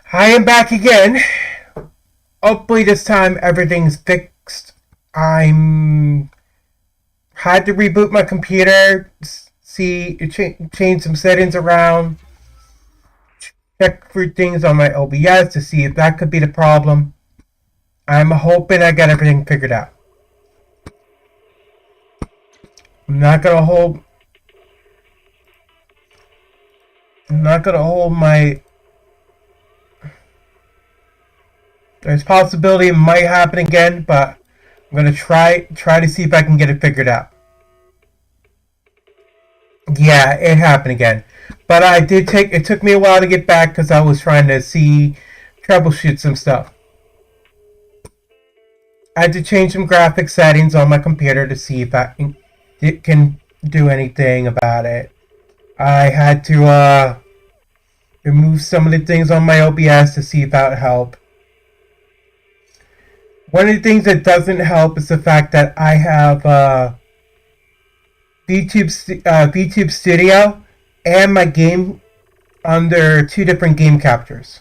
I am back again. Hopefully this time everything's fixed. I'm had to reboot my computer, change some settings around, check for things on my OBS to see if that could be the problem. I'm hoping I got everything figured out. I'm not gonna hold. I'm not gonna hold my. There's possibility it might happen again, but I'm gonna try to see if I can get it figured out. Yeah, it happened again. But it took me a while to get back because I was trying to troubleshoot some stuff. I had to change some graphic settings on my computer to see if it can do anything about it. I had to remove some of the things on my OBS to see if that would help. One of the things that doesn't help is the fact that I have VTube Studio and my game under two different game captures.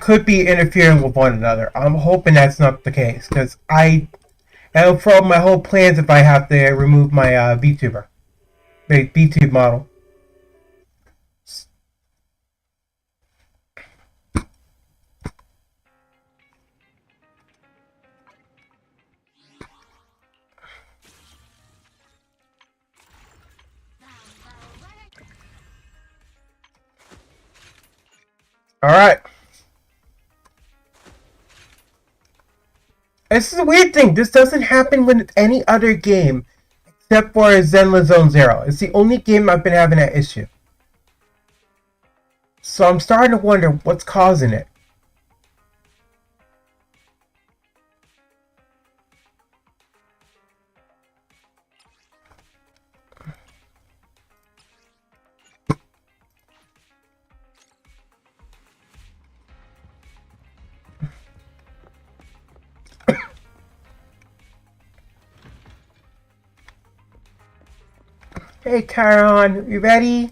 Could be interfering with one another. I'm hoping that's not the case because it'll throw my whole plans if I have to remove my VTube model. All right. This is a weird thing. This doesn't happen with any other game except for Zenless Zone Zero. It's the only game I've been having that issue. So I'm starting to wonder what's causing it. Hey, Caron, you ready?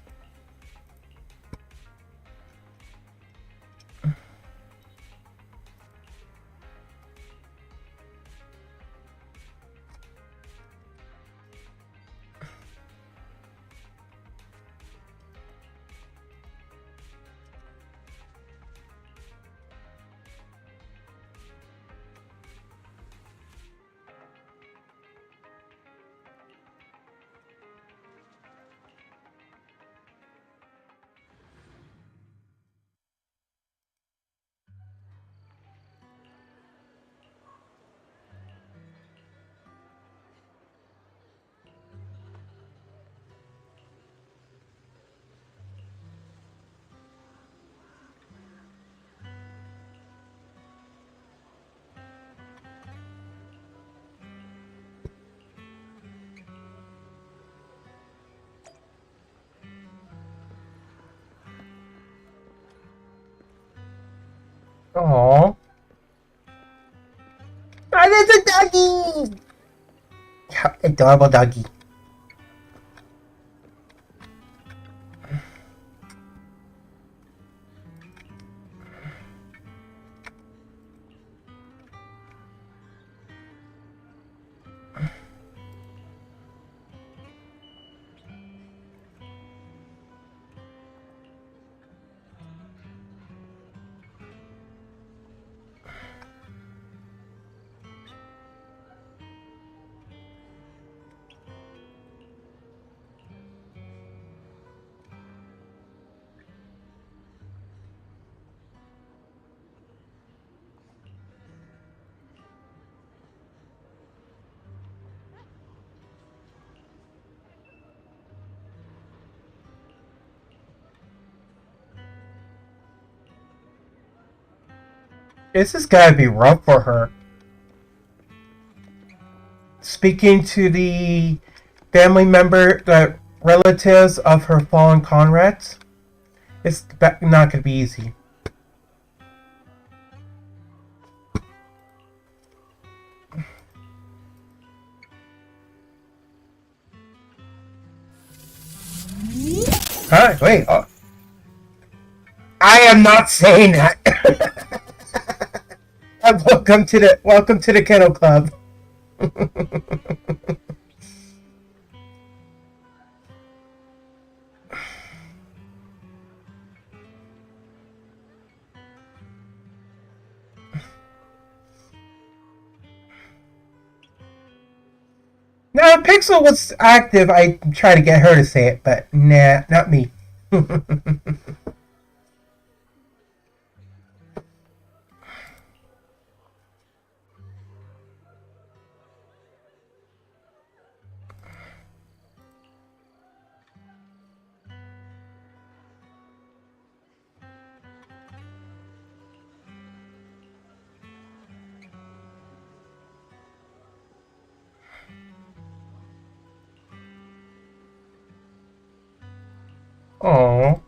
Aww. Oh, there's a doggy! Adorable doggy. This has gotta be rough for her. Speaking to the the relatives of her fallen comrades, it's not gonna be easy. Alright, wait. I am not saying that. Welcome to the Kennel Club. Now, if Pixel was active, I'd try to get her to say it, but nah, not me. Oh.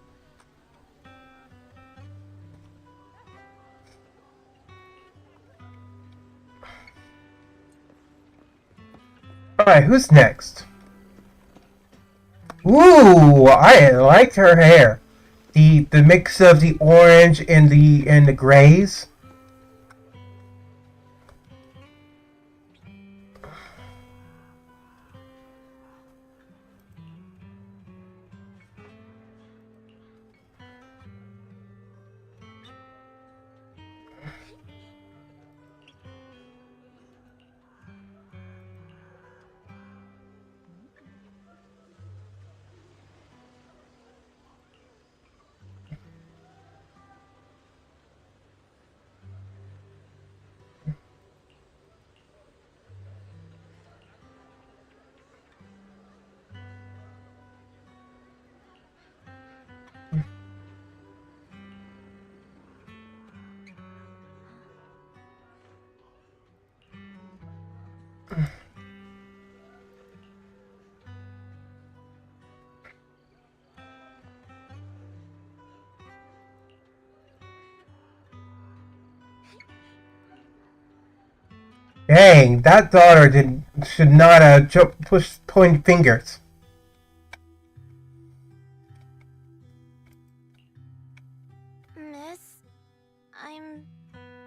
Alright, who's next? Ooh, I liked her hair. The mix of the orange and the grays. Dang, that daughter should not point fingers. Miss, I'm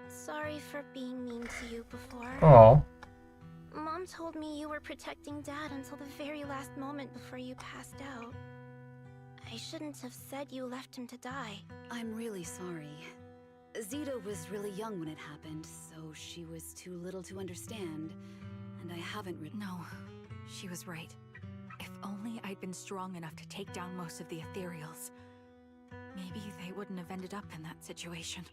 sorry for being mean to you before. Oh. Mom told me you were protecting Dad until the very last moment before you passed out. I shouldn't have said you left him to die. I'm really sorry. Zeta was really young when it happened, so she was too little to understand, and I haven't written. No, she was right. If only I'd been strong enough to take down most of the ethereals, maybe they wouldn't have ended up in that situation.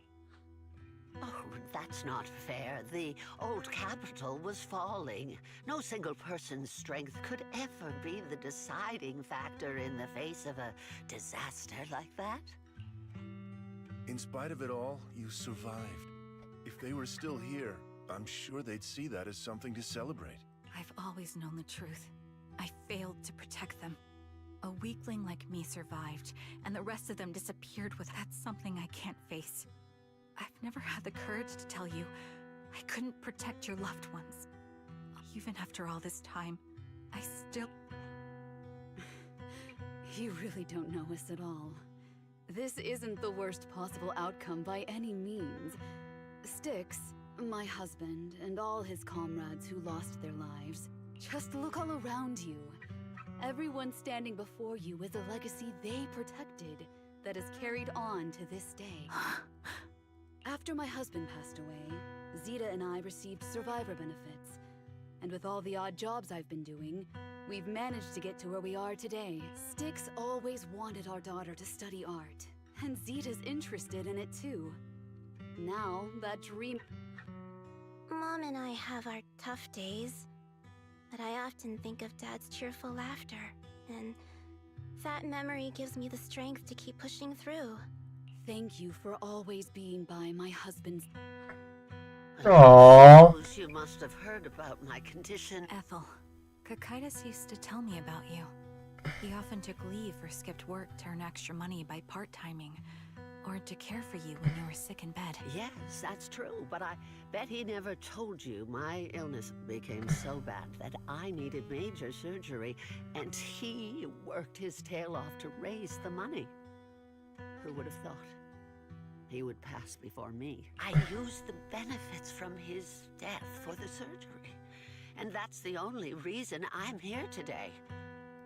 Oh, that's not fair. The old capital was falling. No single person's strength could ever be the deciding factor in the face of a disaster like that. In spite of it all, you survived. If they were still here, I'm sure they'd see that as something to celebrate. I've always known the truth. I failed to protect them. A weakling like me survived, and the rest of them disappeared with that's something I can't face. I've never had the courage to tell you I couldn't protect your loved ones. Even after all this time, I still... You really don't know us at all. This isn't the worst possible outcome by any means. Styx, my husband, and all his comrades who lost their lives, just look all around you. Everyone standing before you is a legacy they protected that is carried on to this day. After my husband passed away, Zeta and I received survivor benefits. And with all the odd jobs I've been doing, we've managed to get to where we are today. Styx always wanted our daughter to study art, and Zeta's interested in it too. Now, that dream... Mom and I have our tough days, but I often think of Dad's cheerful laughter, and that memory gives me the strength to keep pushing through. Thank you for always being by my husband's... Aww. You must have heard about my condition. Ethel, Kakaitis used to tell me about you. He often took leave or skipped work to earn extra money by part-timing, or to care for you when you were sick in bed. Yes, that's true, but I bet he never told you my illness became so bad that I needed major surgery, and he worked his tail off to raise the money. Who would have thought? he would pass before me. I used the benefits from his death for the surgery. And that's the only reason I'm here today.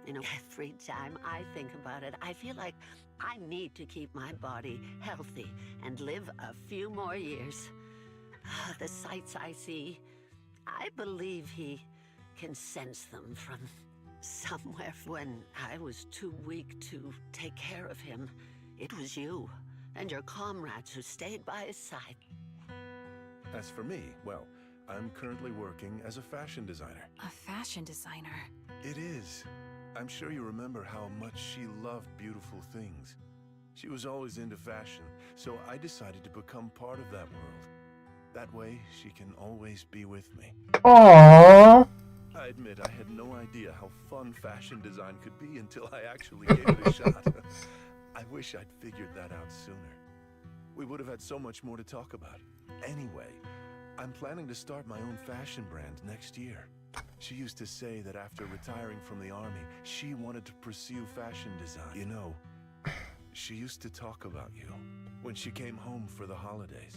You know, every time I think about it, I feel like I need to keep my body healthy and live a few more years. The sights I see, I believe he can sense them from somewhere. When I was too weak to take care of him, it was you and your comrades who stayed by his side. As for me, well, I'm currently working as a fashion designer. A fashion designer? It is. I'm sure you remember how much she loved beautiful things. She was always into fashion, so I decided to become part of that world. That way, she can always be with me. Aww. I admit I had no idea how fun fashion design could be until I actually gave it a shot. I wish I'd figured that out sooner. We would have had so much more to talk about. Anyway, I'm planning to start my own fashion brand next year. She used to say that after retiring from the army, she wanted to pursue fashion design. You know, she used to talk about you when she came home for the holidays.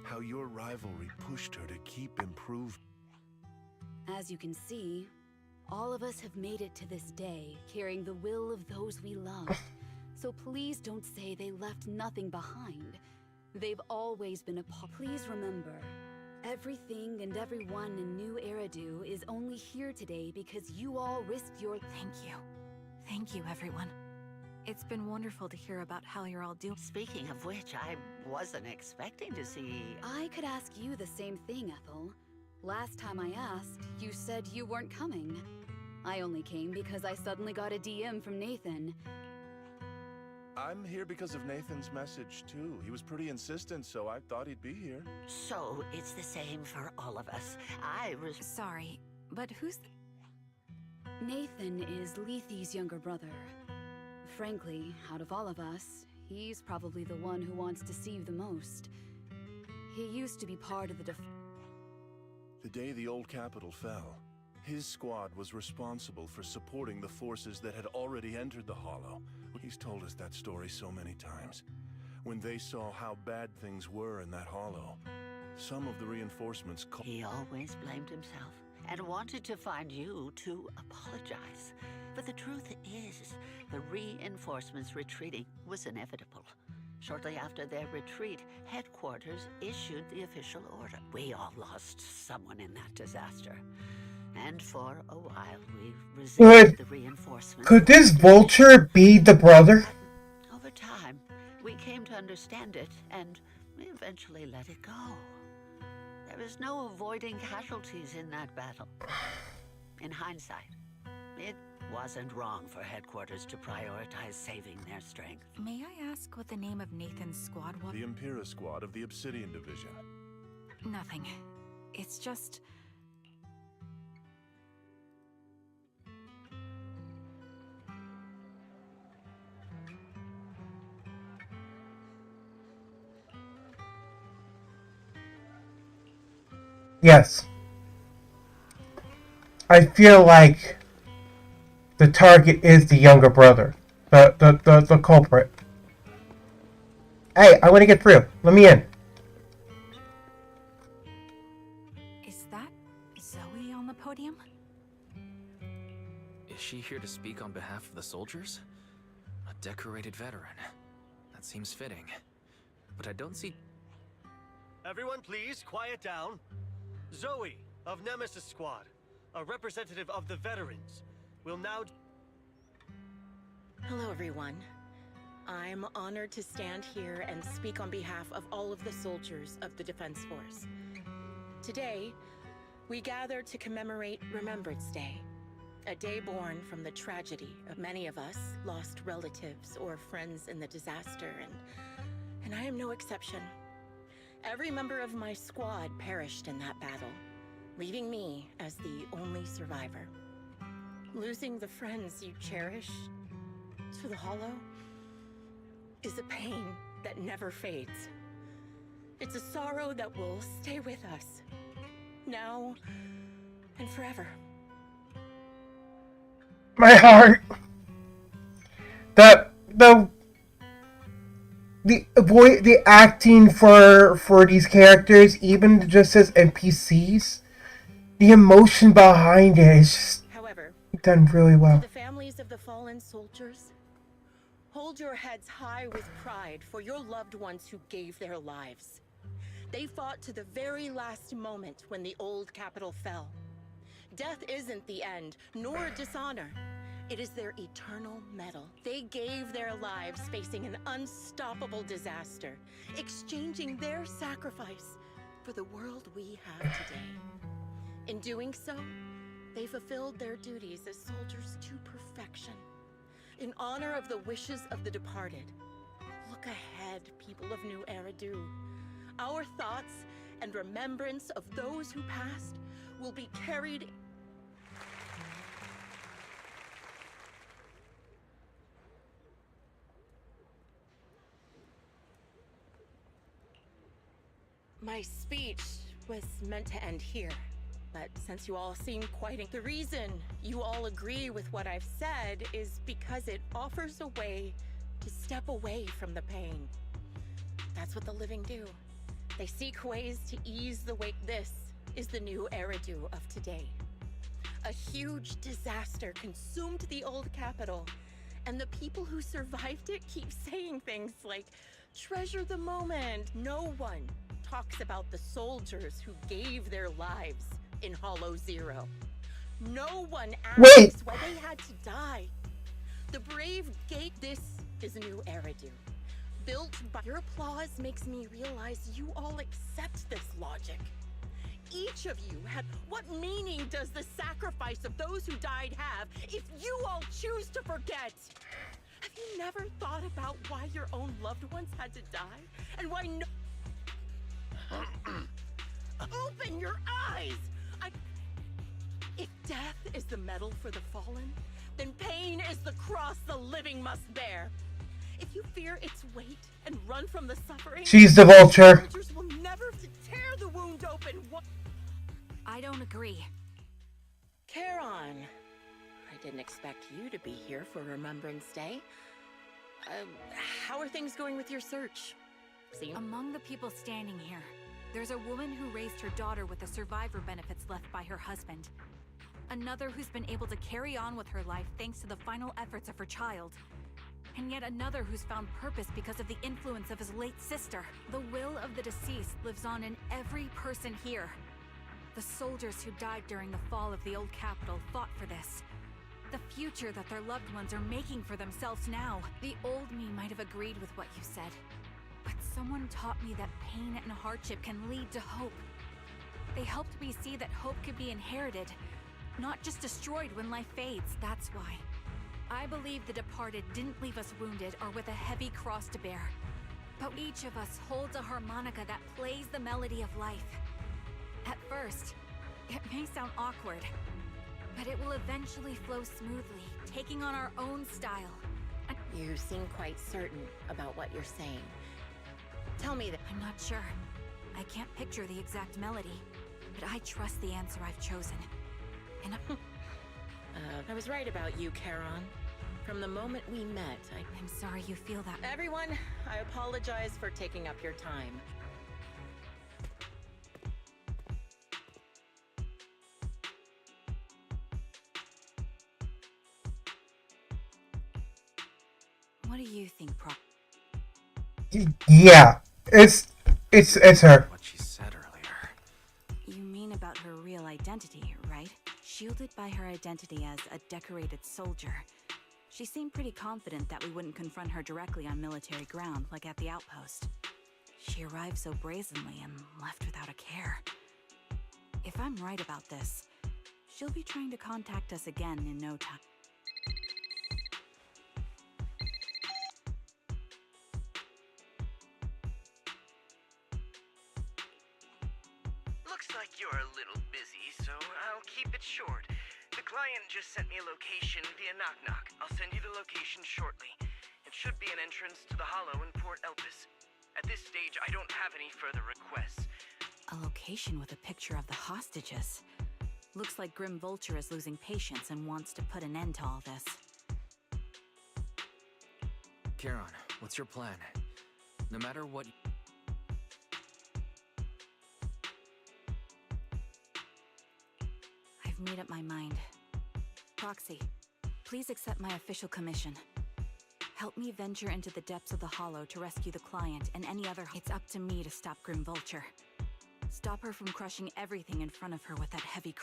How your rivalry pushed her to keep improving. As you can see, all of us have made it to this day, carrying the will of those we loved. So please don't say they left nothing behind. They've always been a part. Please remember, everything and everyone in New Eridu is only here today because you all risked your... Thank you. Thank you, everyone. It's been wonderful to hear about how you're all doing. Speaking of which, I wasn't expecting to see... I could ask you the same thing, Ethel. Last time I asked, you said you weren't coming. I only came because I suddenly got a DM from Nathan. I'm here because of Nathan's message, too. He was pretty insistent, so I thought he'd be here. So, it's the same for all of us. I was... Sorry, but who's... Nathan is Lethe's younger brother. Frankly, out of all of us, he's probably the one who wants to see you the most. He used to be part of the The day the old capital fell, his squad was responsible for supporting the forces that had already entered the Hollow. He's told us that story so many times. When they saw how bad things were in that Hollow, some of the reinforcements He always blamed himself and wanted to find you to apologize. But the truth is, the reinforcements retreating was inevitable. Shortly after their retreat, headquarters issued the official order. We all lost someone in that disaster. And for a while, we resisted the reinforcements. Could this vulture be the brother? Over time, we came to understand it, and we eventually let it go. There is no avoiding casualties in that battle. In hindsight, it wasn't wrong for headquarters to prioritize saving their strength. May I ask what the name of Nathan's squad was? The Impera squad of the Obsidian Division. Nothing. It's just... Yes. I feel like the target is the younger brother. The culprit. Hey, I want to get through. Let me in. Is that Zoe on the podium? Is she here to speak on behalf of the soldiers? A decorated veteran. That seems fitting. But I don't see... Everyone please, quiet down. Zoe, of Nemesis Squad, a representative of the veterans, will now... Hello, everyone. I'm honored to stand here and speak on behalf of all of the soldiers of the Defense Force. Today, we gather to commemorate Remembrance Day, a day born from the tragedy of many of us lost relatives or friends in the disaster, and I am no exception. Every member of my squad perished in that battle, leaving me as the only survivor. Losing the friends you cherish to the Hollow is a pain that never fades. It's a sorrow that will stay with us, now and forever. My heart. the acting for these characters, even just as NPCs, the emotion behind it is just However, done really to well. the families of the fallen soldiers, hold your heads high with pride for your loved ones who gave their lives. They fought to the very last moment when the old capital fell. Death isn't the end, nor dishonor. It is their eternal medal. They gave their lives facing an unstoppable disaster, exchanging their sacrifice for the world we have today. In doing so, they fulfilled their duties as soldiers to perfection. In honor of the wishes of the departed, look ahead, people of New Eridu. Our thoughts and remembrance of those who passed will be carried. My speech was meant to end here, but since you all seem the reason you all agree with what I've said is because it offers a way to step away from the pain. That's what the living do. They seek ways to ease the weight. This is the new Eridu of today. A huge disaster consumed the old capital, and the people who survived it keep saying things like, treasure the moment. No one talks about the soldiers who gave their lives in Hollow Zero. No one asks why they had to die. The brave gate. This is a new Eridu. Built by your applause makes me realize you all accept this logic. Each of you had. What meaning does the sacrifice of those who died have if you all choose to forget? Have you never thought about why your own loved ones had to die? And why no. Open your eyes! If death is the medal for the fallen, then pain is the cross the living must bear. If you fear its weight and run from the suffering, She's the vulture. soldiers will never tear the wound open. I don't agree. Charon, I didn't expect you to be here for Remembrance Day. How are things going with your search? Among the people standing here, there's a woman who raised her daughter with the survivor benefits left by her husband. Another who's been able to carry on with her life thanks to the final efforts of her child. And yet another who's found purpose because of the influence of his late sister. The will of the deceased lives on in every person here. The soldiers who died during the fall of the old capital fought for this. The future that their loved ones are making for themselves now. The old me might have agreed with what you said, but someone taught me that pain and hardship can lead to hope. They helped me see that hope could be inherited, not just destroyed when life fades. That's why. I believe the departed didn't leave us wounded or with a heavy cross to bear. But each of us holds a harmonica that plays the melody of life. At first, it may sound awkward, but it will eventually flow smoothly, taking on our own style. You seem quite certain about what you're saying. Tell me that. I'm not sure. I can't picture the exact melody, but I trust the answer I've chosen. And I was right about you, Charon. From the moment we met, I'm sorry you feel that. Everyone, I apologize for taking up your time. What do you think, Pro? Yeah, it's her. What she said earlier. You mean about her real identity, right? Shielded by her identity as a decorated soldier. She seemed pretty confident that we wouldn't confront her directly on military ground, like at the outpost. She arrived so brazenly and left without a care. If I'm right about this, she'll be trying to contact us again in no time. Looks like you're a little busy, so I'll keep it short. The client just sent me a location via Knock Knock. I'll send you the location shortly. It should be an entrance to the Hollow in Port Elpis. At this stage, I don't have any further requests. A location with a picture of the hostages. Looks like Grim Vulture is losing patience and wants to put an end to all this. Charon, what's your plan? No matter what... I've made up my mind. Proxy, please accept my official commission. Help me venture into the depths of the Hollow to rescue the client and any other... It's up to me to stop Grim Vulture. Stop her from crushing everything in front of her with that heavy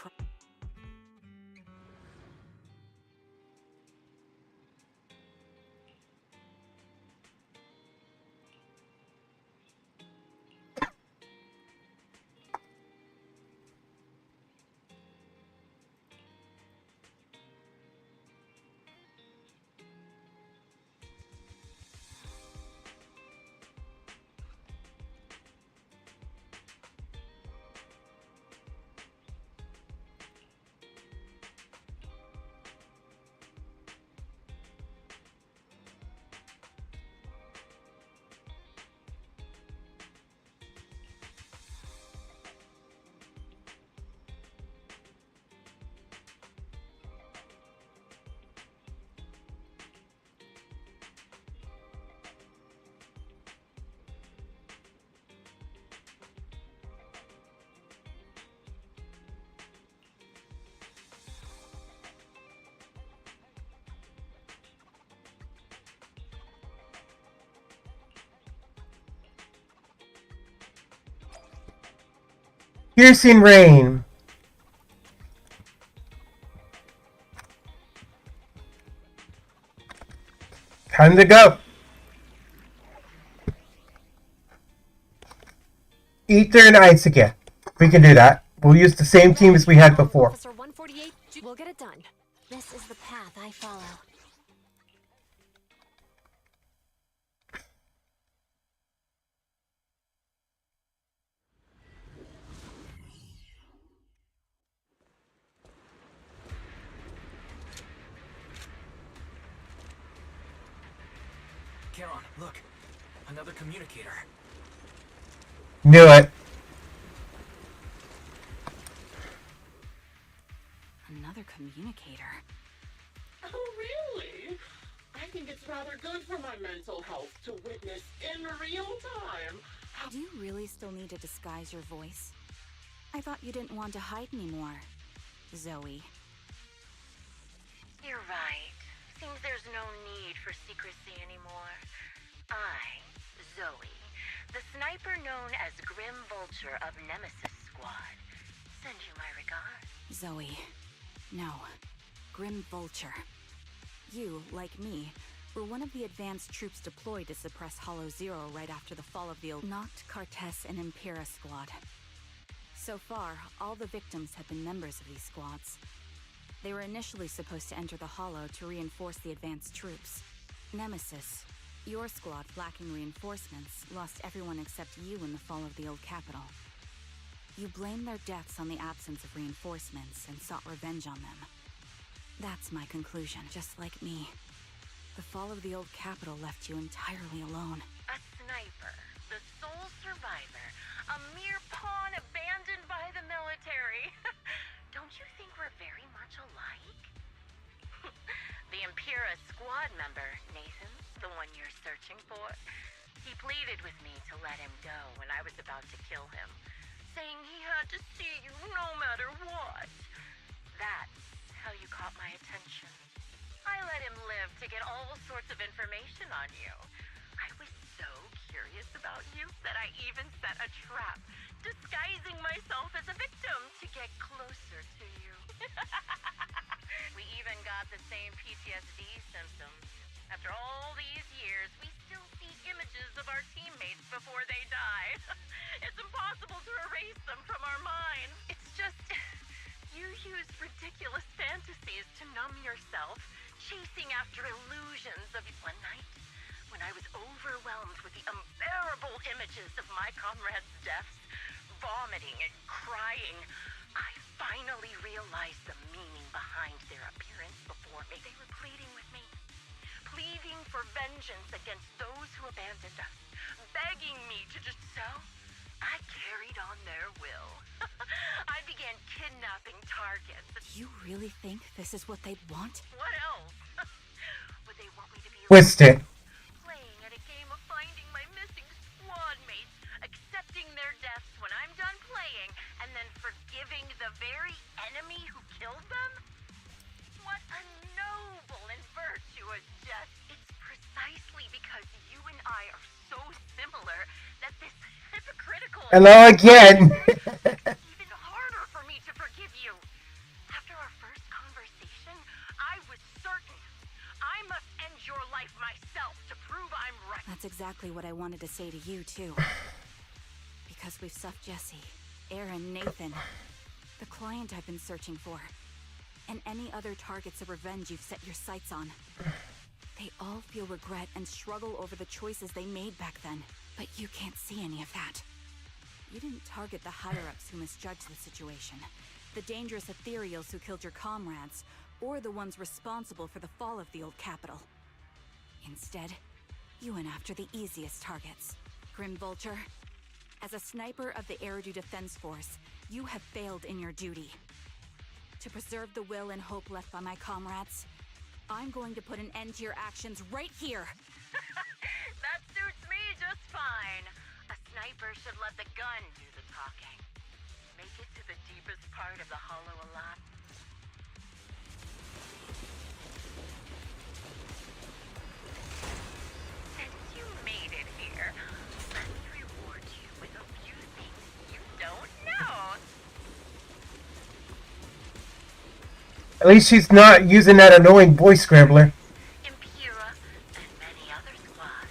Piercing rain. Time to go. Ether and ice again. We can do that. We'll use the same team as we had before. Officer 148, we'll get it done. This is the path I follow. Charon, look. Another communicator. Knew it. Another communicator. Oh, really? I think it's rather good for my mental health to witness in real time. Do you really still need to disguise your voice? I thought you didn't want to hide anymore, Zoe. You're right. Seems there's no need for secrecy anymore. I, Zoe, the sniper known as Grim Vulture of Nemesis Squad, send you my regards. Zoe. No. Grim Vulture. You, like me, were one of the advanced troops deployed to suppress Hollow Zero right after the fall of the Noct, Cartes, and Impera squad. So far, all the victims have been members of these squads. They were initially supposed to enter the Hollow to reinforce the advanced troops. Nemesis, your squad lacking reinforcements, lost everyone except you in the fall of the old capital. You blamed their deaths on the absence of reinforcements and sought revenge on them. That's my conclusion, just like me. The fall of the old capital left you entirely alone. A sniper, the sole survivor, a mere pawn abandoned by the military. Don't you think we're very much alike? The Impera squad member, Nathan, the one you're searching for, he pleaded with me to let him go when I was about to kill him, saying he had to see you no matter what. That's how you caught my attention. I let him live to get all sorts of information on you. I was so curious about you that I even set a trap, disguising myself as a victim to get closer to you. We even got the same PTSD symptoms. After all these years, we still see images of our teammates before they die. It's impossible to erase them from our minds. It's just... you use ridiculous fantasies to numb yourself, chasing after illusions of... One night, when I was overwhelmed with the unbearable images of my comrades' deaths, vomiting and crying, I finally realized the meaning behind their appearance before me. They were pleading with me, pleading for vengeance against those who abandoned us, begging me to just so. I carried on their will. I began kidnapping targets. You really think this is what they'd want? What else? Would they want me to be Twist it. playing at a game of finding my missing Hello again. Even harder for me to forgive you. After our first conversation, I was certain I must end your life myself to prove I'm right. That's exactly what I wanted to say to you, too. Because we've stuffed Jesse, Aaron, Nathan, the client I've been searching for, and any other targets of revenge you've set your sights on. They all feel regret and struggle over the choices they made back then. But you can't see any of that. You didn't target the higher-ups who misjudged the situation, the dangerous ethereals who killed your comrades, or the ones responsible for the fall of the old capital. Instead, you went after the easiest targets. Grim Vulture, as a sniper of the Eridu Defense Force, you have failed in your duty. To preserve the will and hope left by my comrades, I'm going to put an end to your actions right here. That suits me just fine. A sniper should let the gun do the talking. Make it to the deepest part of the hollow a lot. Since you made it here, let me reward you with a few things you don't know. At least she's not using that annoying voice scrambler. Impura, and many other squads.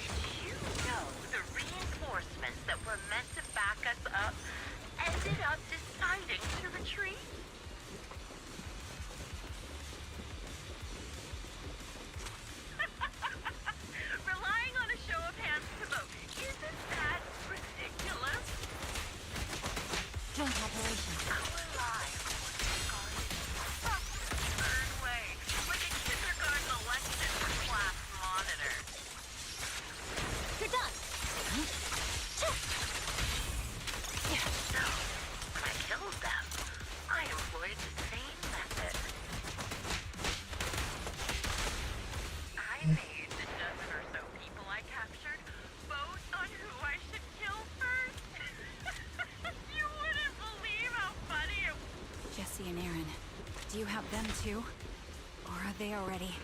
Did you know the reinforcements that were meant to back us up ended up deciding to retreat? Relying on a show of hands to vote, isn't that ridiculous? Joint operation. Our lives were guarded in a third way, like a kindergarten election for class monitor. You're done. So, when I killed them, I employed the same method. I made the dozen or so people I captured vote on who I should kill first. You wouldn't believe how funny it was. Jesse and Aaron, do you have them too? Or are they already?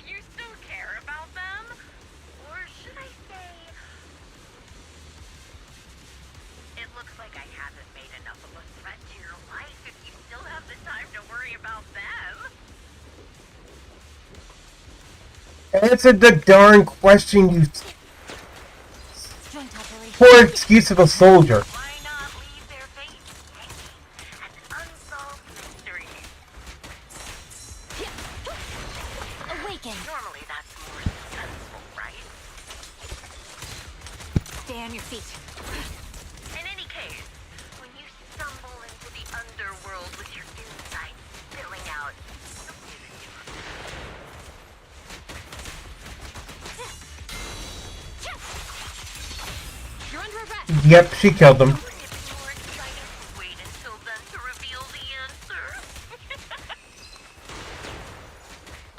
You still care about them? Or should I say... It looks like I haven't made enough of a threat to your life if you still have the time to worry about them. Answer the darn question, you Joint operation. poor excuse of a soldier. Why not leave their fates hanging as unsolved mysteries? Awaken. Normally that's more successful, right? Stay on your feet. In any case, when you stumble into the underworld with your insides spilling out, You're under arrest. Yep, she killed them. wouldn't it be more exciting to wait until then to reveal the answer?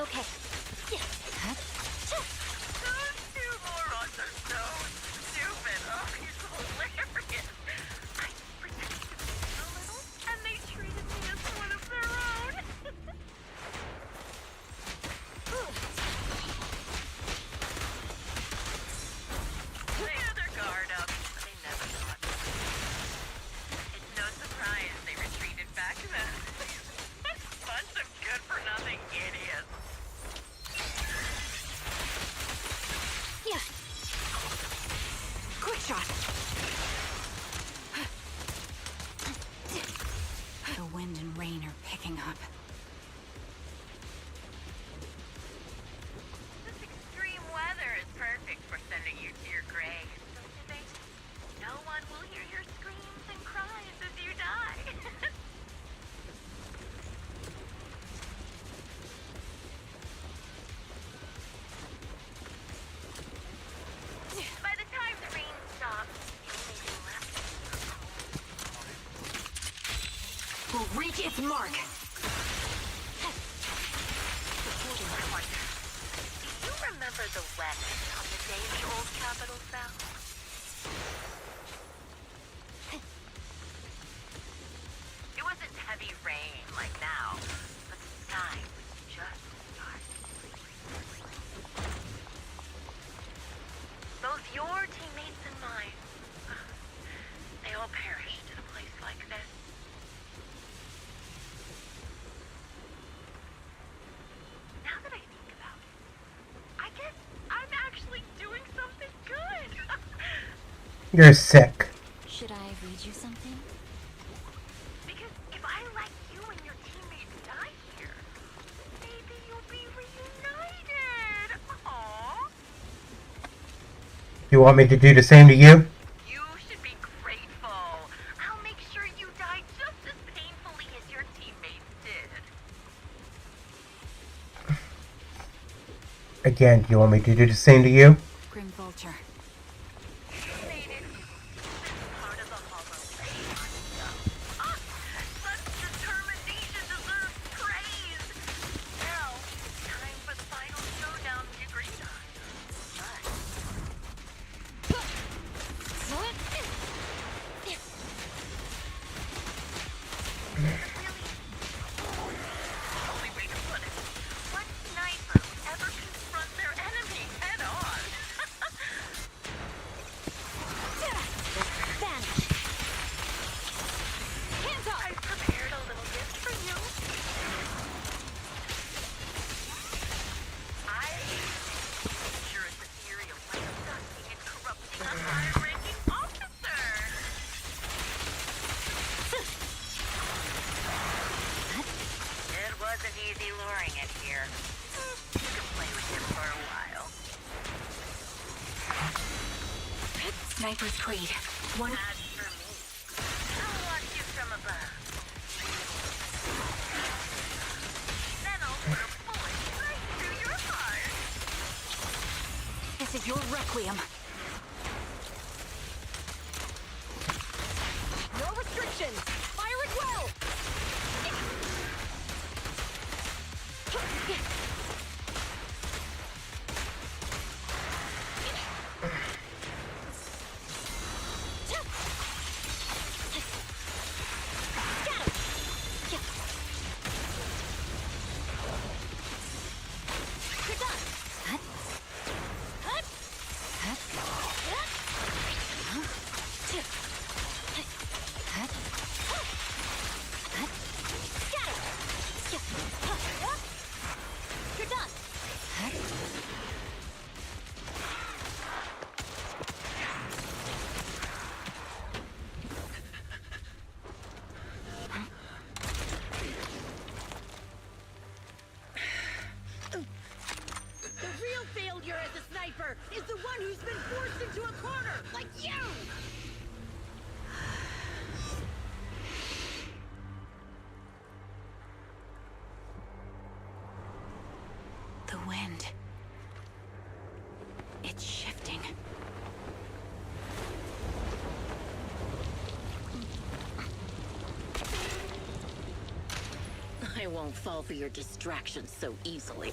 Okay. Those two morons are so stupid. Oh, he's hilarious. I protected them a little, and they treated me as one of their own. They had their guard up, but they never got me. It's no surprise they retreated back then. Bunch of good-for-nothing idiots. Yeah. Quick shot. The wind and rain are picking up. This extreme weather is perfect for sending you to your grave, don't you think? No one will hear your screams and cries as you die. By the time the rain stops, the only thing left is Will reach its mark. I wonder, do you remember the weather on the day the old capital fell? It wasn't heavy rain like now, but the sky was just dark. You're sick. Should I read you something? Because if I let you and your teammates die here, maybe you'll be reunited. Aww. You want me to do the same to you? You should be grateful. I'll make sure you die just as painfully as your teammates did. Again, you want me to do the same to you? Grim Vulture. Easy luring it here. You can play with him for a while. Sniper's Creed. One. As for me, I'll watch you from above. Then I'll put a bullet right through your heart. This is your requiem. No restrictions. Fire it well. Is the one who's been forced into a corner, like you! The wind. It's shifting. I won't fall for your distractions so easily.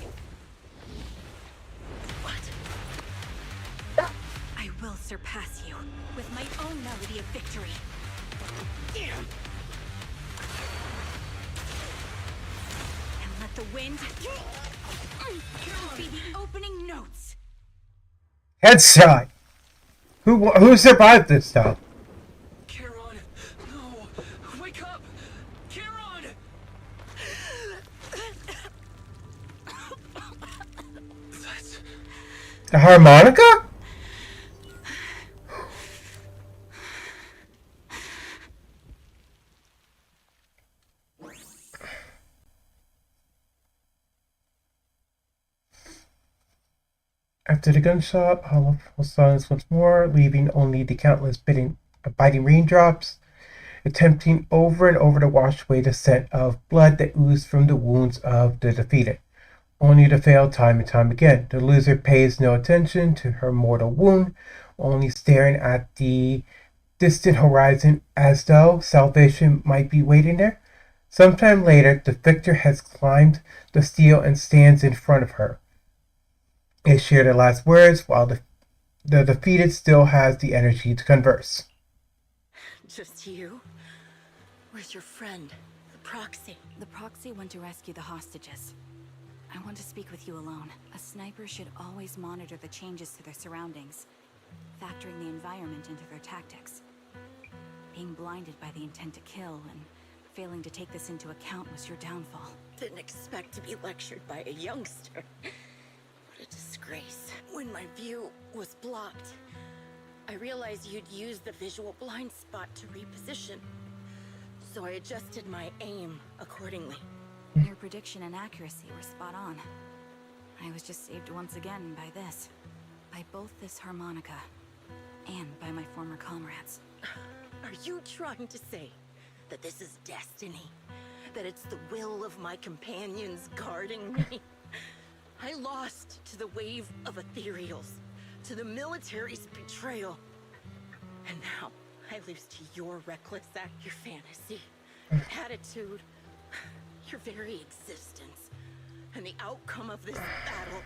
I will surpass you with my own melody of victory. And let the wind be the opening notes. Headshot. Who survived this stuff? Charon, no, wake up, Charon. That's The harmonica? After the gunshot, all was silence once more, leaving only the countless biting raindrops, attempting over and over to wash away the scent of blood that oozed from the wounds of the defeated, only to fail time and time again. The loser pays no attention to her mortal wound, only staring at the distant horizon as though salvation might be waiting there. Sometime later, the victor has climbed the steel and stands in front of her. They share their last words while the defeated still has the energy to converse. Just you? Where's your friend, the proxy? The proxy went to rescue the hostages. I want to speak with you alone. A sniper should always monitor the changes to their surroundings, factoring the environment into their tactics. Being blinded by the intent to kill and failing to take this into account was your downfall. Didn't expect to be lectured by a youngster. What a disgrace. When my view was blocked, I realized you'd use the visual blind spot to reposition, so I adjusted my aim accordingly. Your prediction and accuracy were spot on. I was just saved once again by this. By both this harmonica, and by my former comrades. Are you trying to say that this is destiny? That it's the will of my companions guarding me? I lost to the wave of ethereals, to the military's betrayal. And now I lose to your reckless act, your fantasy, your attitude, your very existence, and the outcome of this battle.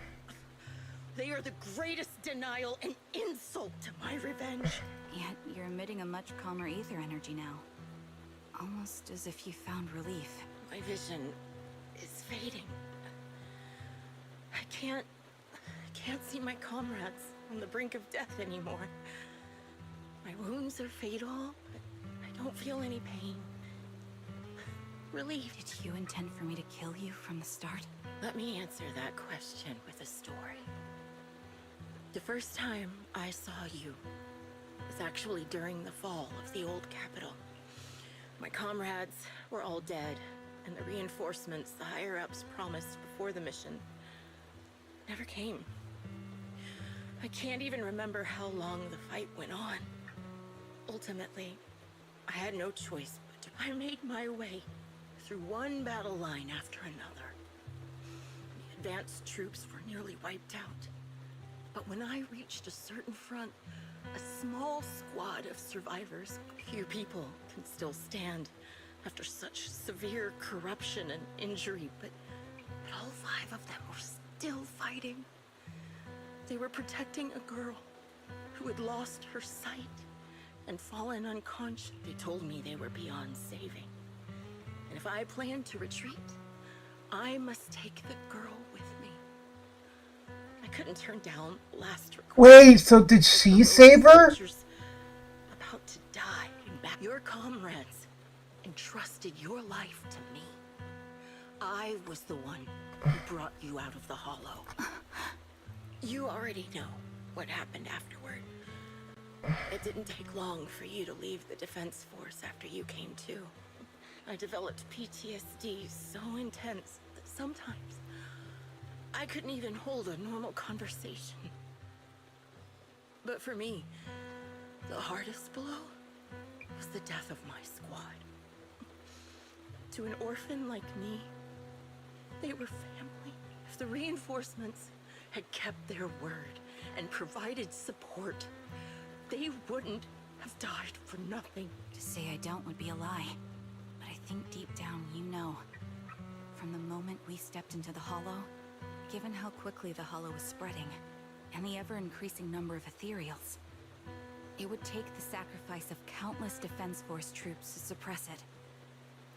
They are the greatest denial and insult to my revenge. Yet you're emitting a much calmer ether energy now. Almost as if you found relief. My vision is fading. I can't see my comrades on the brink of death anymore. My wounds are fatal, but I don't feel any pain. Relief. Did you intend for me to kill you from the start? Let me answer that question with a story. The first time I saw you was actually during the fall of the old capital. My comrades were all dead, and the reinforcements the higher-ups promised before the mission never came. I can't even remember how long the fight went on. Ultimately, I had no choice but to... I made my way through one battle line after another. The advanced troops were nearly wiped out. But when I reached a certain front, a small squad of survivors, few people can still stand after such severe corruption and injury, but all 5 of them were still fighting. They were protecting a girl who had lost her sight and fallen unconscious. They told me they were beyond saving. And if I planned to retreat, I must take the girl with me. I couldn't turn down last request. Wait, so did she save her? About to die in back. Your comrades entrusted your life to me. I was the one who brought you out of the hollow. You already know what happened afterward. It didn't take long for you to leave the Defense Force after you came to. I developed PTSD so intense that sometimes I couldn't even hold a normal conversation. But for me, the hardest blow was the death of my squad. To an orphan like me, they were family. If the reinforcements had kept their word and provided support, they wouldn't have died for nothing. To say I don't would be a lie. But I think deep down you know. From the moment we stepped into the Hollow, given how quickly the Hollow was spreading, and the ever-increasing number of ethereals, it would take the sacrifice of countless Defense Force troops to suppress it.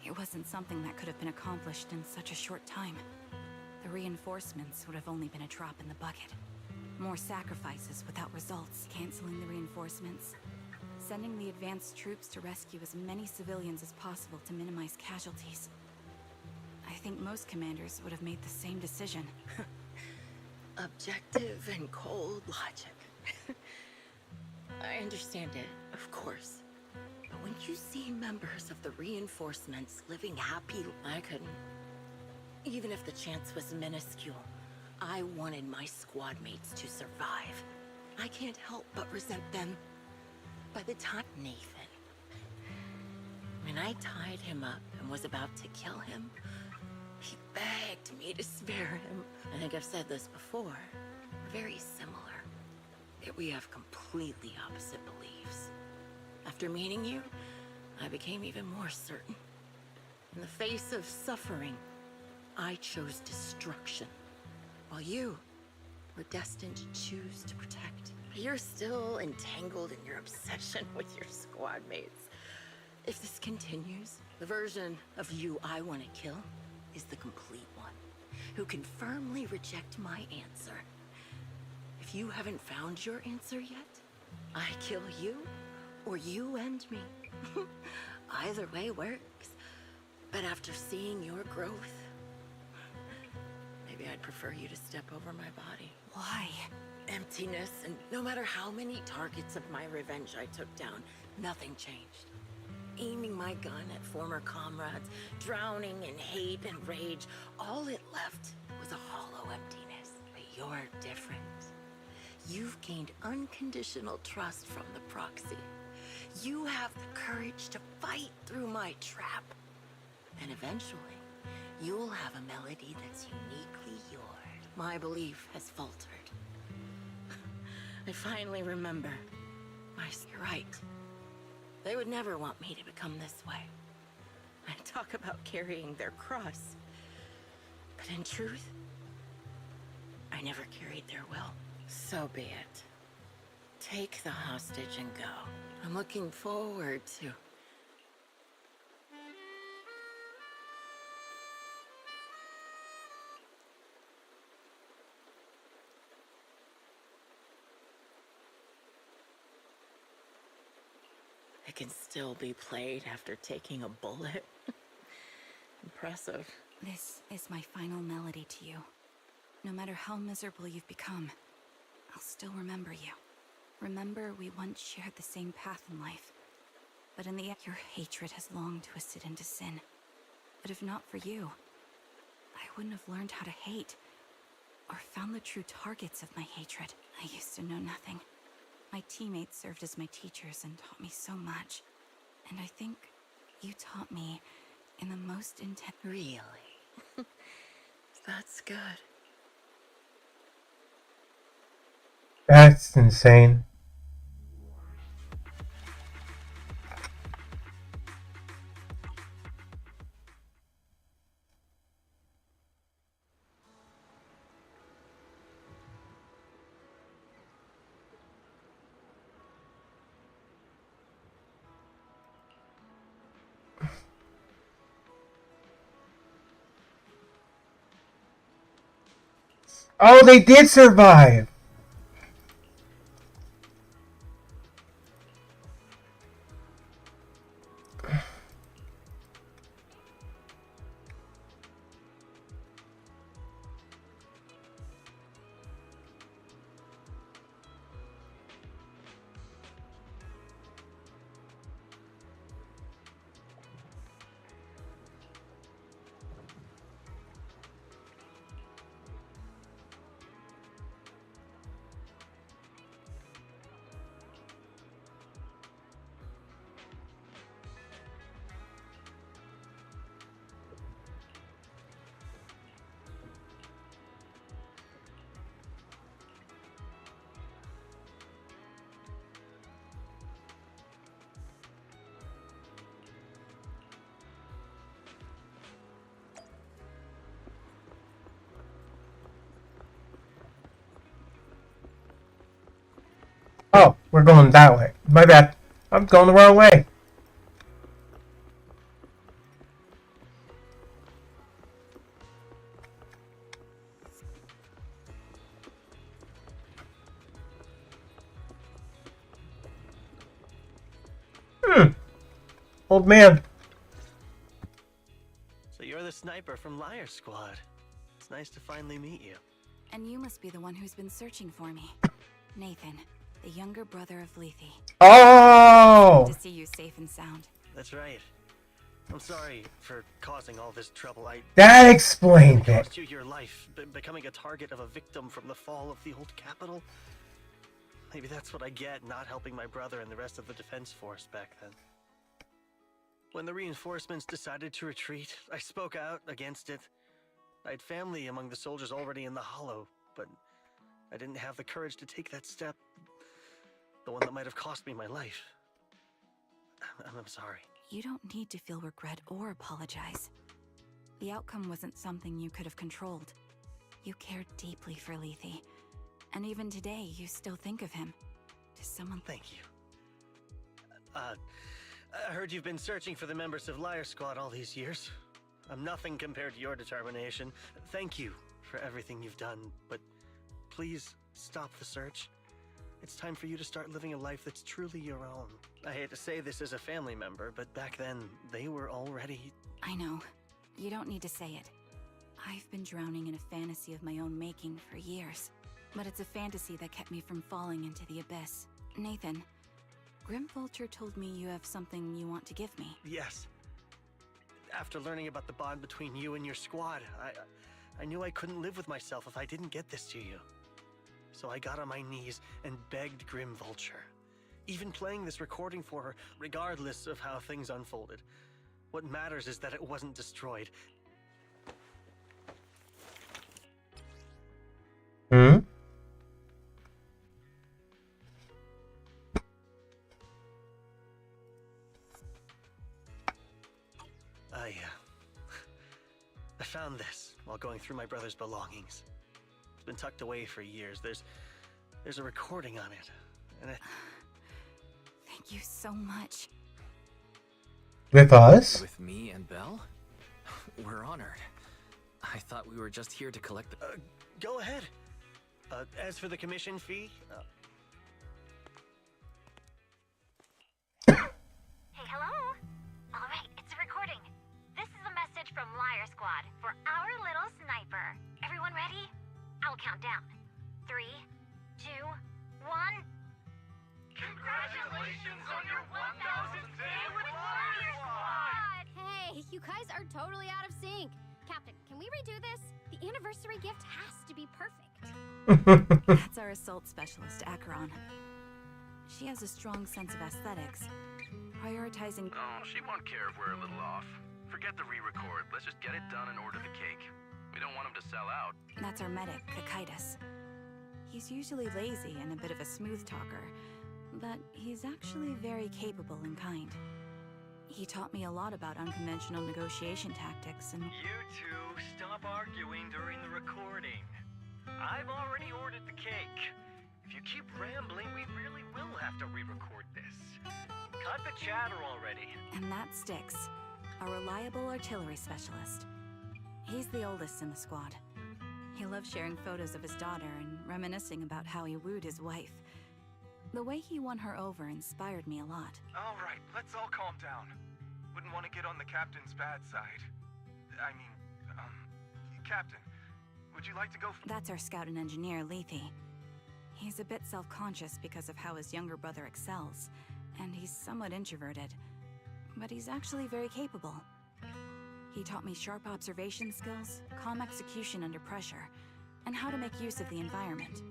It wasn't something that could have been accomplished in such a short time. The reinforcements would have only been a drop in the bucket. More sacrifices without results, canceling the reinforcements, sending the advanced troops to rescue as many civilians as possible to minimize casualties. I think most commanders would have made the same decision. Objective and cold logic. I understand it, of course. But when you see members of the reinforcements living happy, I couldn't. Even if the chance was minuscule, I wanted my squad mates to survive. I can't help but resent them. By the time Nathan, when I tied him up and was about to kill him, he begged me to spare him. I think I've said this before. We're very similar. Yet we have completely opposite beliefs. After meeting you, I became even more certain. In the face of suffering, I chose destruction, while you were destined to choose to protect. You're still entangled in your obsession with your squad mates. If this continues, the version of you I want to kill is the complete one, who can firmly reject my answer. If you haven't found your answer yet, I kill you, or you end me. Either way works. But after seeing your growth, maybe I'd prefer you to step over my body. Why? emptiness, and no matter how many targets of my revenge I took down, nothing changed. Aiming my gun at former comrades, drowning in hate and rage, all it left was a hollow emptiness. But you're different. You've gained unconditional trust from the proxy. You have the courage to fight through my trap. And eventually, you'll have a melody that's uniquely yours. My belief has faltered. I finally remember. You're right. They would never want me to become this way. I talk about carrying their cross. But in truth, I never carried their will. So be it. Take the hostage and go. I'm looking forward to... It can still be played after taking a bullet. Impressive. This is my final melody to you. No matter how miserable you've become, I'll still remember you. Remember we once shared the same path in life. But in the end, your hatred has long twisted into sin. But if not for you, I wouldn't have learned how to hate, or found the true targets of my hatred. I used to know nothing. My teammates served as my teachers and taught me so much. And I think you taught me in the most intense... Really? That's good. That's insane. Oh, they did survive! Oh, we're going that way. My bad. I'm going the wrong way. Old man. So you're the sniper from Liar Squad. It's nice to finally meet you. And you must be the one who's been searching for me. Nathan, the younger brother of Lethe. Oh! Good to see you safe and sound. That's right. I'm sorry for causing all this trouble. That explained it. Cost you your life, becoming a target of a victim from the fall of the old capital. Maybe that's what I get not helping my brother and the rest of the defense force back then. When the reinforcements decided to retreat, I spoke out against it. I had family among the soldiers already in the Hollow, but I didn't have the courage to take that step. The one that might have cost me my life. I'm sorry. You don't need to feel regret or apologize. The outcome wasn't something you could have controlled. You cared deeply for Lethe, and even today you still think of him. To someone... Thank you. I heard you've been searching for the members of Liar Squad all these years. I'm nothing compared to your determination. Thank you for everything you've done, but please stop the search. It's time for you to start living a life that's truly your own. I hate to say this as a family member, but back then, they were already... I know. You don't need to say it. I've been drowning in a fantasy of my own making for years. but it's a fantasy that kept me from falling into the abyss. Nathan, Grim Vulture told me you have something you want to give me. Yes. After learning about the bond between you and your squad, I knew I couldn't live with myself if I didn't get this to you. So I got on my knees and begged Grim Vulture. Even playing this recording for her, regardless of how things unfolded. What matters is that it wasn't destroyed. Hmm? I found this while going through my brother's belongings. It's been tucked away for years. There's a recording on it, and it... Thank you so much. With us? With me and Belle? We're honored. I thought we were just here to collect the... Go ahead. As for the commission fee... Hey, hello? Alright, it's a recording. This is a message from Liar Squad for our little sniper. Everyone ready? I'll count down. 3, 2, 1... Congratulations on your 1000th day with Liar Squad! Hey, you guys are totally out of sync. Captain, can we redo this? The anniversary gift has to be perfect. That's our assault specialist, Acheron. She has a strong sense of aesthetics, prioritizing... Oh, she won't care if we're a little off. Forget the re-record. Let's just get it done and order the cake. We don't want him to sell out. That's our medic, Kakaitis. He's usually lazy and a bit of a smooth talker, but he's actually very capable and kind. He taught me a lot about unconventional negotiation tactics and... You two, stop arguing during the recording. I've already ordered the cake. If you keep rambling, we really will have to re-record this. Cut the chatter already. And that Styx, a reliable artillery specialist. He's the oldest in the squad. He loves sharing photos of his daughter and reminiscing about how he wooed his wife. The way he won her over inspired me a lot. All right, let's all calm down. Wouldn't want to get on the captain's bad side. Captain, would you like to go... That's our scout and engineer, Lethe. He's a bit self-conscious because of how his younger brother excels, and he's somewhat introverted. But he's actually very capable. He taught me sharp observation skills, calm execution under pressure, and how to make use of the environment.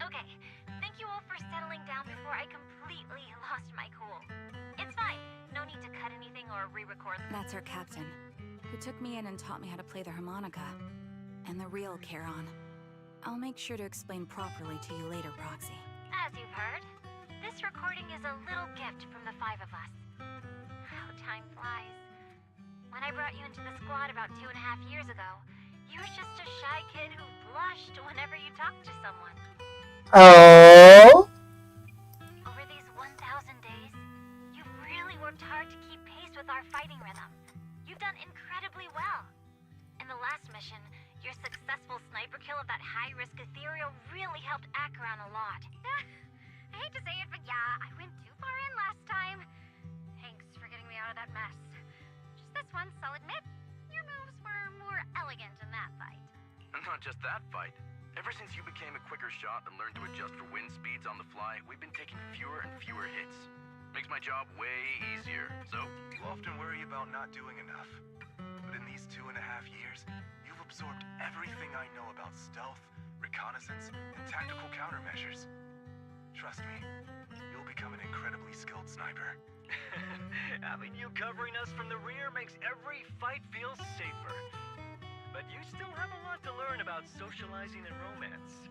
Okay, thank you all for settling down before I completely lost my cool. It's fine. No need to cut anything or re-record. That's our captain, who took me in and taught me how to play the harmonica. And the real Charon. I'll make sure to explain properly to you later, Proxy. As you've heard, this recording is a little gift from the 5 of us. How time flies. When I brought you into the squad about 2.5 years ago, you were just a shy kid who blushed whenever you talked to someone. Oh? Over these 1,000 days, you've really worked hard to keep pace with our fighting rhythm. You've done incredibly well. In the last mission, your successful sniper kill of that high-risk ethereal really helped Acheron a lot. I hate to say it, but yeah, I went too far in last time. Thanks for getting me out of that mess. Just this once, I'll admit, your moves were more elegant in that fight. And not just that fight. Ever since you became a quicker shot and learned to adjust for wind speeds on the fly, we've been taking fewer and fewer hits. Makes my job way easier, so... You often worry about not doing enough. But in these 2.5 years, you've absorbed everything I know about stealth, reconnaissance, and tactical countermeasures. Trust me, you'll become an incredibly skilled sniper. Having you covering us from the rear makes every fight feel safer. But you still have a lot to learn about socializing and romance.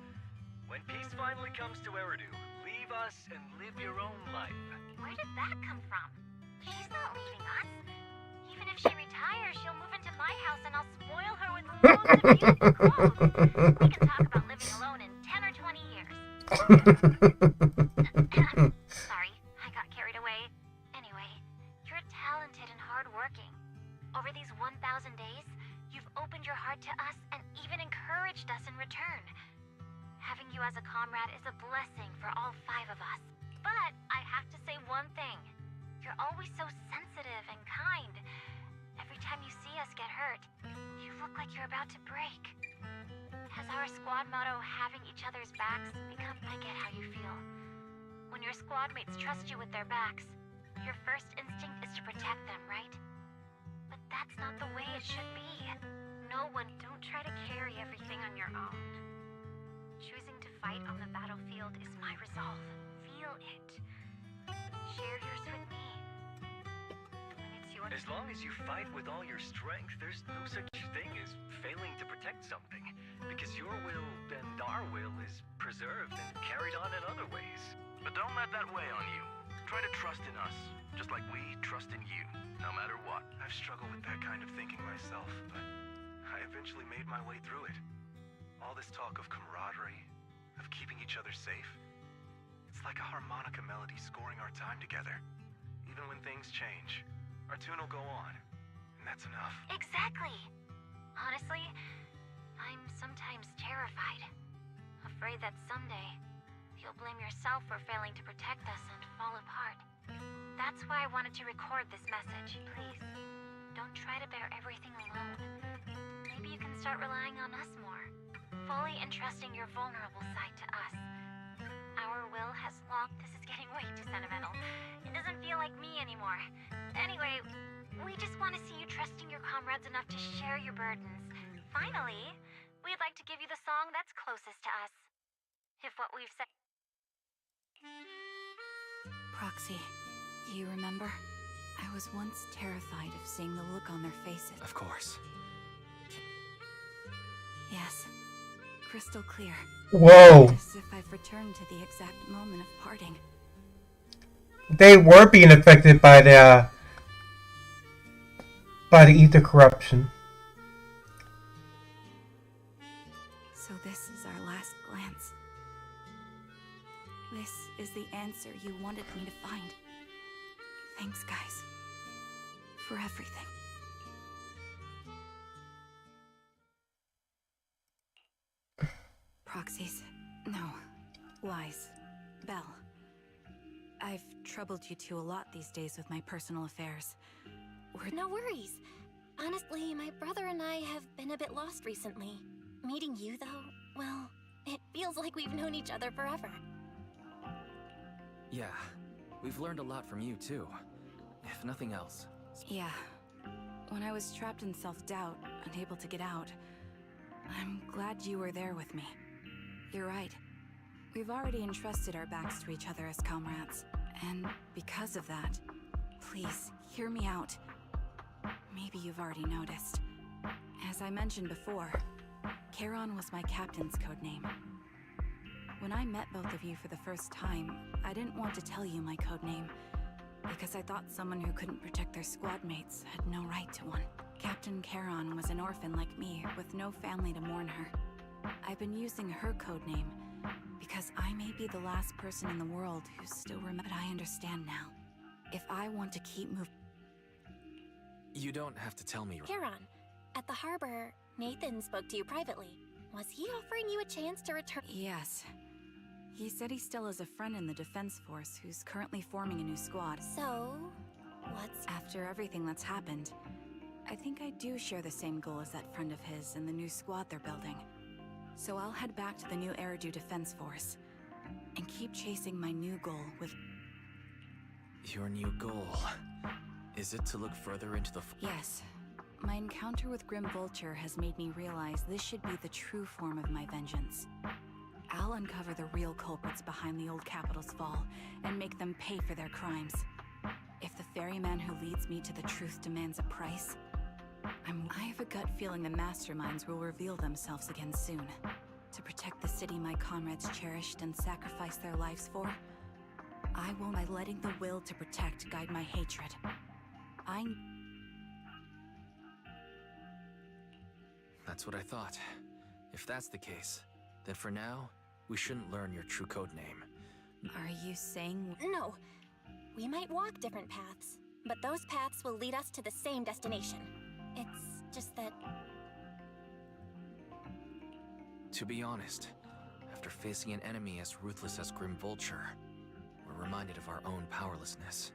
When peace finally comes to Eridu, leave us and live your own life. Where did that come from? She's not leaving us. Even if she retires, she'll move into my house and I'll spoil her with loads of beautiful clothes. We can talk about living alone in 10 or 20 years. Sorry, I got carried away. Anyway, you're talented and hardworking. Over these 1,000 days, you've opened your heart to us and even encouraged us in return. Having you as a comrade is a blessing for all 5 of us. But I have to say one thing. You're always so sensitive and kind. Every time you see us get hurt, you look like you're about to break. Has our squad motto, having each other's backs, become... I get how you feel. When your squad mates trust you with their backs, your first instinct is to protect them, right? But that's not the way it should be. No one... Don't try to carry everything on your own. Choosing to fight on the battlefield is my resolve. Feel it. Share yours with me. When it's your... As long as you fight with all your strength, there's no such thing as failing to protect something. Because your will and our will is preserved and carried on in other ways. But don't let that weigh on you. Try to trust in us, just like we trust in you, no matter what. I've struggled with that kind of thinking myself, but I eventually made my way through it. All this talk of camaraderie, of keeping each other safe, it's like a harmonica melody scoring our time together. Even when things change, our tune will go on, and that's enough. Exactly. Honestly, I'm sometimes terrified. Afraid that someday, you'll blame yourself for failing to protect us and fall apart. That's why I wanted to record this message. Please, don't try to bear everything alone. Maybe you can start relying on us more, fully entrusting your vulnerable side to us. Our will has long... This is getting way too sentimental. It doesn't feel like me anymore. Anyway, we just want to see you trusting your comrades enough to share your burdens. Finally, we'd like to give you the song that's closest to us. If what we've said... Proxy, do you remember? I was once terrified of seeing the look on their faces. Of course. Yes, crystal clear. Whoa. As if I've returned to the exact moment of parting. They were being affected by the ether corruption. So this is our last glance. This is the answer you wanted me to find. Thanks, guys. For everything. Proxies. No. Lies. Belle. I've troubled you two a lot these days with my personal affairs. No worries. Honestly, my brother and I have been a bit lost recently. Meeting you, though, well, it feels like we've known each other forever. Yeah, we've learned a lot from you too. If nothing else. Yeah. When I was trapped in self-doubt, unable to get out, I'm glad you were there with me. You're right. We've already entrusted our backs to each other as comrades. And because of that, please, hear me out. Maybe you've already noticed. As I mentioned before, Charon was my captain's codename. When I met both of you for the first time, I didn't want to tell you my codename, because I thought someone who couldn't protect their squad mates had no right to one. Captain Charon was an orphan like me, with no family to mourn her. I've been using her codename, because I may be the last person in the world who still remembers. But I understand now. If I want to keep moving... You don't have to tell me. Charon, at the harbor, Nathan spoke to you privately. Was he offering you a chance to return? Yes. He said he still has a friend in the Defense Force who's currently forming a new squad. So, what's... After everything that's happened, I think I do share the same goal as that friend of his and the new squad they're building. So I'll head back to the new Eridu Defense Force and keep chasing my new goal with... Your new goal... Is it to look further into the... Yes. My encounter with Grim Vulture has made me realize this should be the true form of my vengeance. I'll uncover the real culprits behind the old capital's fall and make them pay for their crimes. If the ferryman who leads me to the truth demands a price, I have a gut feeling the masterminds will reveal themselves again soon. To protect the city my comrades cherished and sacrificed their lives for, I will by letting the will to protect guide my hatred. That's what I thought. If that's the case, then for now, we shouldn't learn your true code name. Are you saying... No. We might walk different paths, but those paths will lead us to the same destination. It's just that... To be honest, after facing an enemy as ruthless as Grim Vulture, we're reminded of our own powerlessness.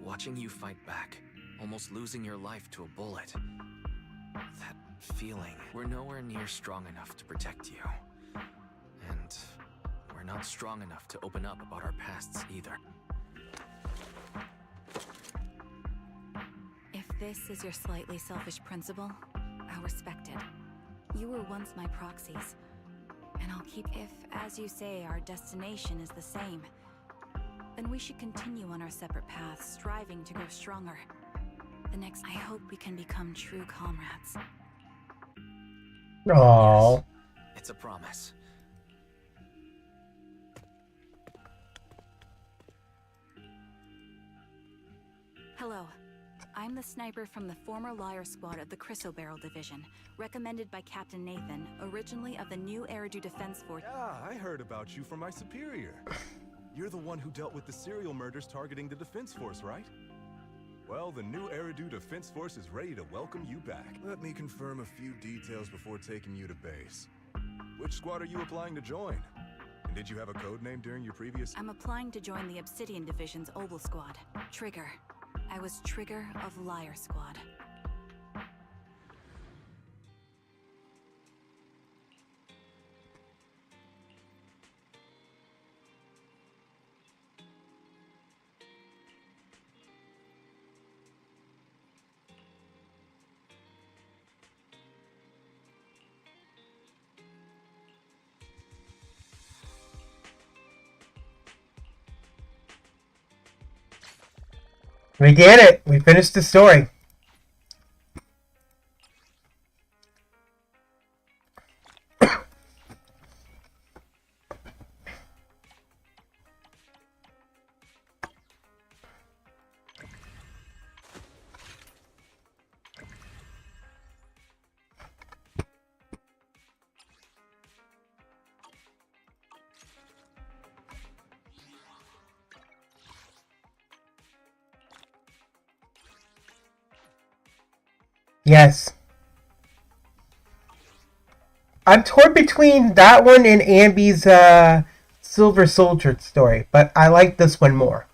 Watching you fight back, almost losing your life to a bullet, feeling. We're nowhere near strong enough to protect you. And we're not strong enough to open up about our pasts either. If this is your slightly selfish principle, I'll respect it. You were once my proxies, and I'll keep. If, as you say, our destination is the same, then we should continue on our separate paths, striving to grow stronger. I hope we can become true comrades. Aww. Yes, it's a promise. Hello. I'm the sniper from the former Liar Squad of the Chrysoberyl Division, recommended by Captain Nathan, originally of the new Eridu Defense Force. Yeah, I heard about you from my superior. You're the one who dealt with the serial murders targeting the Defense Force, right? Well, the new Eridu Defense Force is ready to welcome you back. Let me confirm a few details before taking you to base. Which squad are you applying to join? And did you have a code name during your previous... I'm applying to join the Obsidian Division's Oval Squad, Trigger. I was Trigger of Liar Squad. We did it. We finished the story. Yes. I'm torn between that one and Ambi's Silver Soldier story, but I like this one more.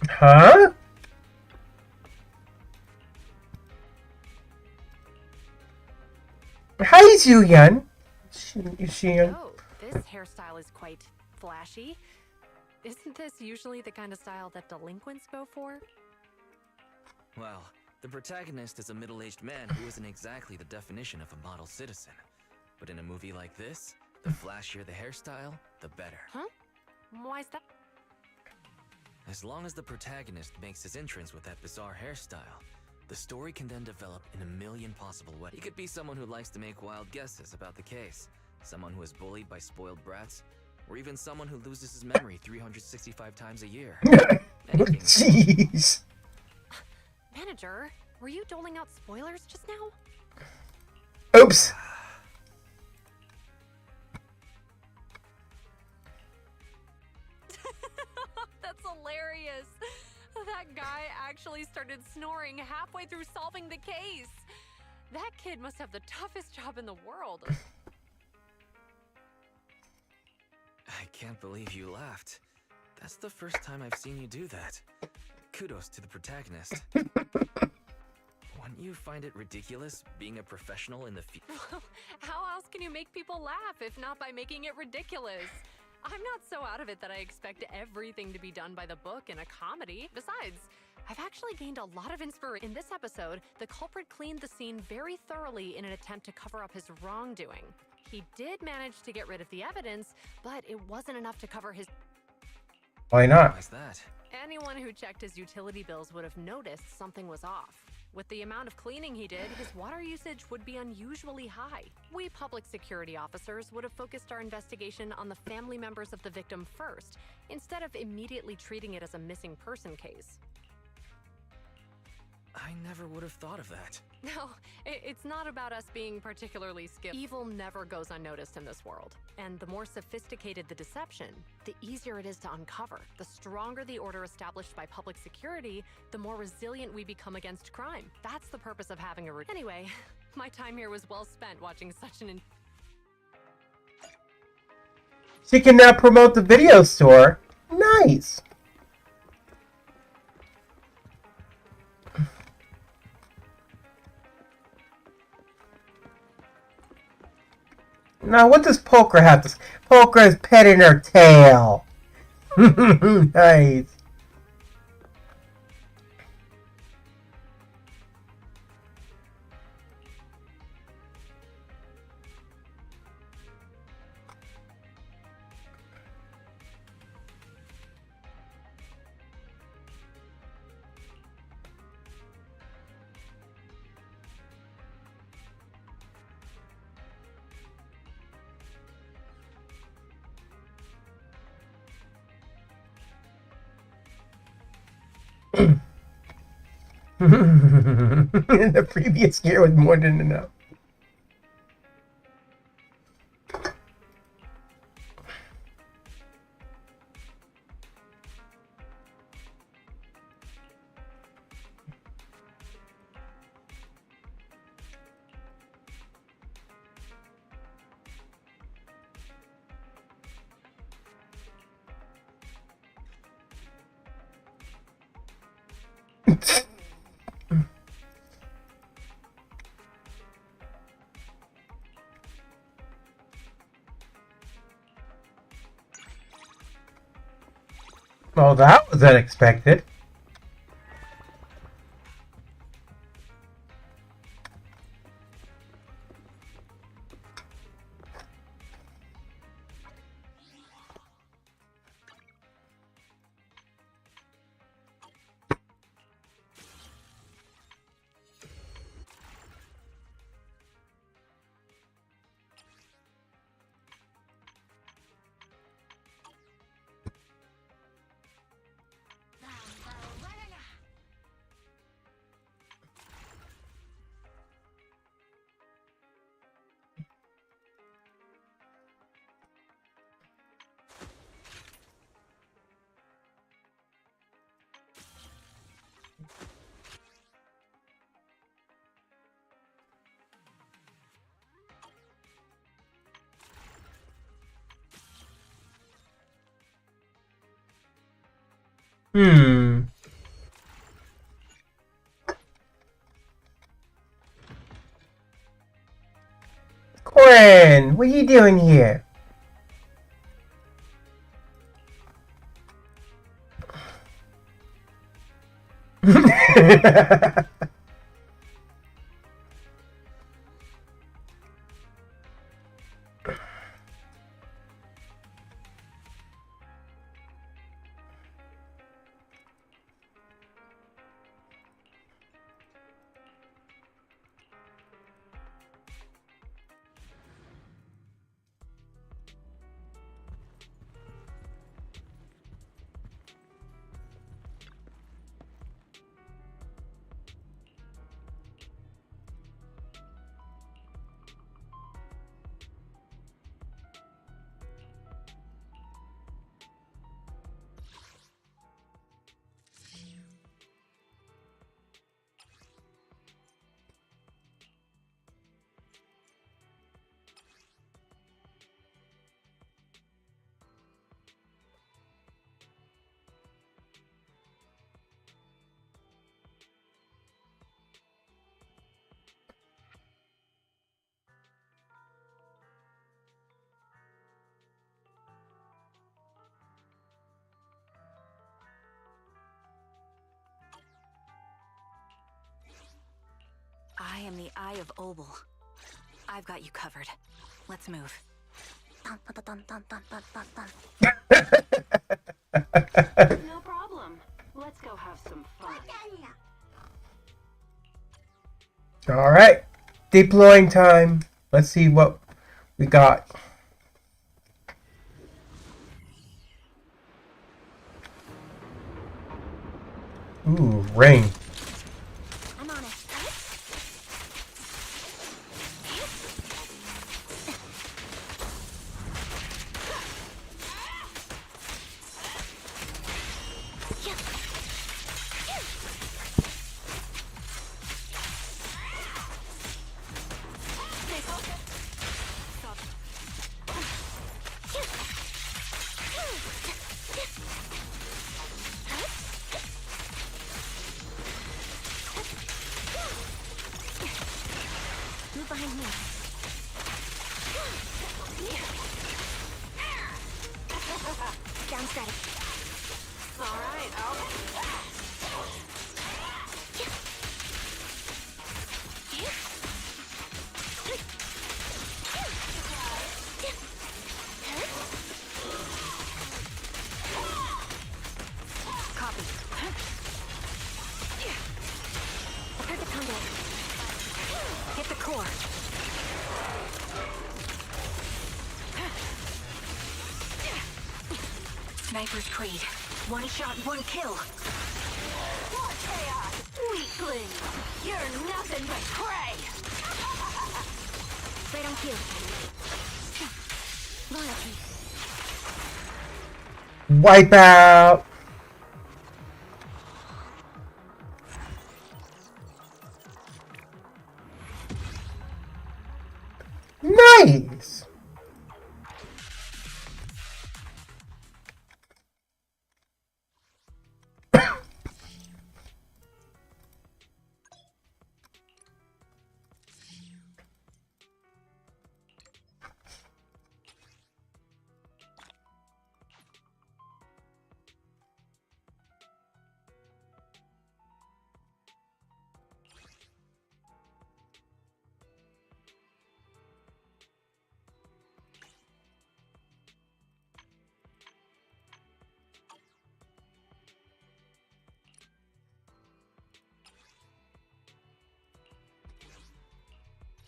Huh? Hi, Zuyan. Is she Oh, this hairstyle is quite flashy. Isn't this usually the kind of style that delinquents go for? Well, the protagonist is a middle-aged man who isn't exactly the definition of a model citizen. But in a movie like this, the flashier the hairstyle, the better. Huh? Why's that? As long as the protagonist makes his entrance with that bizarre hairstyle, the story can then develop in a million possible ways. He could be someone who likes to make wild guesses about the case, someone who is bullied by spoiled brats, or even someone who loses his memory 365 times a year. Jeez. Manager, were you doling out spoilers just now? Oops. That's hilarious. That guy actually started snoring halfway through solving the case. That kid must have the toughest job in the world. I can't believe you laughed. That's the first time I've seen you do that. Kudos to the protagonist. Wouldn't you find it ridiculous being a professional in the field? How else can you make people laugh if not by making it ridiculous? I'm not so out of it that I expect everything to be done by the book in a comedy. Besides, I've actually gained a lot of inspiration. In this episode, the culprit cleaned the scene very thoroughly in an attempt to cover up his wrongdoing. He did manage to get rid of the evidence, but it wasn't enough to cover his... Why not? Why's that? Anyone who checked his utility bills would have noticed something was off. With the amount of cleaning he did, his water usage would be unusually high. We public security officers would have focused our investigation on the family members of the victim first, instead of immediately treating it as a missing person case. I never would have thought of that. No, it's not about us being particularly skilled. Evil never goes unnoticed in this world. And the more sophisticated the deception, the easier it is to uncover. The stronger the order established by public security, the more resilient we become against crime. That's the purpose of having a routine. Anyway, my time here was well spent watching such an... She can now promote the video store. Nice. Now, what does Polka have to say? Polka is petting her tail. Nice. The previous year was more than enough. Well, that was unexpected. Corin, what are you doing here? I am the Eye of Obel. I've got you covered. Let's move. No problem. Let's go have some fun. All right, deploying time. Let's see what we got. Ooh, rain. Move behind me. Down strategy. Alright, I'll... Copy. Perfect combo. Hit the core. Sniper's Creed. One shot, one kill. More chaos! Weakling! You're nothing but prey! Right on cue. Loyalty. Wipe out. Nice.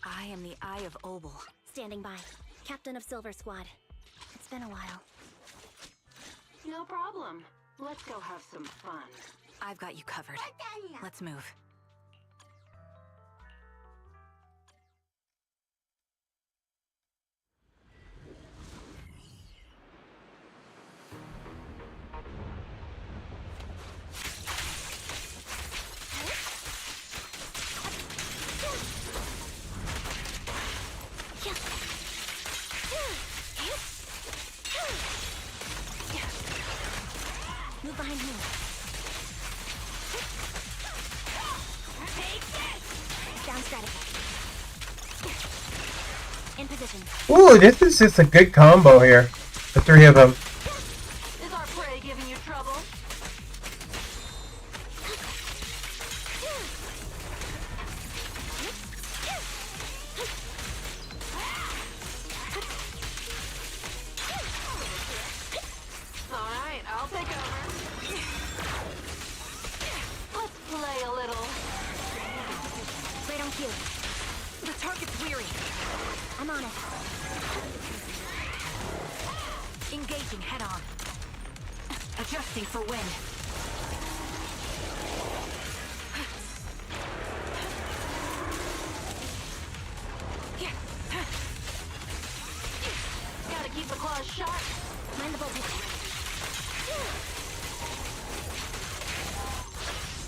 I am the Eye of Obel. Standing by. Captain of Silver Squad. It's been a while. No problem. Let's go have some fun. I've got you covered. Let's move. Move behind me. Down strategy. In position. Ooh, this is just a good combo here. The three of them. Is our prey giving you trouble? Alright, I'll take over. Let's play a little. Right on cue. The target's weary. I'm on it. Engaging head on. Adjusting for wind. Gotta keep the claws sharp. Mind the voltage.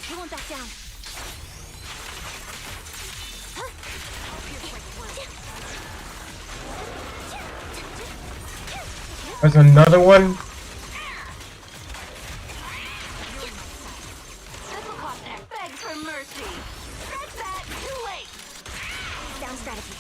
You won't back down. There's another one. This'll cost X. Begs for mercy. Scratch that. Too late. Down strategy.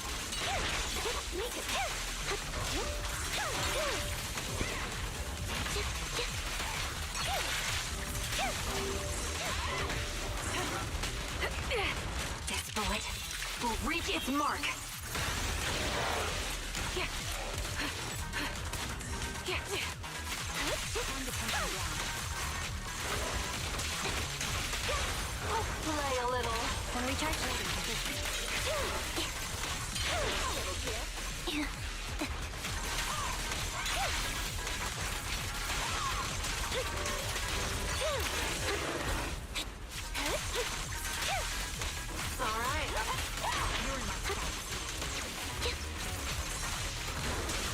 This bullet will reach its mark. Play a little. Wanna recharge?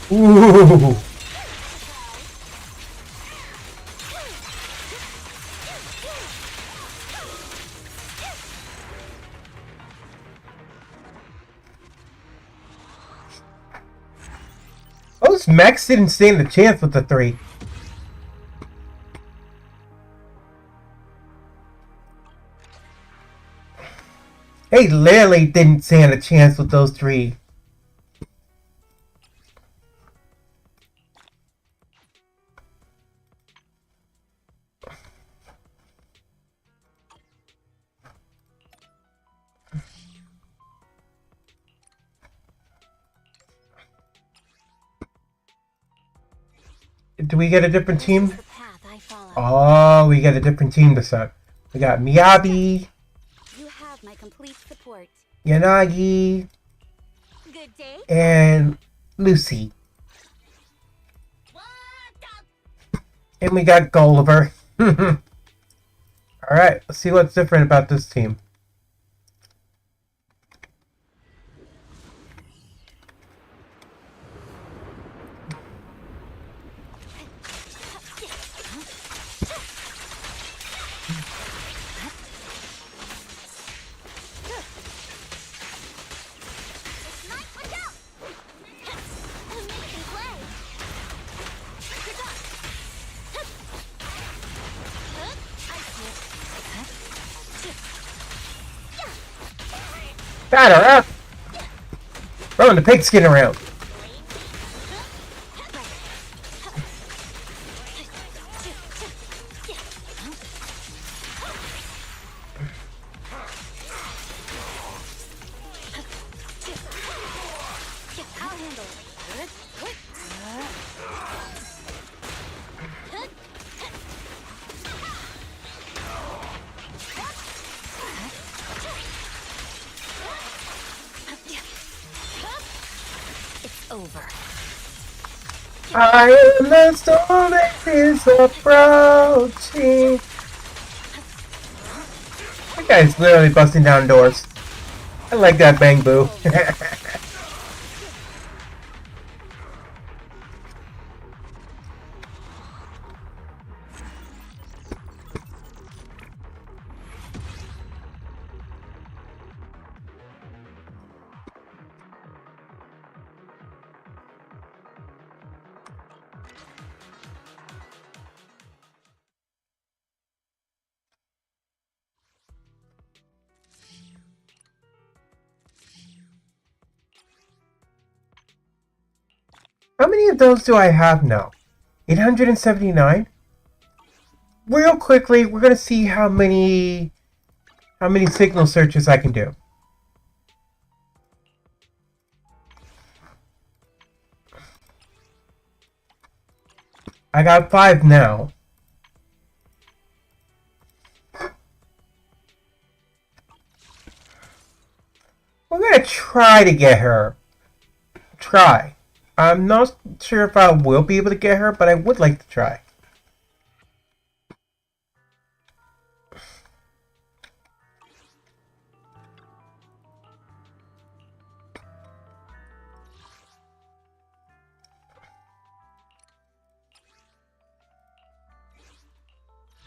Ooh. Those mechs didn't stand a chance with the 3. They literally didn't stand a chance with those 3. Do we get a different team? Oh, we get a different team this time. We got Miyabi. You have my complete support. Yanagi. Good day. And Lucy. And we got Gulliver. Alright, let's see what's different about this team. Batter up! Throwing the pigskin around. I am the storm that is approaching. That guy's literally busting down doors. I like that bang boo. How many of those do I have now? 879? Real quickly, we're gonna see how many signal searches I can do. I got 5 now. We're gonna try to get her. Try. I'm not sure if I will be able to get her, but I would like to try.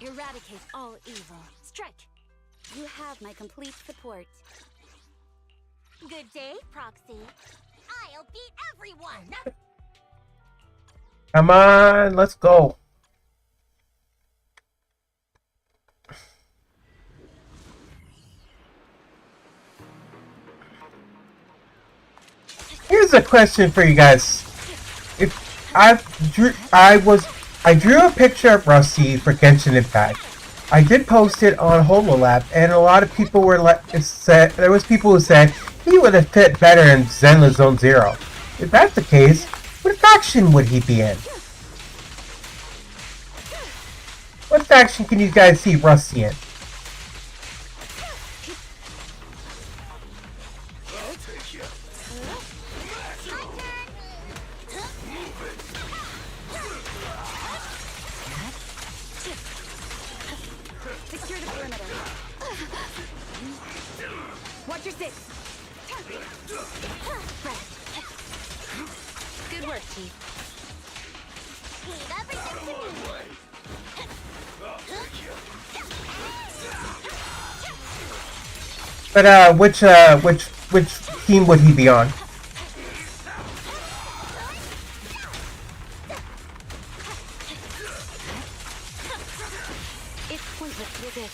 Eradicate all evil. Strike. You have my complete support. Good day, Proxy. I'll beat everyone! Come on, let's go. Here's a question for you guys. If I drew a picture of Rusty for Genshin Impact. I did post it on HoloLab, and a lot of people were there was people who said he would have fit better in Zenless Zone Zero. If that's the case, what faction would he be in? What faction can you guys see Rusty in? Secure the perimeter. Watch your six. Good work, Chief. Leave everything to me. But which team would he be on? it through this.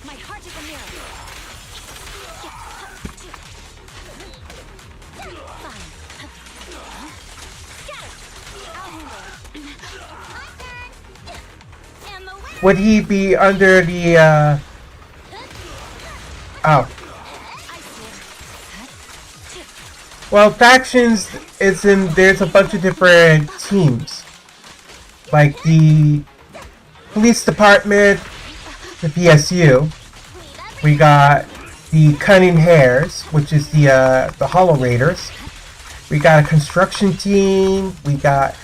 My heart is a mirror. Fine. Got it. I'll handle it. My turn. And the winner. Would he be under the oh. Well, factions is in there's a bunch of different teams. Like the police department, the PSU. We got the Cunning Hares, which is the Hollow Raiders. We got a construction team. We got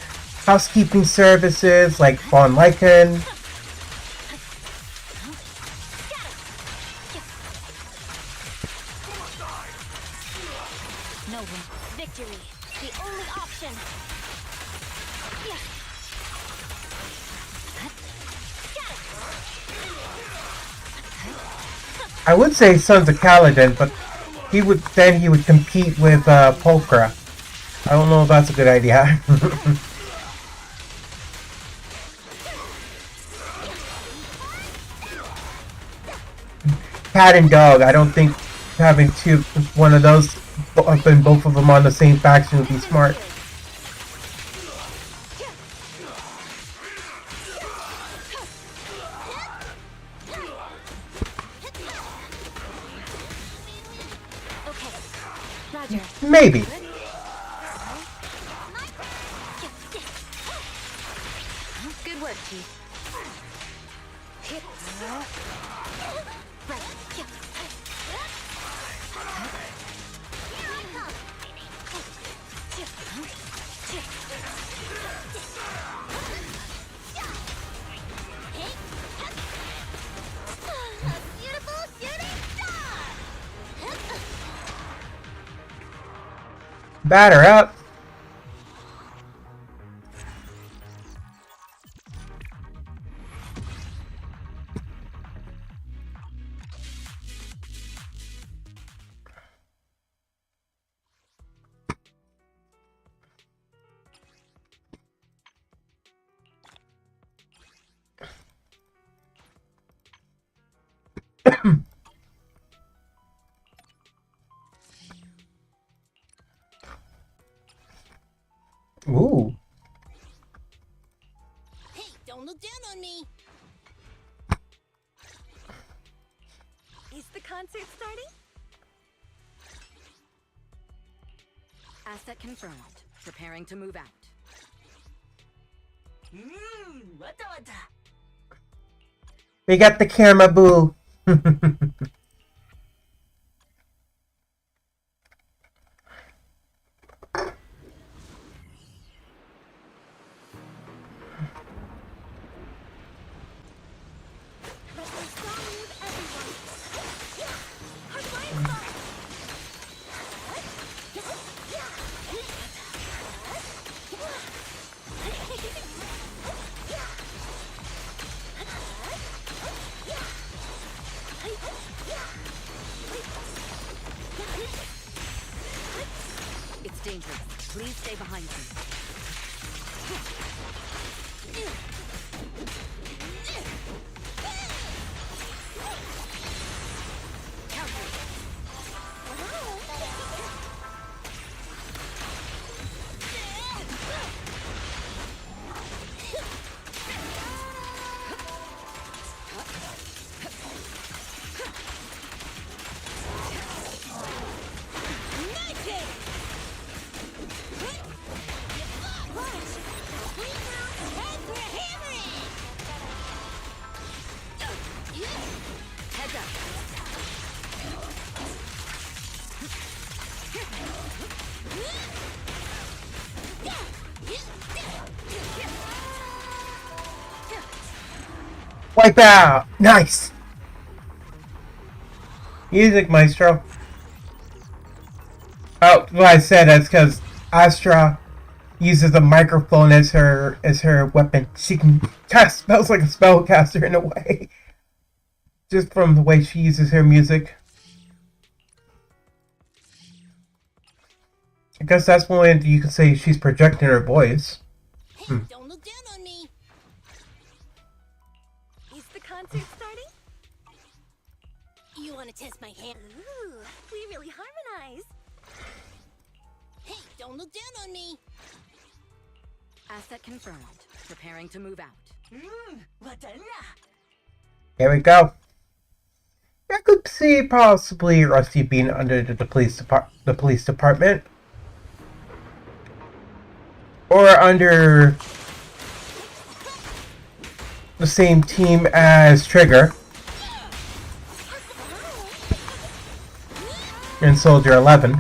housekeeping services like Von Lycan. No one. Victory. The only option. I would say Sons of Kaladin, but he would compete with Polkra. I don't know if that's a good idea. Cat and dog. I don't think having one of those and both of them on the same faction would be smart. Maybe. Good work, Chief. Batter up. Ooh. Hey, don't look down on me. Is the concert starting? Asset confirmed. Preparing to move out. We got the camera boo. It's dangerous. Please stay behind me. Wipe out! Nice! Music, Maestro. Oh, what I said, that's because Astra uses the microphone as her weapon. She can cast spells like a spellcaster in a way. Just from the way she uses her music. I guess that's one way you could say she's projecting her voice. Hey, don't look down on me. Is the concert starting? You want to test my hand? Ooh, we really harmonize. Hey, don't look down on me. Asset confirmed. Preparing to move out. Here we go. I could see possibly Rusty being under the police department, or under the same team as Trigger and Soldier 11.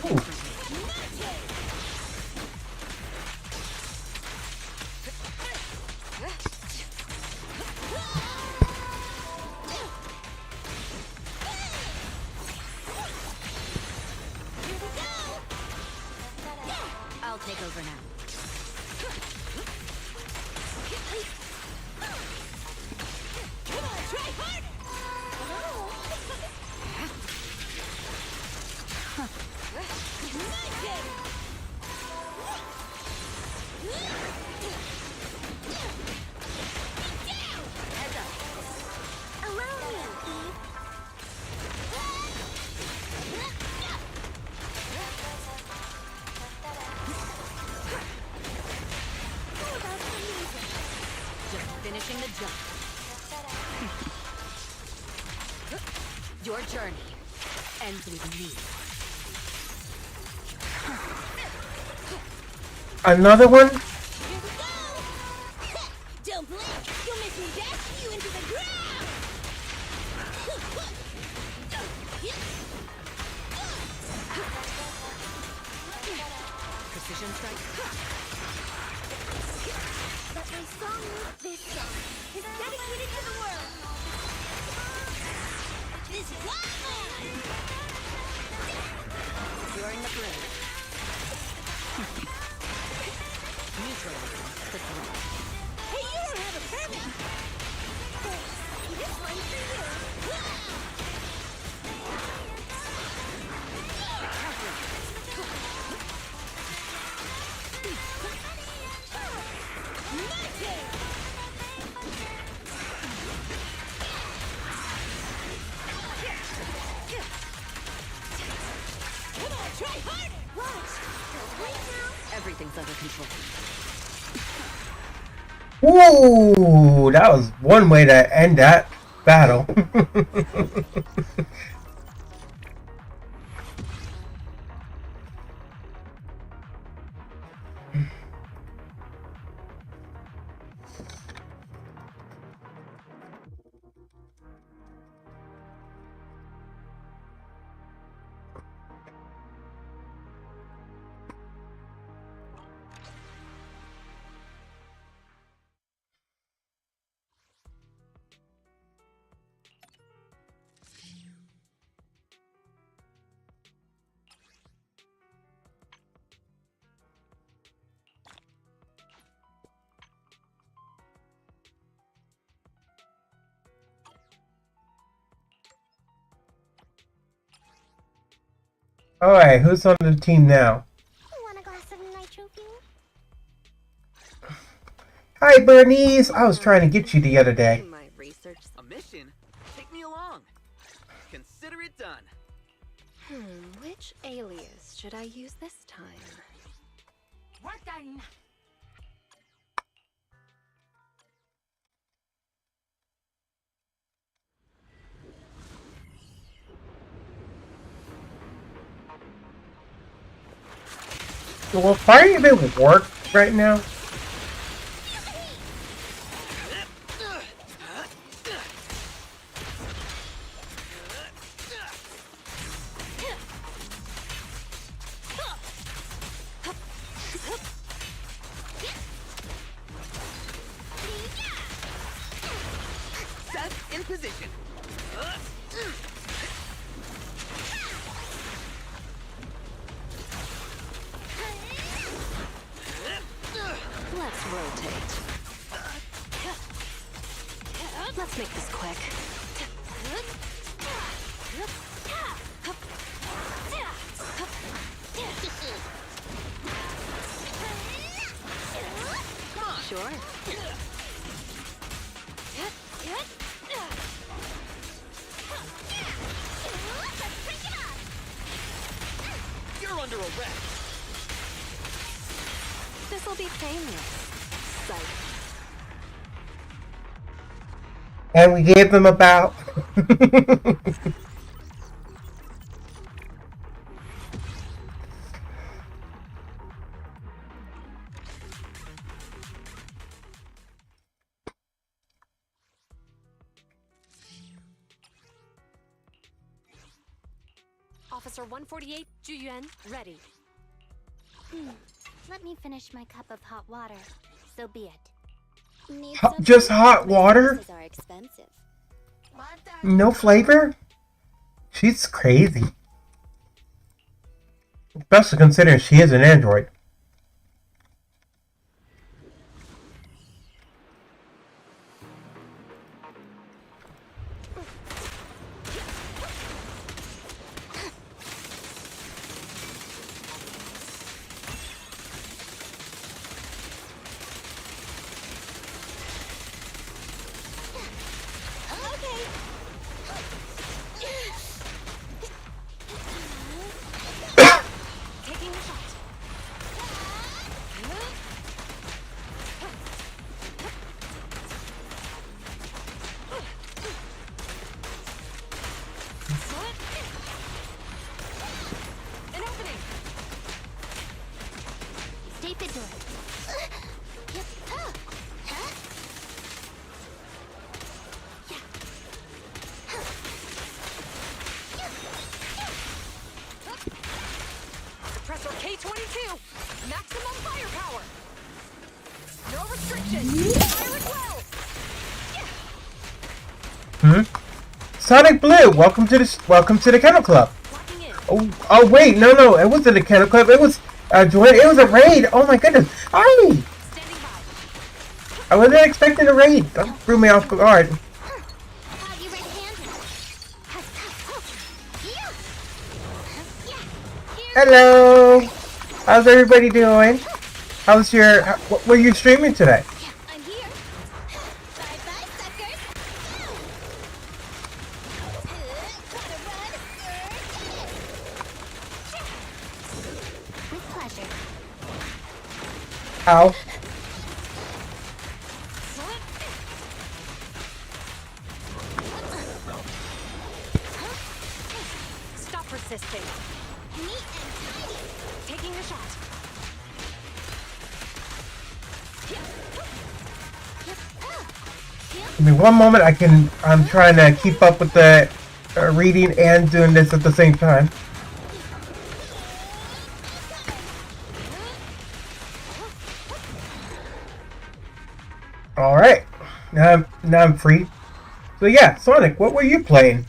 Ooh. I'll take over now. Finishing the jump. Your journey ends with me. Another one? Don't blink! You'll make me dash you into the ground! Precision strike. But my song, this song, is dedicated to the world! This is Securing the bridge. Neutralizing the threat. Hey, you don't have a permit! This one's for you! Come on, try harder! Watch! Don't wait now! Everything's under control. Ooh, that was one way to end that battle. Alright, who's on the team now? Want a glass of nitro fuel? Hi, Bernice! I was trying to get you the other day. My research. A mission? Take me along. Consider it done. Which alias should I use this time? We're done. Will fire even work right now? Set in position. Let's rotate. Let's make this quick. Come on. Sure. You're under arrest. This'll be painless. Psych. And we gave them about. Officer 148, Juyuan, ready. Let me finish my cup of hot water. So be it. Need Just hot water? Are expensive. No flavor? She's crazy. Especially considering she is an android. Suppressor K-22! Maximum firepower! No restrictions! Fire at will! Sonic Blue, welcome to the Kennel Club. Oh wait, no, it wasn't a Kennel Club. It was it was a raid. Oh my goodness! Hi. I wasn't expecting a raid. That threw me off guard. Hello. How's everybody doing? How's your? What were you streaming today? Ow. Stop resisting. Taking the shot. Give me one moment. I'm trying to keep up with the reading and doing this at the same time. All right, now I'm free. So yeah, Sonic, what were you playing?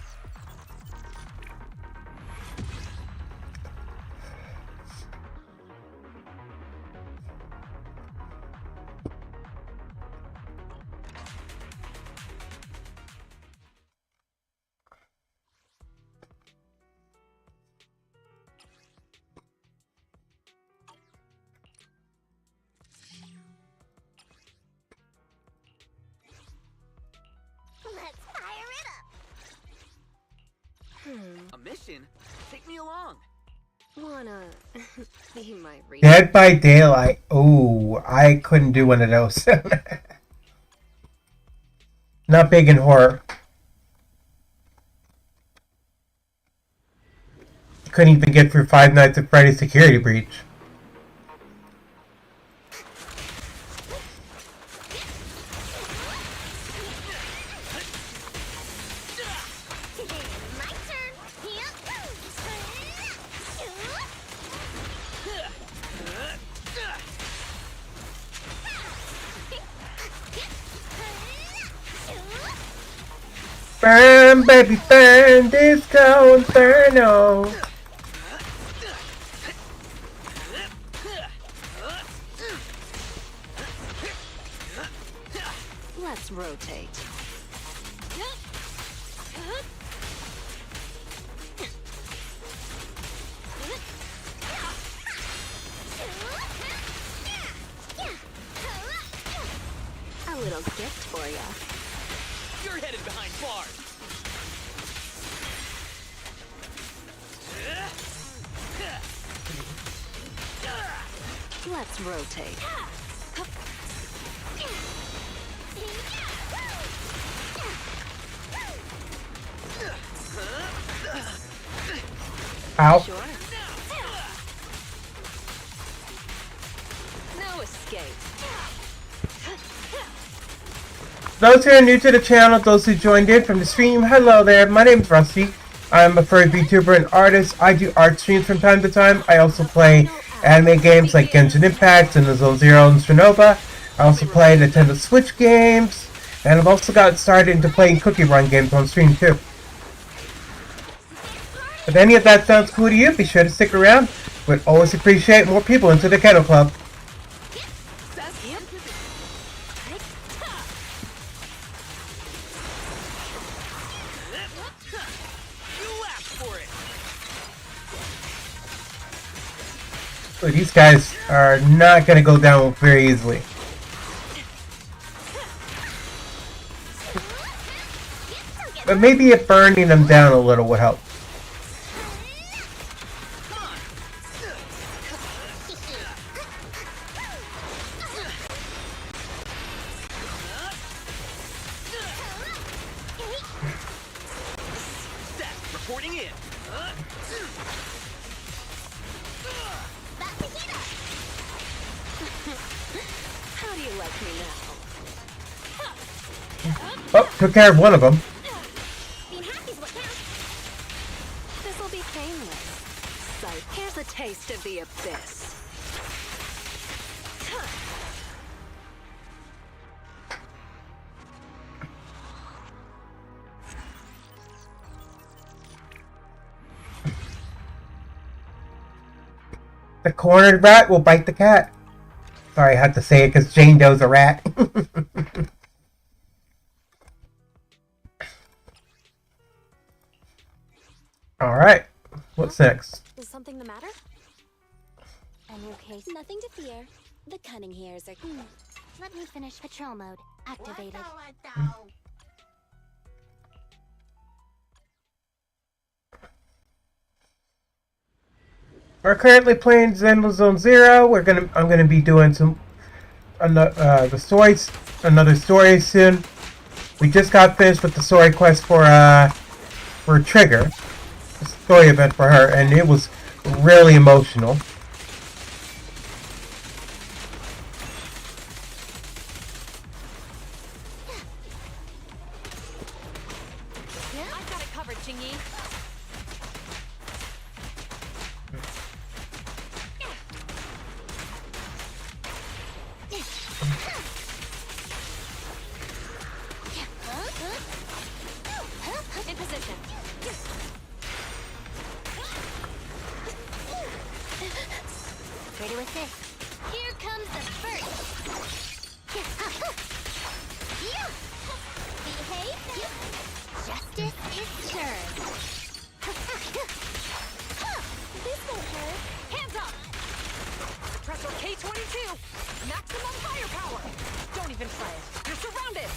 A mission? Take me along. Wanna be my reader? Dead by Daylight. Oh, I couldn't do one of those. Not big in horror. Couldn't even get through Five Nights at Freddy's Security Breach. Burn, baby, burn, disco inferno. Let's rotate. A little gift for ya. You're headed behind bars. Let's rotate. Ow. Sure. No escape. Those who are new to the channel, those who joined in from the stream, hello there. My name is Rusty. I'm a furry VTuber and artist. I do art streams from time to time. I also play anime games like Genshin Impact, Zenless Zone Zero, and Chernobyl. I also play Nintendo Switch games, and I've also got started into playing Cookie Run games on stream too. If any of that sounds cool to you, be sure to stick around. We'd always appreciate more people into the Kennel Club. So these guys are not going to go down very easily. But maybe if burning them down a little would help. Reporting in. How do you like me now? Oh, took care of one of them. This'll be painless. So here's a taste of the abyss. The cornered rat will bite the cat. Sorry, I had to say it because Jane Doe's a rat. Alright, what's next? Is something the matter? A new case. Nothing to fear. The cunning hairs are. Let me finish patrol mode. Activated. We're currently playing Zenless Zone Zero. I'm gonna be doing some another story soon. We just got finished with the story quest for Trigger, a story event for her, and it was really emotional. I've got it covered, Chingy. In position. Ready with this. Here comes the first. Behave. Justice is served. This won't hurt. Hands up! Suppressor K-22! Maximum firepower! Don't even try it. You're surrounded!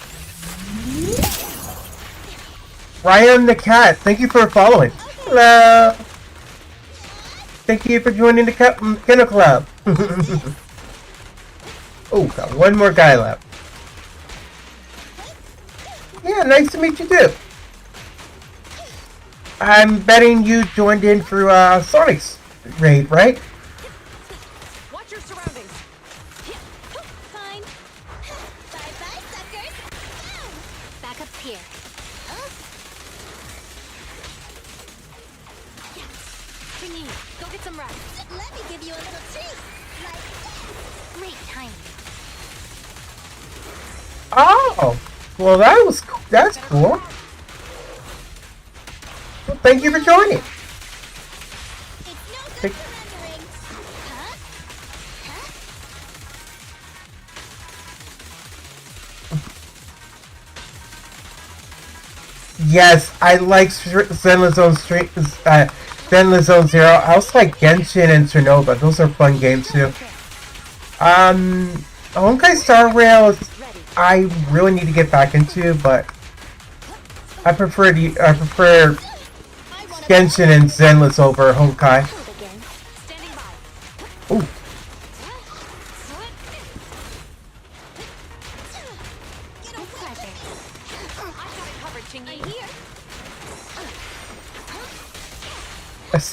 Ryan the cat, thank you for following. Hello. Thank you for joining the Kennel Club. Oh, got one more guy left. Yeah, nice to meet you too. I'm betting you joined in through Sonic's raid, right? Watch your surroundings! Fine. Bye-bye, suckers. Boom. Back up here. Chingy, go get some rest. Let me give you a little treat. Like this. Great timing. Oh, well that's cool. Well, thank you for joining. Thank- Yes, I like Zenless Zone Zero. I also like Genshin and Chernobyl. Those are fun games too. Honkai Star Rail I really need to get back into, but I prefer Genshin and Zenless over Honkai. Ooh.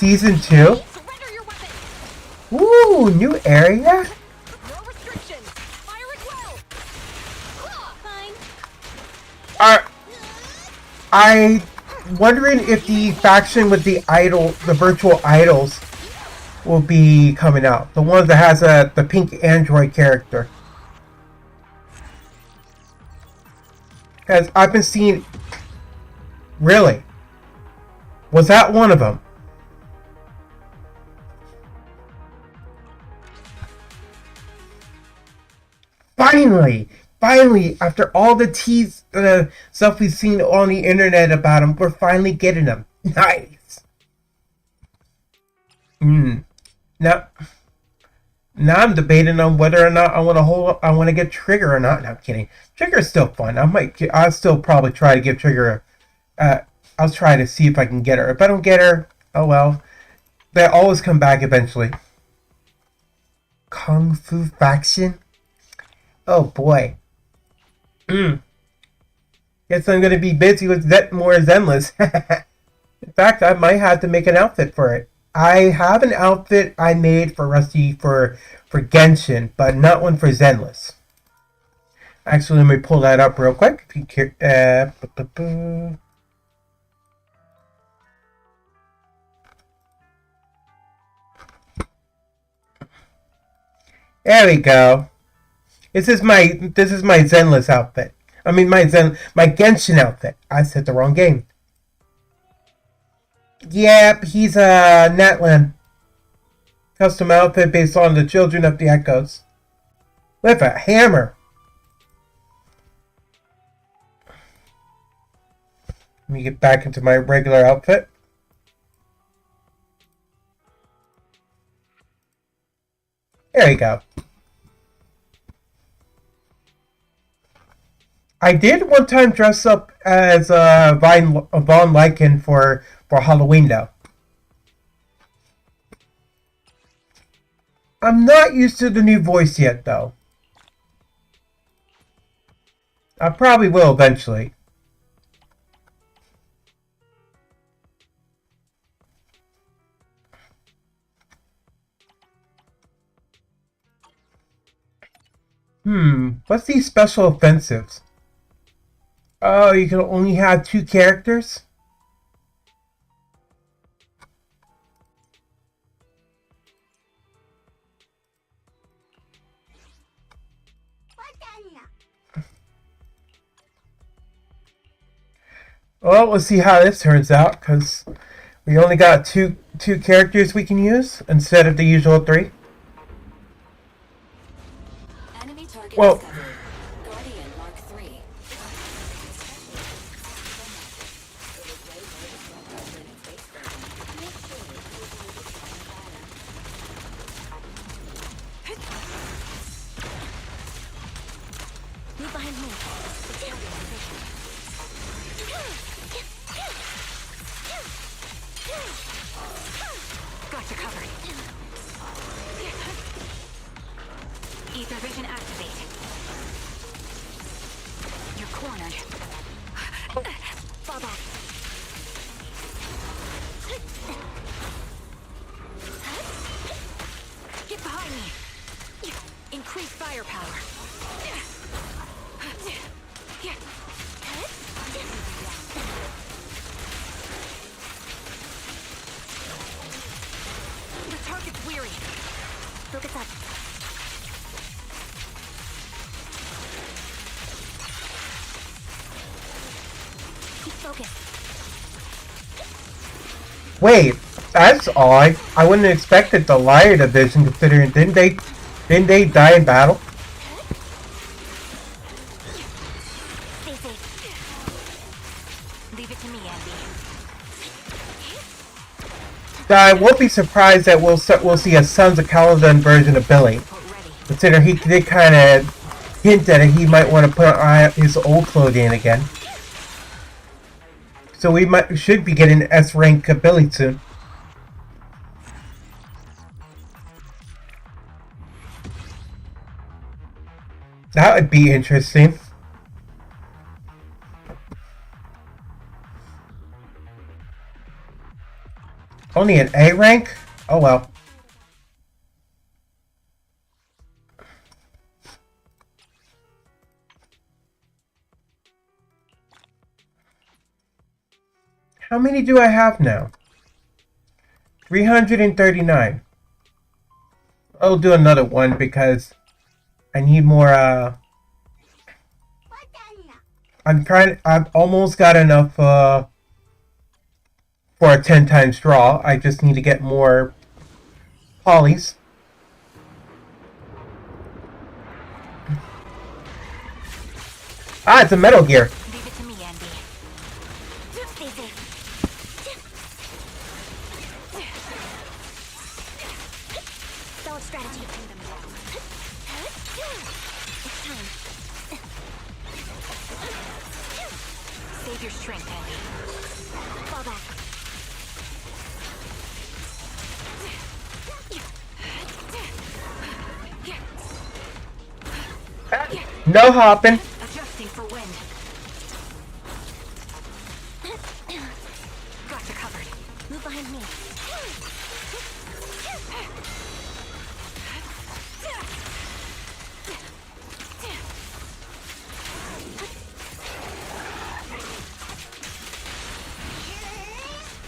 Season 2. Ooh, new area? I wondering if the faction with the virtual idols will be coming out. The one that has the pink android character. Because I've been seeing... Really? Was that one of them? Finally! Finally! After all the tease stuff we've seen on the internet about them, we're finally getting them. Nice! Now I'm debating on whether or not I want to get Trigger or not. No, I'm kidding. Trigger's still fun. I'll still probably try to give Trigger. I'll try to see if I can get her. If I don't get her, oh well. They always come back eventually. Kung Fu Faction. Oh boy. Guess I'm gonna be busy with more Zenless. In fact, I might have to make an outfit for it. I have an outfit I made for Rusty for Genshin, but not one for Zenless. Actually, let me pull that up real quick. If you care, there we go. This is my Zenless outfit. I mean my Genshin outfit. I said the wrong game. Yep, he's a Natlan. Custom outfit based on the Children of the Echoes. With a hammer. Let me get back into my regular outfit. There you go. I did one time dress up as Von Lycan for Halloween though. I'm not used to the new voice yet though. I probably will eventually. What's these special offensives? Oh, you can only have 2 characters? Well, we'll see how this turns out, because we only got two characters we can use instead of the usual 3. Well, Gotcha covered. Ether vision activate. You're cornered. Fall back. Get behind me. Increase firepower. The target's weary. Focus up. Keep focused. wait, that's odd. I wouldn't have expected the Liar Division considering didn't they die in battle? Stay safe. Leave it to me, Andy. I won't be surprised that we'll see a Sons of Kaladin version of Billy. Consider he did kind of hint that he might want to put on his old clothing again. So we should be getting S rank Billy soon. That would be interesting. Only an A rank? Oh well. How many do I have now? 339. I'll do another one because I need more, I've almost got enough, for a 10 times draw. I just need to get more polys. Ah, it's a Metal Gear. Leave it to me, Andy. Stay safe. Solid strategy. It's time. Save your strength, Andy. Fall back. No hopping. Adjusting for wind. Got you covered. Move behind me.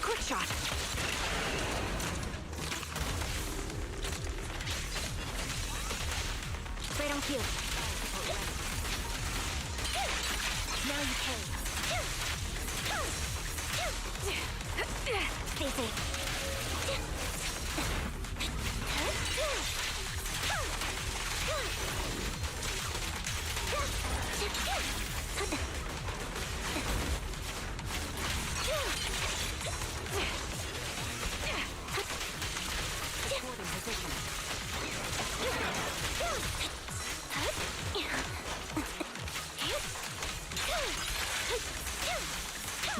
Quick shot. Right on cue. Now you can. Stay safe.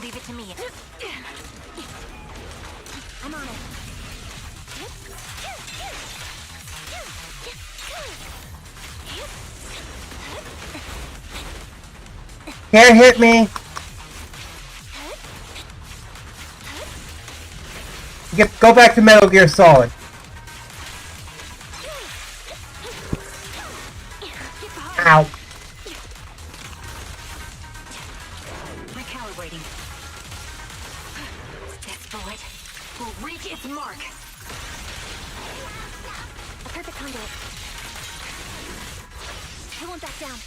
Leave it to me. I'm on it. Can't hit me. Go back to Metal Gear Solid. Ow. Recalibrating. This bullet will reach its mark. A perfect conduit. I won't back down.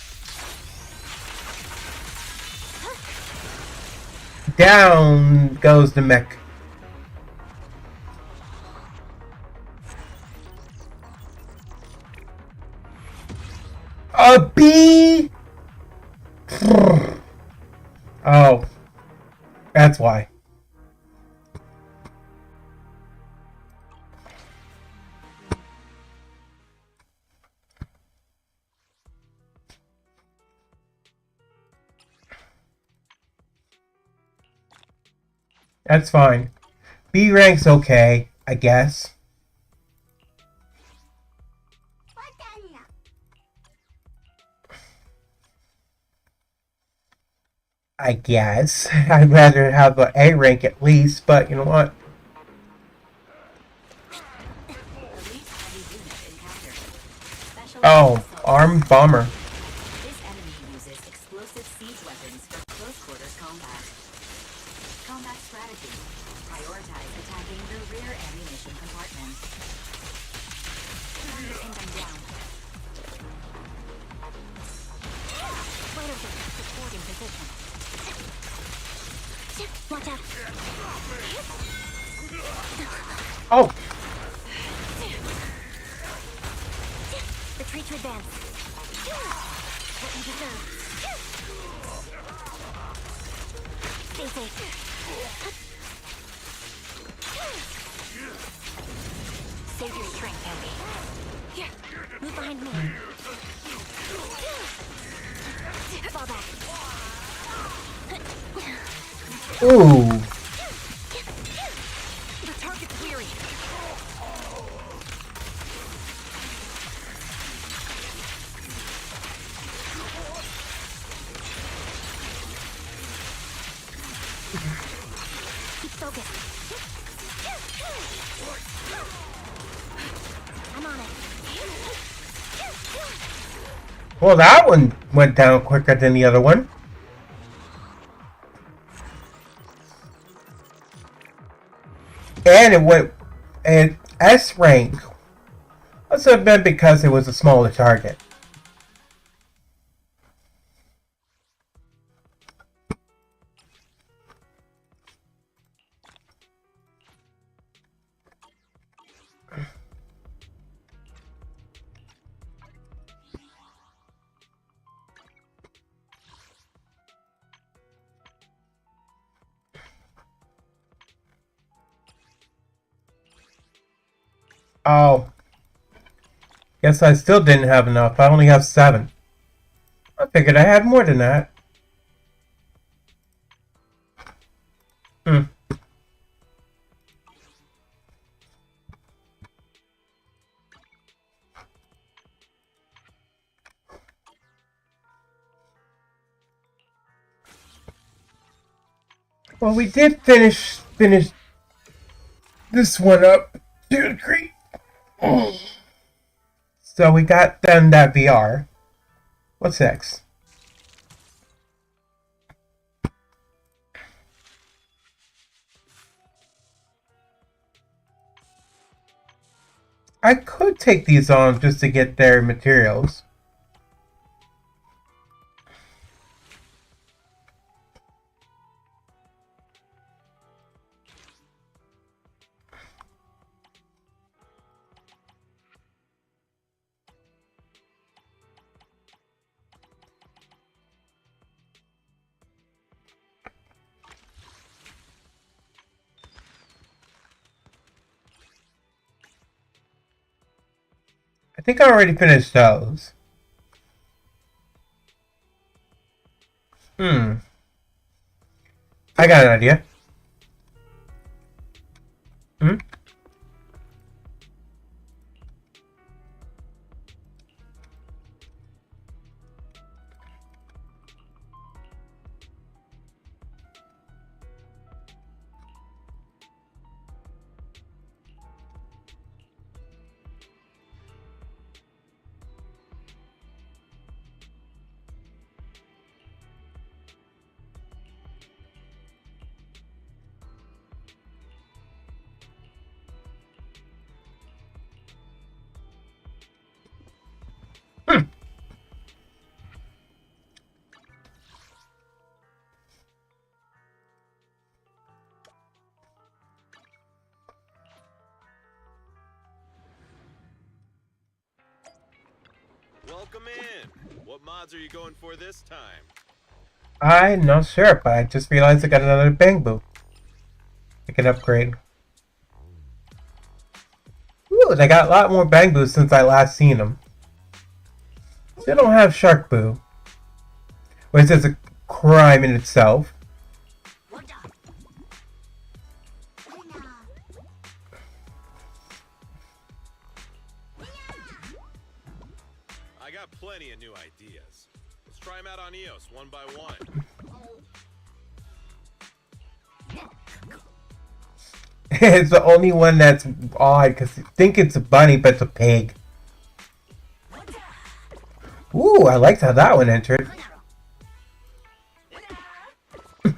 Down goes the mech. A bee? Oh. That's why. That's fine. B rank's okay, I guess. I guess. I'd rather have an A rank at least, but you know what? Oh, armed bomber. This enemy uses explosive siege weapons for close quarters combat. Combat strategy. Prioritize attacking the rear ammunition compartment. Time to pin them down. Right over. Supporting position. Watch out. Oh. Retreat to advance. What you deserve. Stay safe. Save your strength, Andy. Move behind me. Fall back. Ooh. The target's weary. Keep focused. Well, that one went down quicker than the other one. And it went at S rank. Must have been because it was a smaller target. Oh. Guess I still didn't have enough. I only have 7. I figured I had more than that. Hmm. Well, we did finish this one up to a degree. So we got done that VR. What's next? I could take these on just to get their materials. I think I already finished those. I got an idea. Welcome in. What mods are you going for this time? I'm not sure, but I just realized I got another bang boot. I can upgrade. Ooh, they got a lot more bang boots since I last seen them. They don't have shark boo, which is a crime in itself. I got plenty of new ideas. Let's try them out on EOS one by one. It's the only one that's odd because you think it's a bunny, but it's a pig. Ooh, I liked how that one entered. I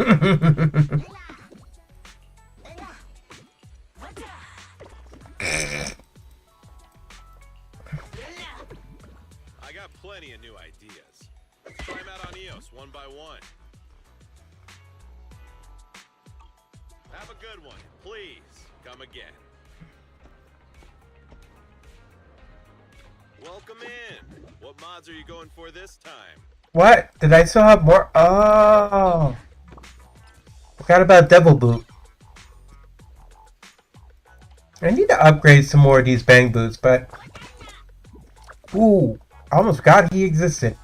got plenty of new ideas. Let's try them out on EOS one by one. Have a good one. Please, come again. Welcome in. What mods are you going for this time? What? Did I still have more? Oh. Forgot about Devil Boot. I need to upgrade some more of these bang boots, but... Ooh, I almost forgot he existed.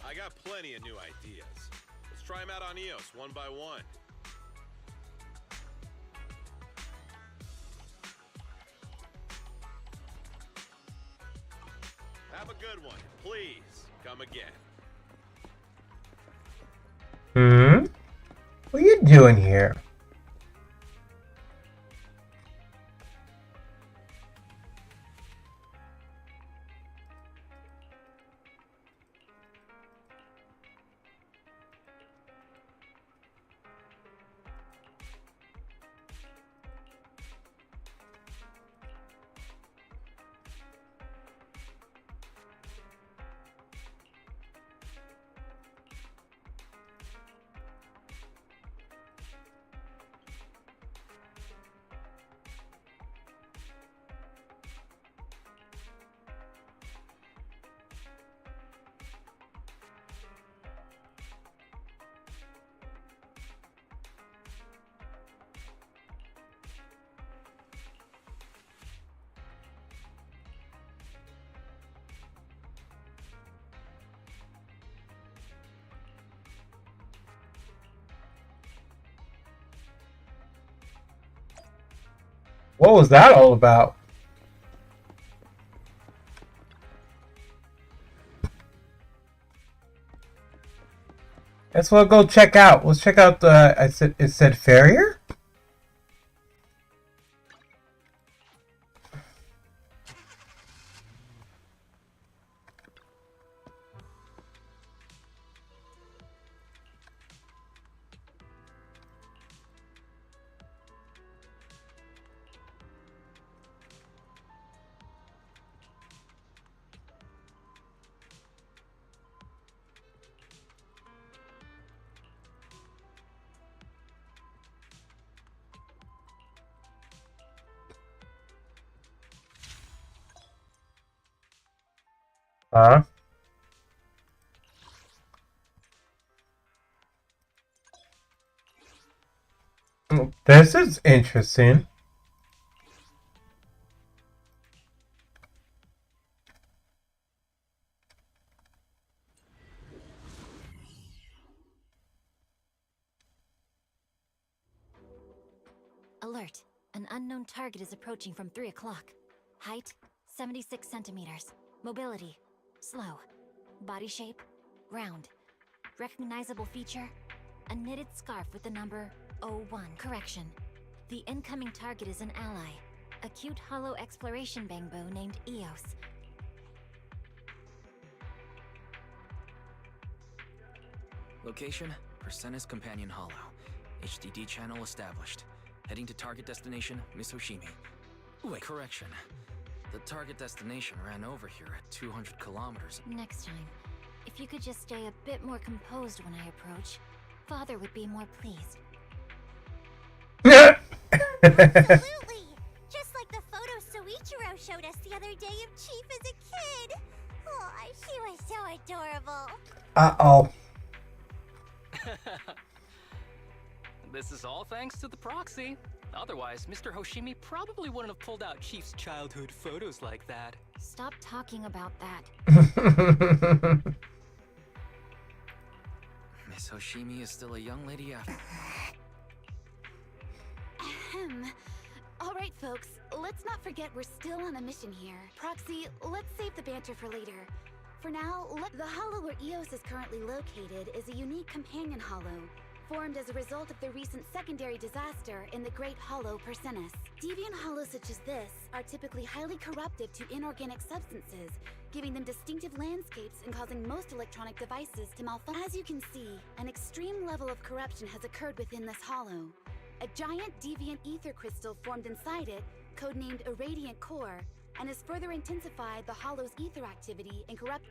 I got plenty of new ideas. Let's try them out on EOS one by one. Have a good one. Please, come again. doing here? What was that all about? Let's go check out. Let's check out the. It said Farrier. Huh? This is interesting. Alert. An unknown target is approaching from 3 o'clock. Height, 76 centimeters. Mobility, slow. Body shape, round. Recognizable feature, a knitted scarf with the number 01. Correction. The incoming target is an ally. A cute hollow exploration bangbo named Eos. Location, Persena's Companion Hollow. HDD channel established. Heading to target destination, Miss Hoshimi. Wait, correction. The target destination ran over here at 200 kilometers. Next time, if you could just stay a bit more composed when I approach, Father would be more pleased. Absolutely! Just like the photo Soichiro showed us the other day of Chief as a kid. Oh, she was so adorable. Uh-oh. This is all thanks to the proxy. Otherwise, Mr. Hoshimi probably wouldn't have pulled out Chief's childhood photos like that. Stop talking about that. Miss Hoshimi is still a young lady after. Ahem. All right, folks, let's not forget we're still on a mission here. Proxy, let's save the banter for later. For now, the hollow where Eos is currently located is a unique companion hollow, formed as a result of the recent secondary disaster in the Great Hollow Persenis. Deviant hollows such as this are typically highly corruptive to inorganic substances, giving them distinctive landscapes and causing most electronic devices to malfunction. As you can see, an extreme level of corruption has occurred within this hollow. A giant deviant ether crystal formed inside it, codenamed a radiant core, and has further intensified the hollow's ether activity and corrupt.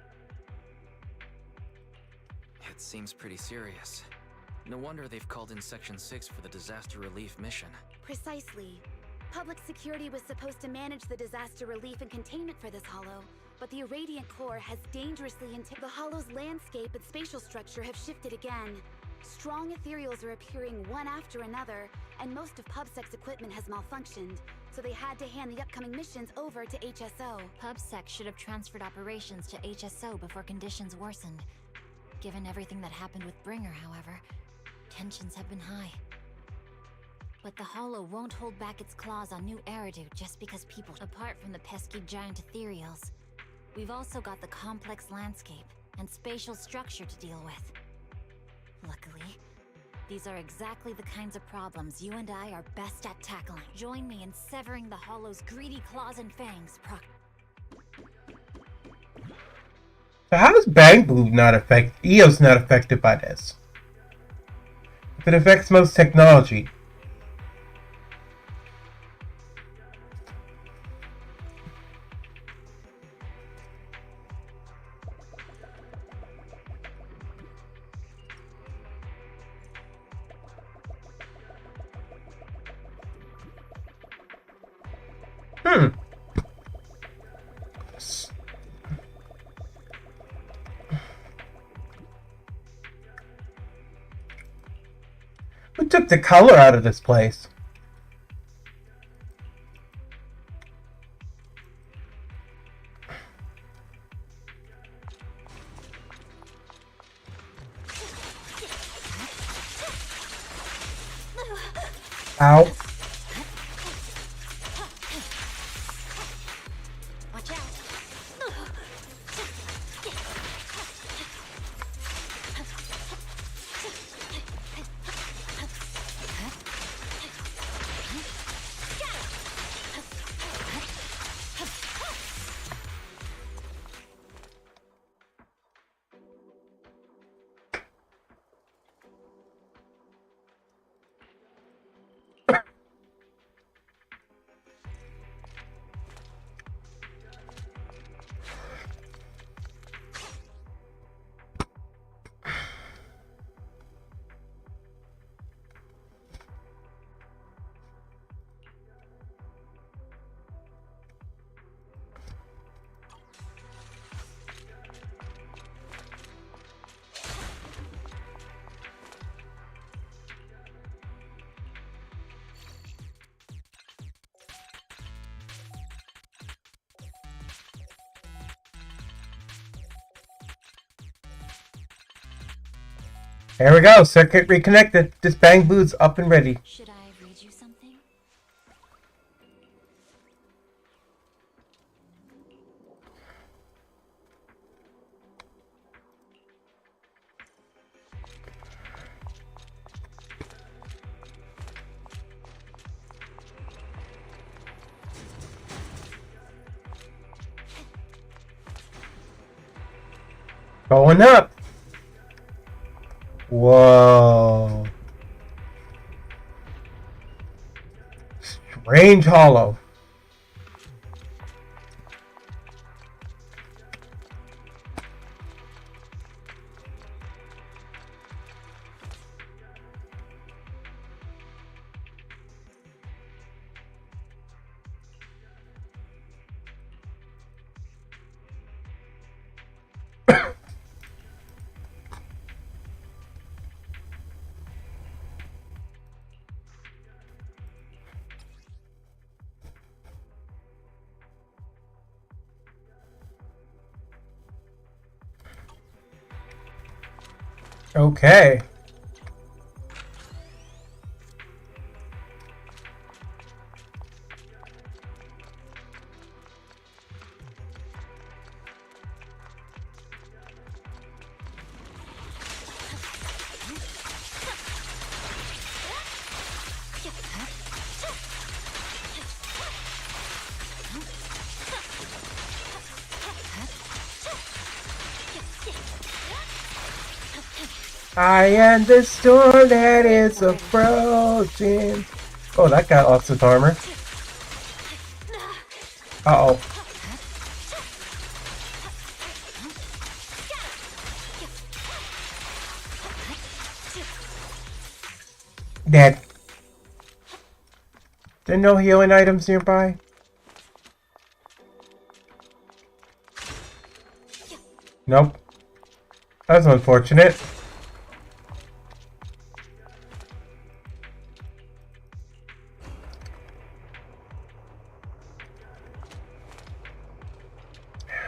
It seems pretty serious. No wonder they've called in Section 6 for the disaster relief mission. Precisely. Public security was supposed to manage the disaster relief and containment for this hollow, but the irradiant core has dangerously the hollow's landscape and spatial structure have shifted again. Strong ethereals are appearing one after another, and most of PubSec's equipment has malfunctioned, so they had to hand the upcoming missions over to HSO. PubSec should have transferred operations to HSO before conditions worsened. Given everything that happened with Bringer, however, tensions have been high. But the Hollow won't hold back its claws on New Eridu just because people... Apart from the pesky giant ethereals, we've also got the complex landscape and spatial structure to deal with. Luckily, These are exactly the kinds of problems you and I are best at tackling. Join me in severing the Hollow's greedy claws and fangs, So how is Bang Blue not EOS not affected by this? If it affects most technology. Who took the color out of this place? Ow. Watch out. There we go, circuit reconnected. This Bang Blue's up and ready. Should I read you something? Going up. Whoa. Strange hollow. Okay. I am the storm that is approaching. Oh, that got lots of armor. Uh-oh. Dead. There are no healing items nearby? Nope. That's unfortunate.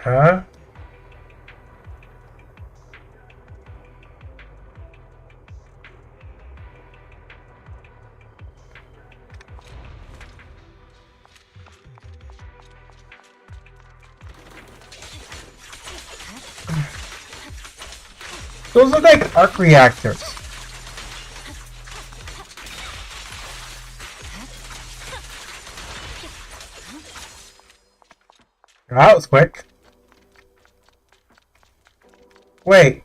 Huh? Those look like arc reactors. That was quick. Wait.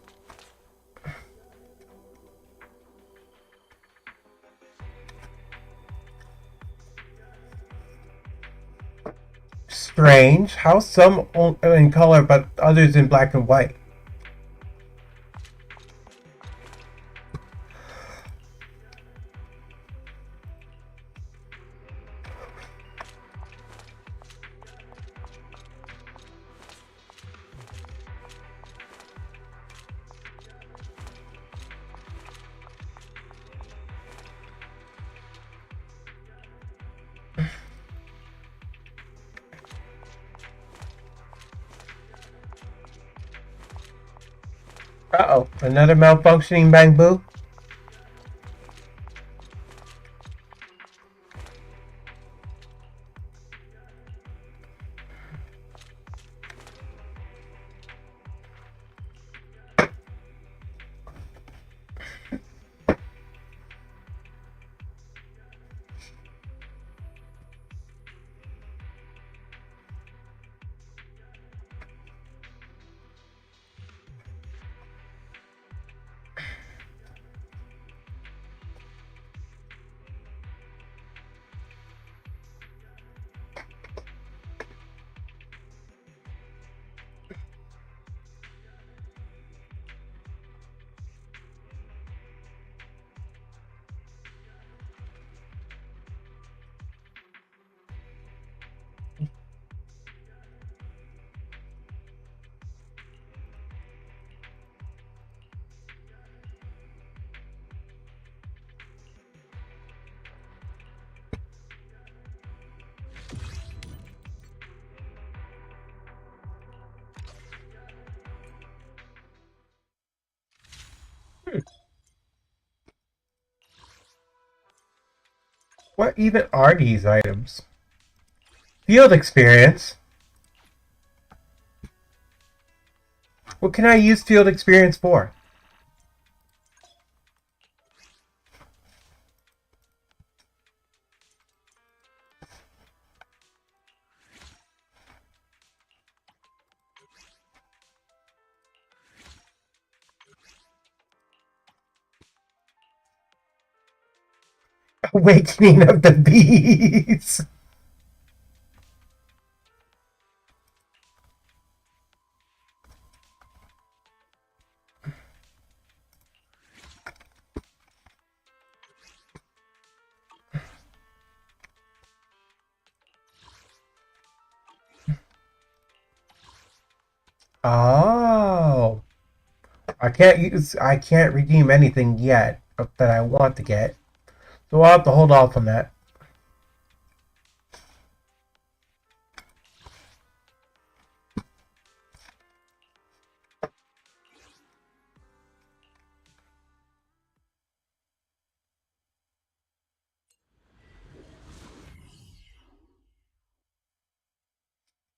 Strange. How some in color but others in black and white? Uh-oh, another malfunctioning bamboo? What even are these items? Field experience? What can I use field experience for? Awakening of the bees. Oh, I can't redeem anything yet that I want to get. So I'll have to hold off on that.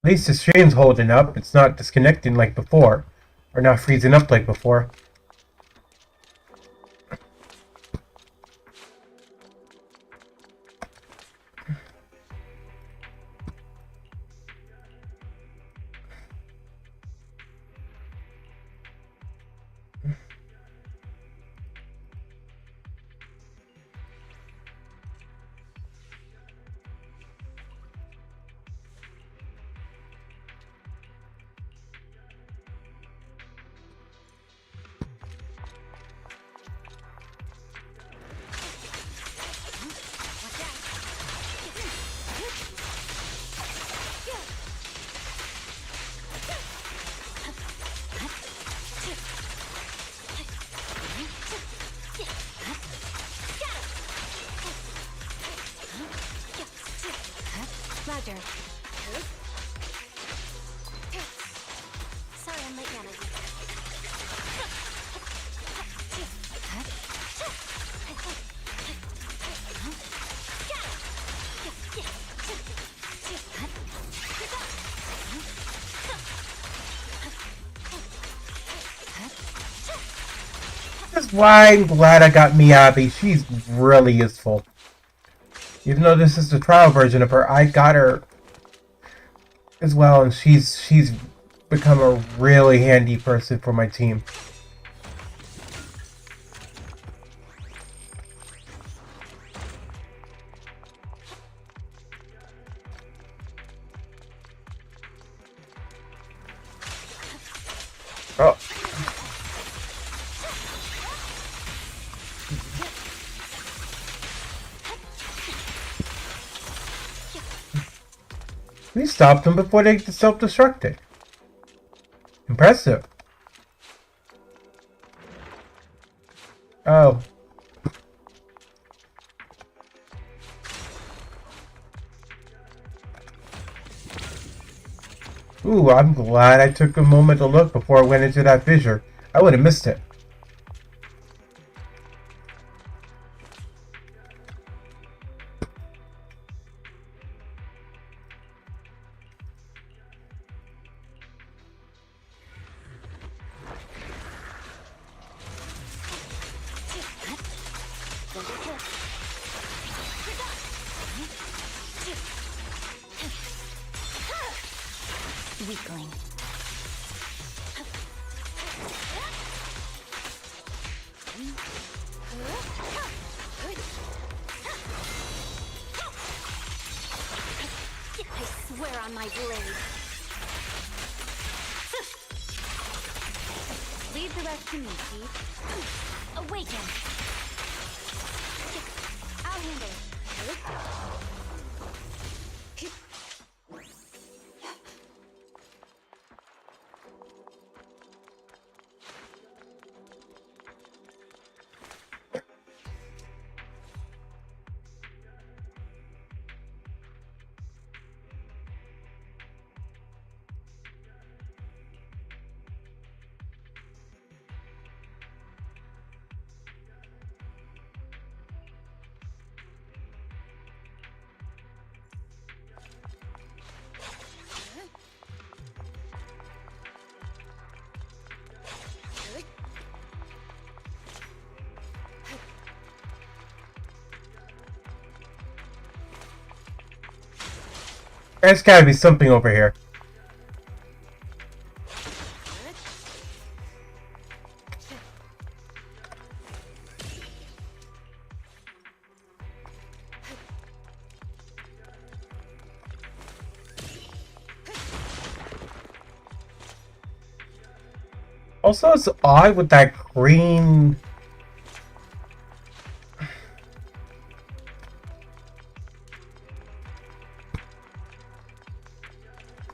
At least the stream's holding up. It's not disconnecting like before. Or not freezing up like before. Roger. Sorry I'm late, Natalie. That's why I'm glad I got Miyabi. She's really useful. Even though this is the trial version of her, I got her as well, and she's become a really handy person for my team. Oh. We stopped them before they self-destructed. Impressive. Oh. Ooh, I'm glad I took a moment to look before I went into that fissure. I would have missed it. Weakling. I swear on my blade. Leave the rest to me, Chief. Awaken. I'll handle it. There's gotta be something over here. Also, it's odd with that green...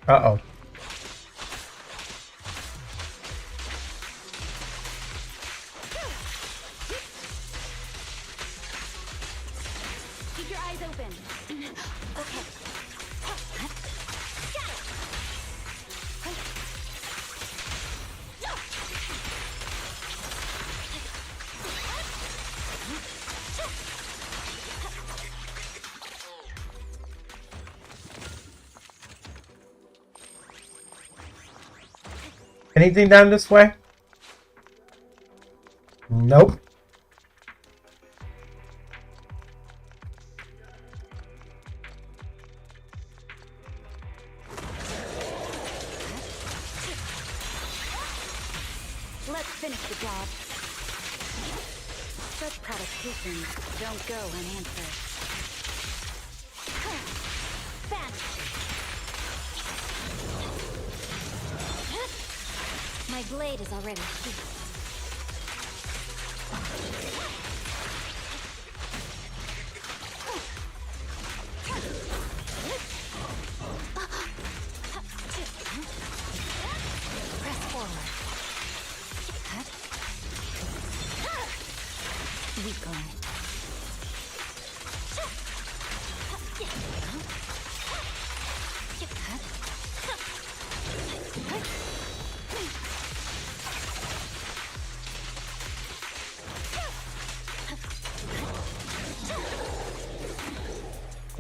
Uh-oh. Keep your eyes open. Okay. Anything down this way? Nope. Let's finish the job. Such provocations don't go unanswered. Vanish! My blade is already sheathed. Press forward. Weakling.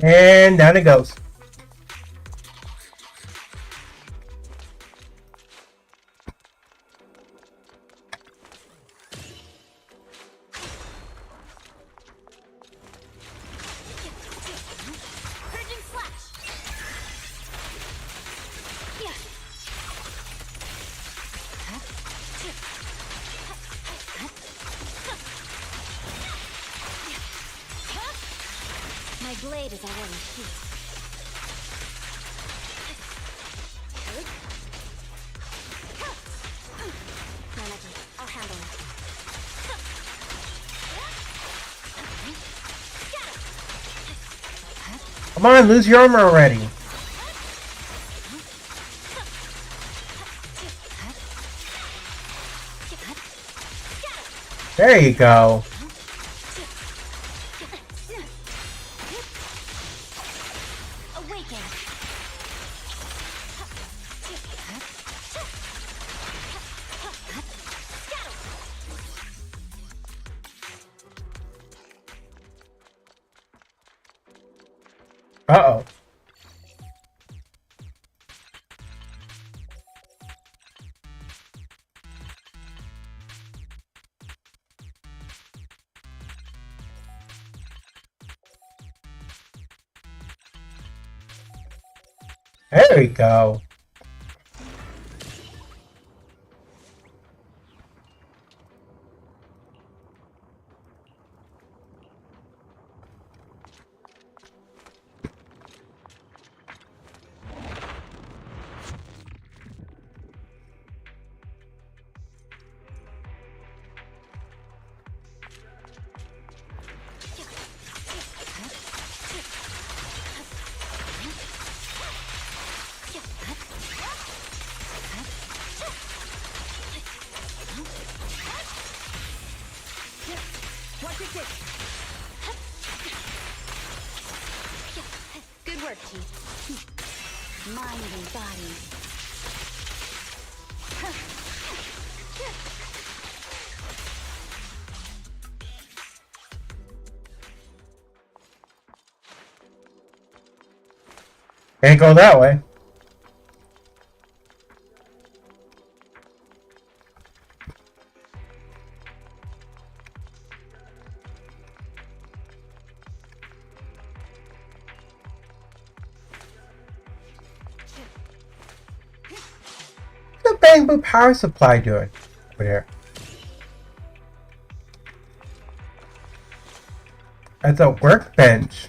And down it goes. blade is already heat. Managi, I'll handle it. Come on, lose your armor already. There you go. Awaken. Uh-oh. There we go. Watch your kick. Good work, Chief. Mind and body. Can't go that way. What's the bamboo power supply doing over there? That's a workbench.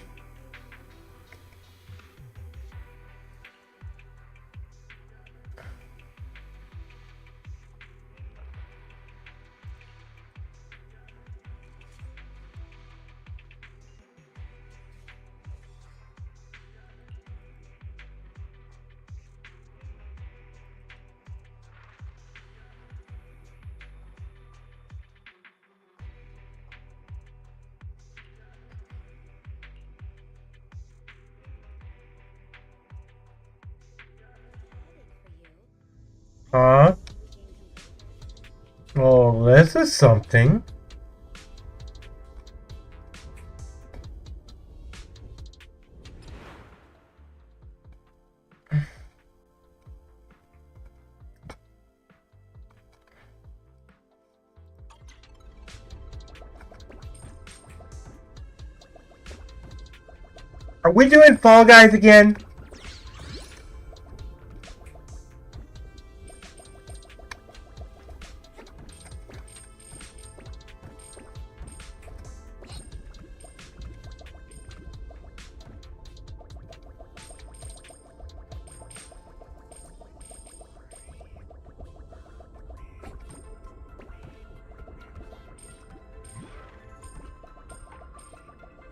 Huh? Oh, this is something. Are we doing Fall Guys again?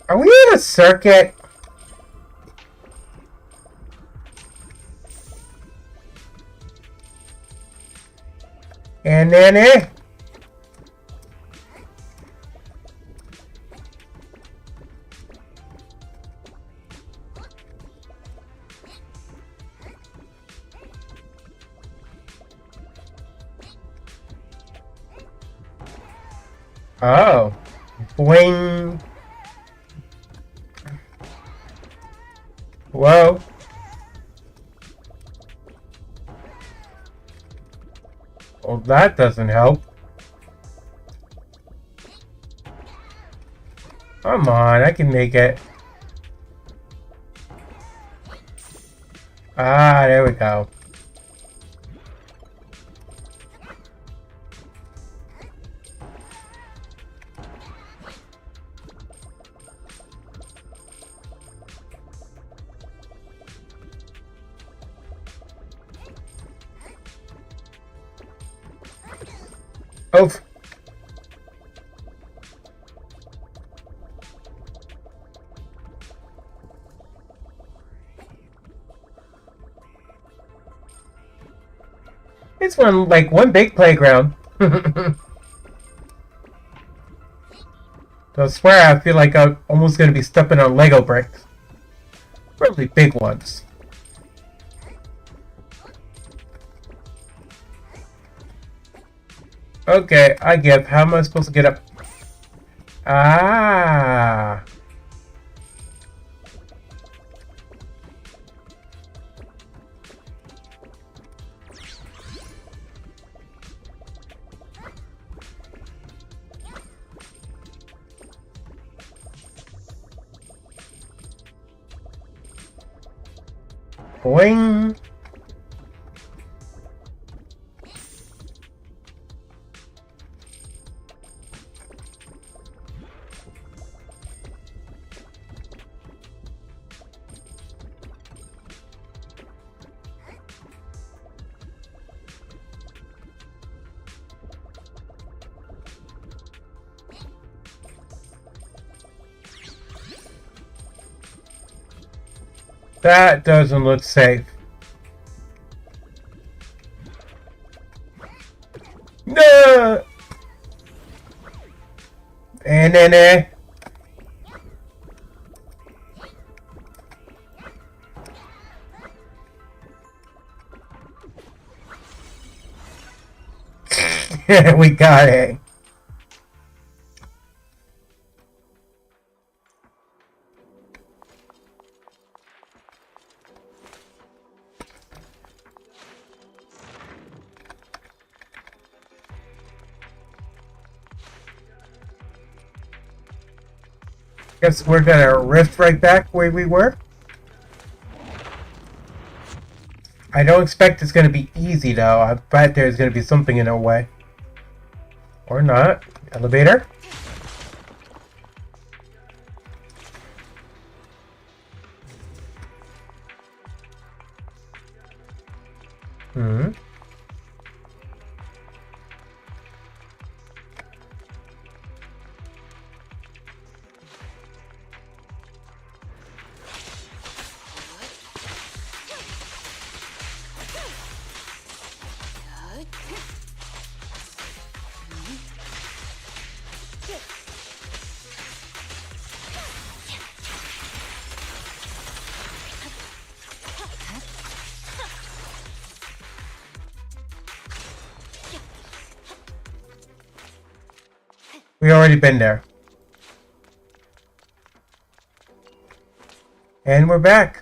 Are we in a circuit? And then oh. Boing. Whoa. Well, that doesn't help. Come on, I can make it. Ah, there we go. Oh. It's one big playground. I swear I feel like I'm almost gonna be stepping on Lego bricks. Really big ones. Okay, I get. How am I supposed to get up? Ah. Boing. That doesn't look safe. No! And then we got it. Guess we're gonna rift right back where we were. I don't expect it's gonna be easy though. I bet there's gonna be something in our way. Or not. Elevator? Hmm. We already been there. And we're back.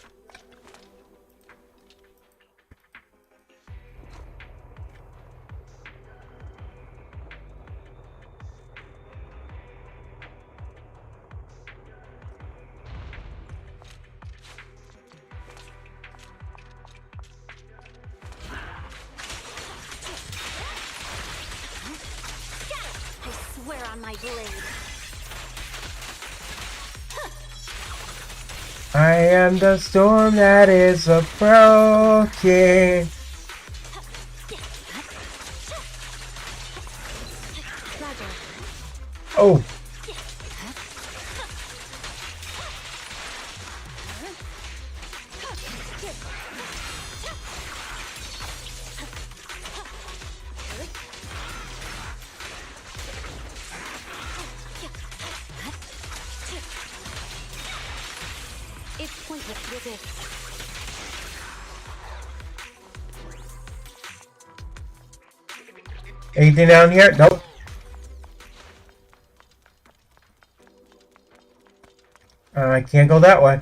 Swear on my blade. I am the storm that is approaching. Oh. It's pointless to resist. Anything down here? Nope. I can't go that way.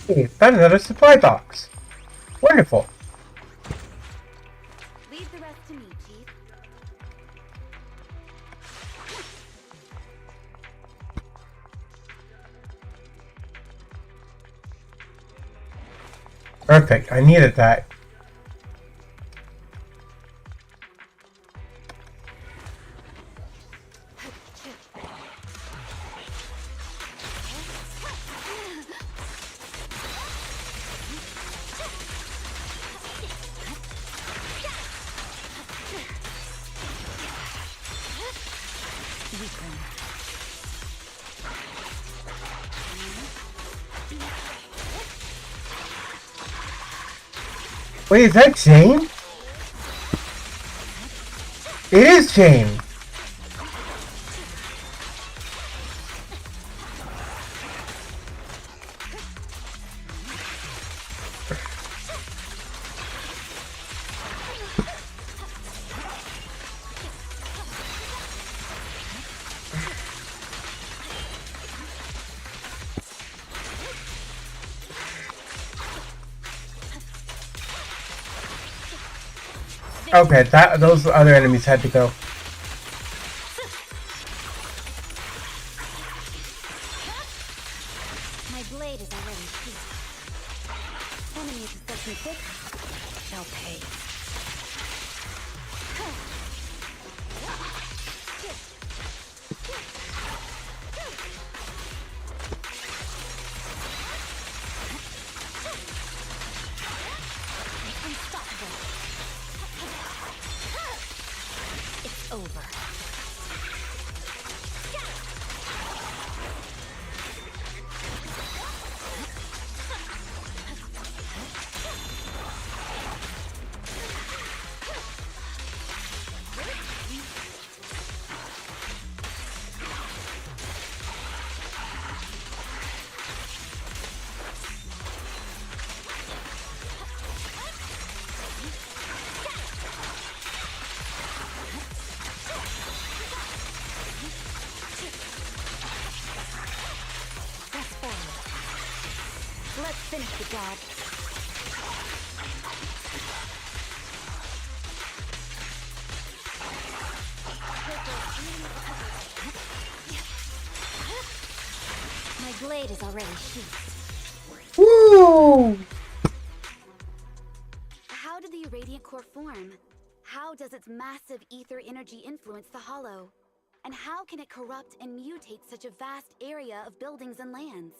Hey, found another supply box. Wonderful. Leave the rest to me, Chief. Perfect. I needed that. Wait, is that Jane? It is Jane. Okay, those other enemies had to go. My blade is already sheathed. Enemies such me thick, they'll pay. Unstoppable. It's over. Let's finish the job. My blade is already sheathed. Woo! How did the Irradiant Core form? How does its massive ether energy influence the Hollow? And how can it corrupt and mutate such a vast area of buildings and lands?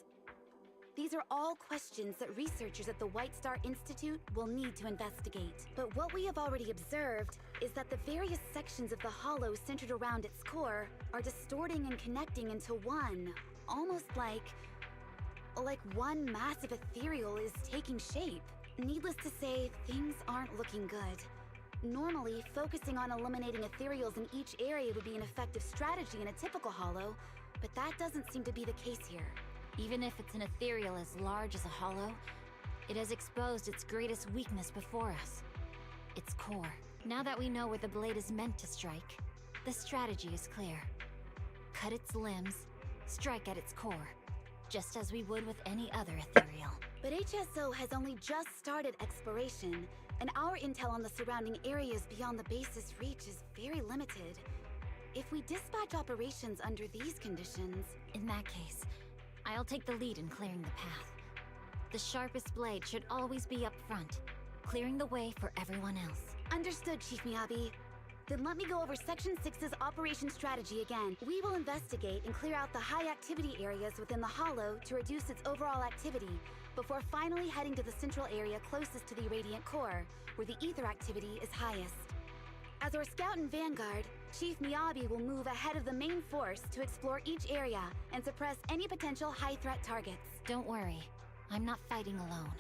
These are all questions that researchers at the White Star Institute will need to investigate. But what we have already observed is that the various sections of the Hollow centered around its core are distorting and connecting into one, almost like one massive ethereal is taking shape. Needless to say, things aren't looking good. Normally, focusing on eliminating ethereals in each area would be an effective strategy in a typical Hollow, but that doesn't seem to be the case here. Even if it's an ethereal as large as a hollow, it has exposed its greatest weakness before us. Its core. Now that we know where the blade is meant to strike, the strategy is clear. Cut its limbs, strike at its core, just as we would with any other ethereal. But HSO has only just started exploration, and our intel on the surrounding areas beyond the base's reach is very limited. If we dispatch operations under these conditions... In that case, I'll take the lead in clearing the path. The sharpest blade should always be up front, clearing the way for everyone else. Understood, Chief Miyabi. Then let me go over Section 6's operation strategy again. We will investigate and clear out the high-activity areas within the Hollow to reduce its overall activity, before finally heading to the central area closest to the Radiant Core, where the ether activity is highest. As our scout and vanguard, Chief Miyabi will move ahead of the main force to explore each area and suppress any potential high-threat targets. Don't worry, I'm not fighting alone.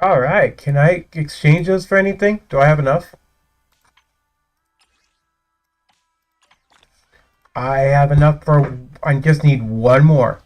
Alright, can I exchange those for anything? Do I have enough? I have enough for... I just need one more.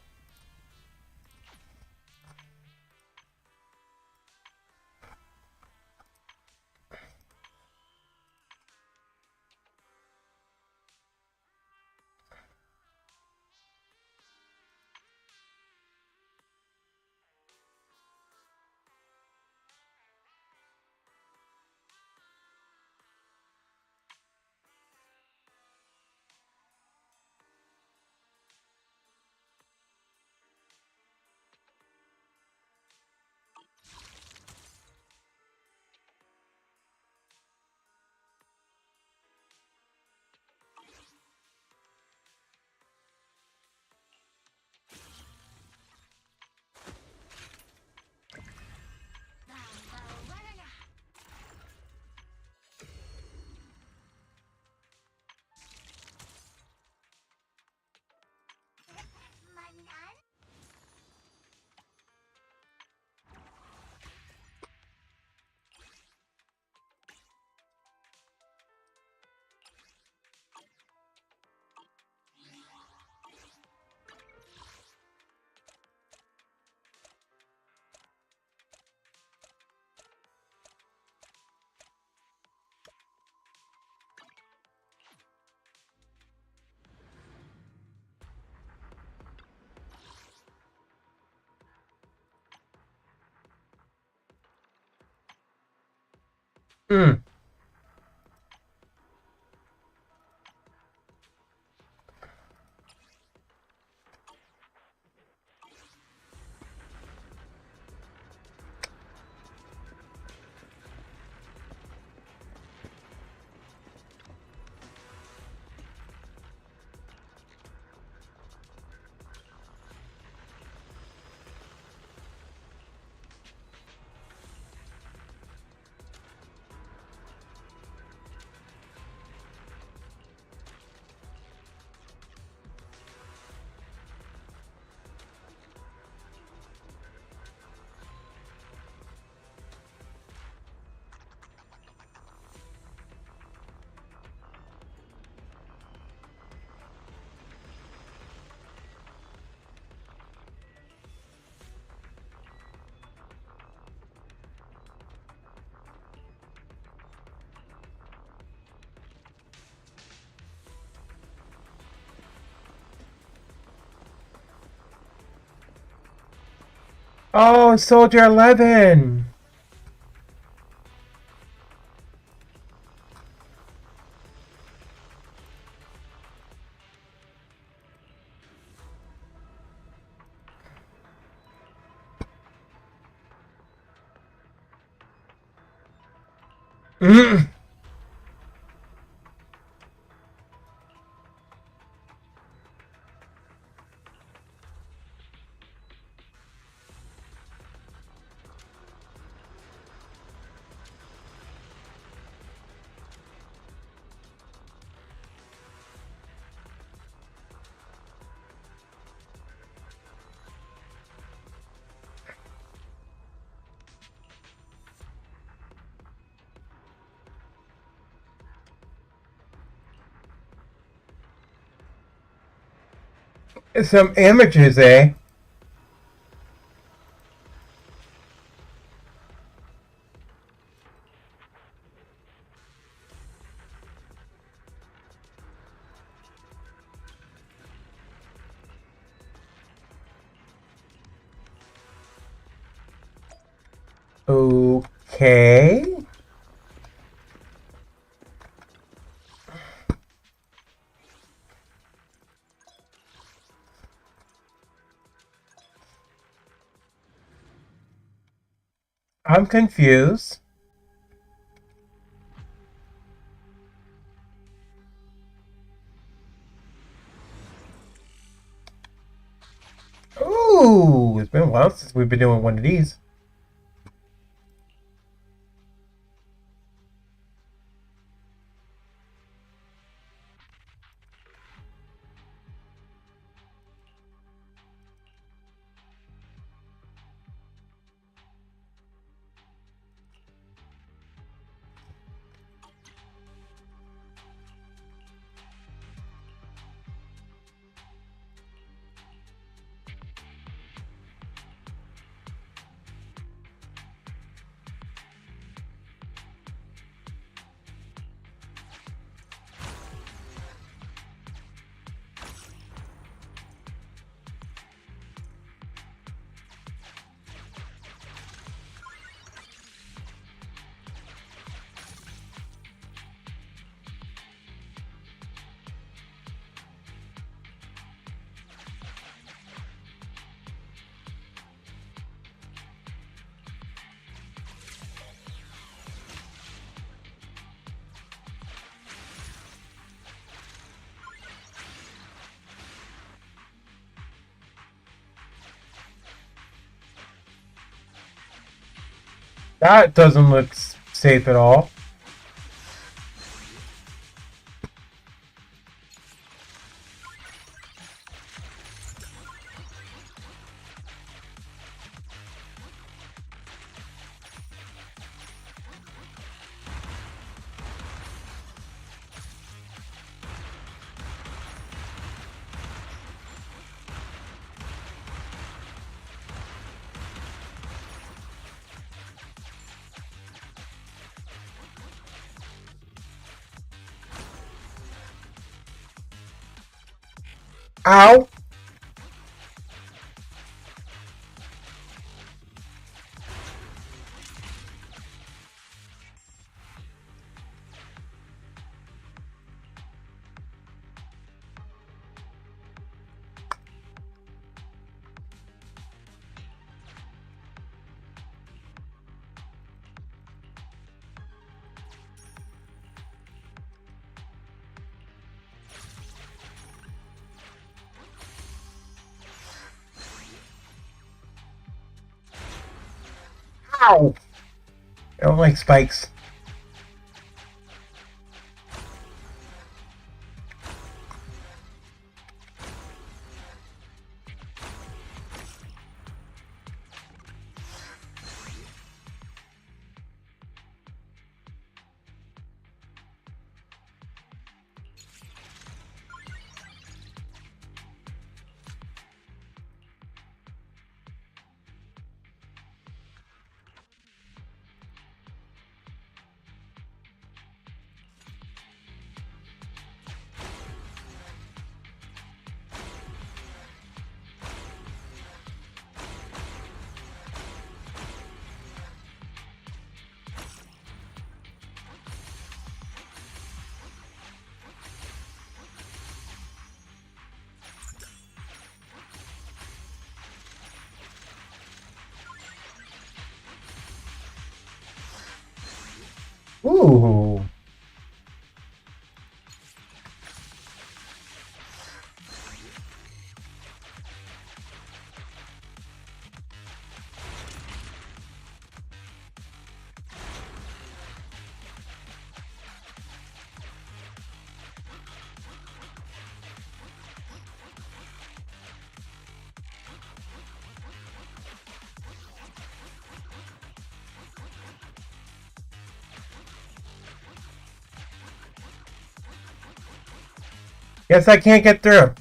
Hmm. Oh, Soldier 11! Mm. Some images, eh? Okay. I'm confused. Ooh, it's been a while since we've been doing one of these. That doesn't look safe at all. Ow! Ow! I don't like spikes. Ooh. Guess I can't get through.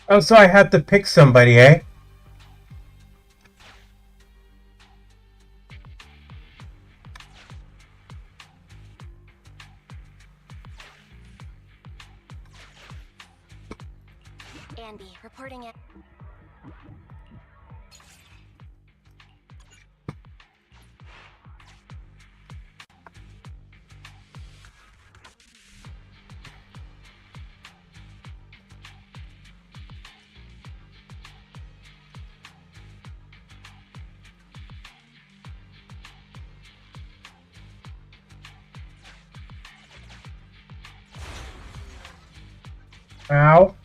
Oh, so I had to pick somebody, eh? Andy, reporting it. Ow.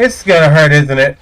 It's gonna hurt, isn't it?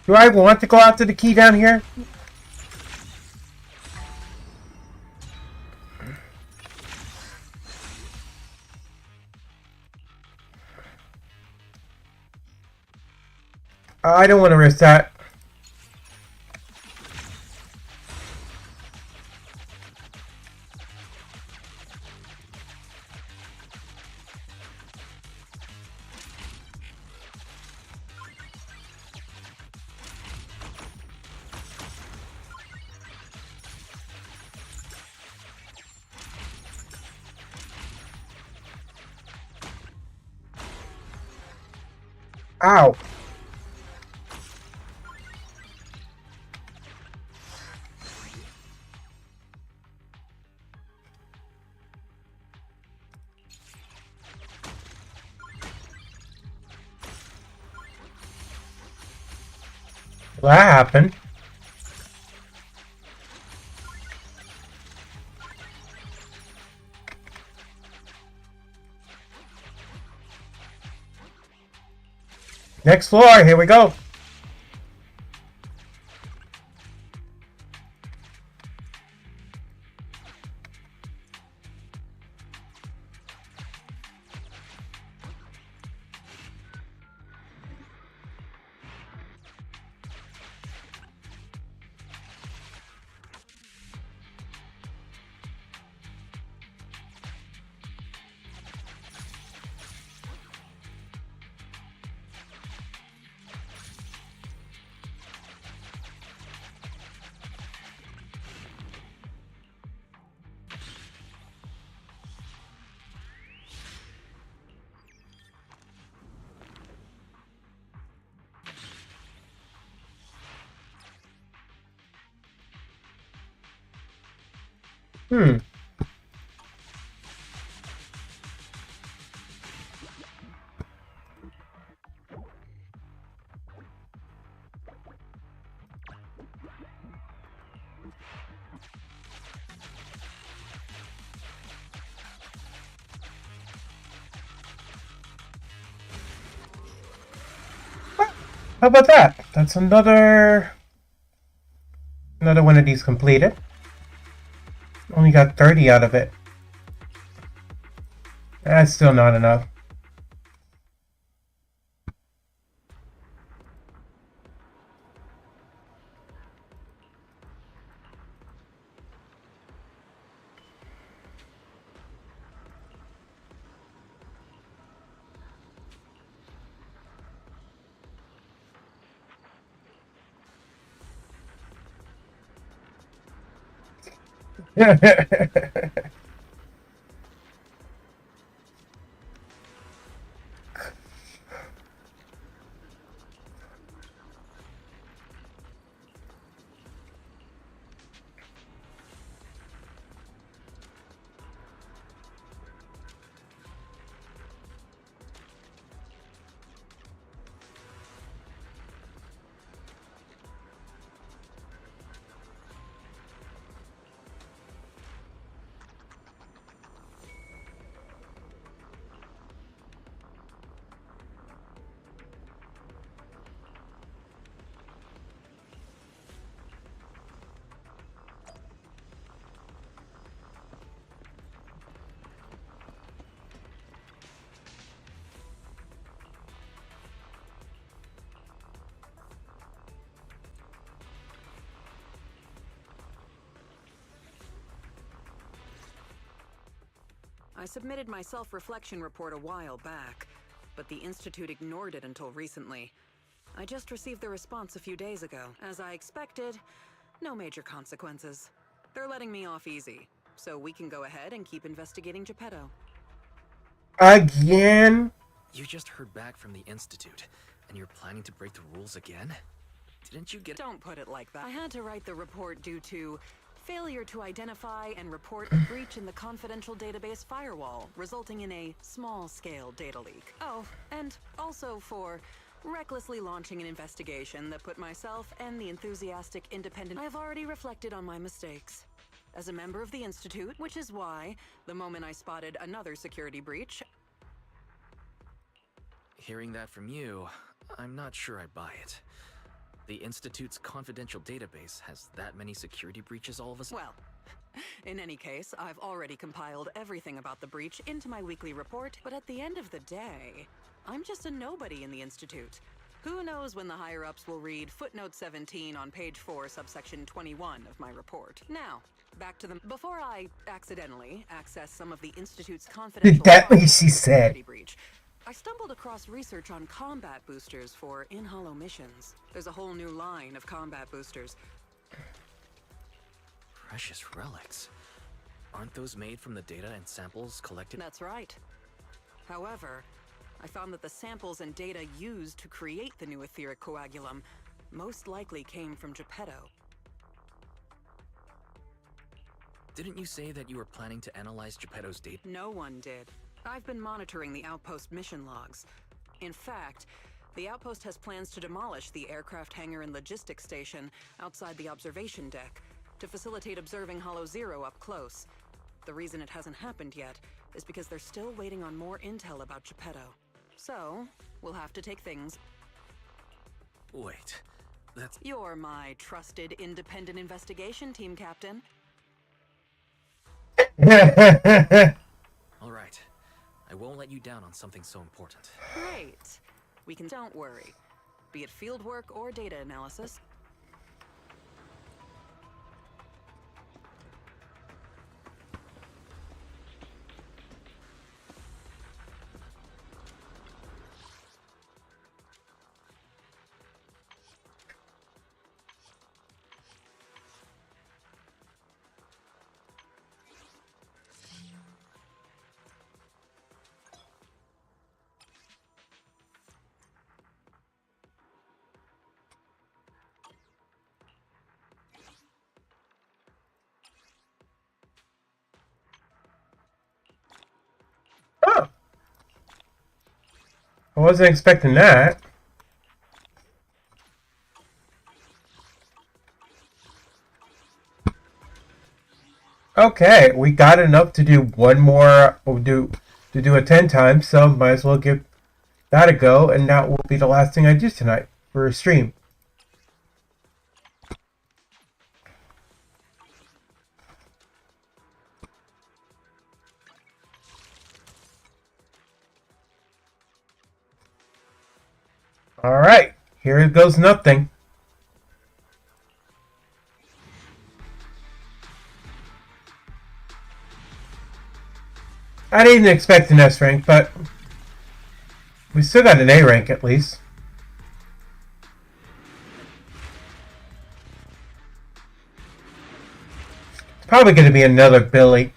Do I want to go after the key down here? I don't want to risk that. Ow. That happened. Next floor, here we go. Hmm. How about that? That's another one of these completed. Only got 30 out of it. That's still not enough. I submitted my self-reflection report a while back, but the Institute ignored it until recently. I just received the response a few days ago. As I expected, no major consequences. They're letting me off easy, so we can go ahead and keep investigating Geppetto. Again? You just heard back from the Institute, and you're planning to break the rules again? Didn't you get— Don't put it like that. I had to write the report due to failure to identify and report a breach in the confidential database firewall, resulting in a small-scale data leak. Oh, and also for recklessly launching an investigation that put myself and the enthusiastic independent— I have already reflected on my mistakes. As a member of the Institute, which is why, the moment I spotted another security breach— Hearing that from you, I'm not sure I buy it. The Institute's confidential database has that many security breaches all of a sudden? Well, in any case, I've already compiled everything about the breach into my weekly report, but at the end of the day, I'm just a nobody in the Institute. Who knows when the higher-ups will read footnote 17 on page 4, subsection 21 of my report. Now, back to the— Before I accidentally access some of the Institute's confidential— That what she said. Breach, I stumbled across research on combat boosters for in-hollow missions. There's a whole new line of combat boosters. Precious relics. Aren't those made from the data and samples collected? That's right. However, I found that the samples and data used to create the new etheric coagulum most likely came from Geppetto. Didn't you say that you were planning to analyze Geppetto's data? No one did. I've been monitoring the outpost mission logs. In fact, the outpost has plans to demolish the aircraft hangar and logistics station outside the observation deck to facilitate observing Hollow Zero up close. The reason it hasn't happened yet is because they're still waiting on more intel about Geppetto. So, we'll have to take things— Wait, that's— You're my trusted independent investigation team captain. All right. I won't let you down on something so important. Great. We can— Don't worry. Be it fieldwork or data analysis. Oh. I wasn't expecting that. Okay, we got enough to do one more, to do a 10 times, so might as well give that a go, and that will be the last thing I do tonight. for a stream. Alright, here goes nothing. I didn't expect an S rank, but we still got an A rank at least. It's probably going to be another Billy.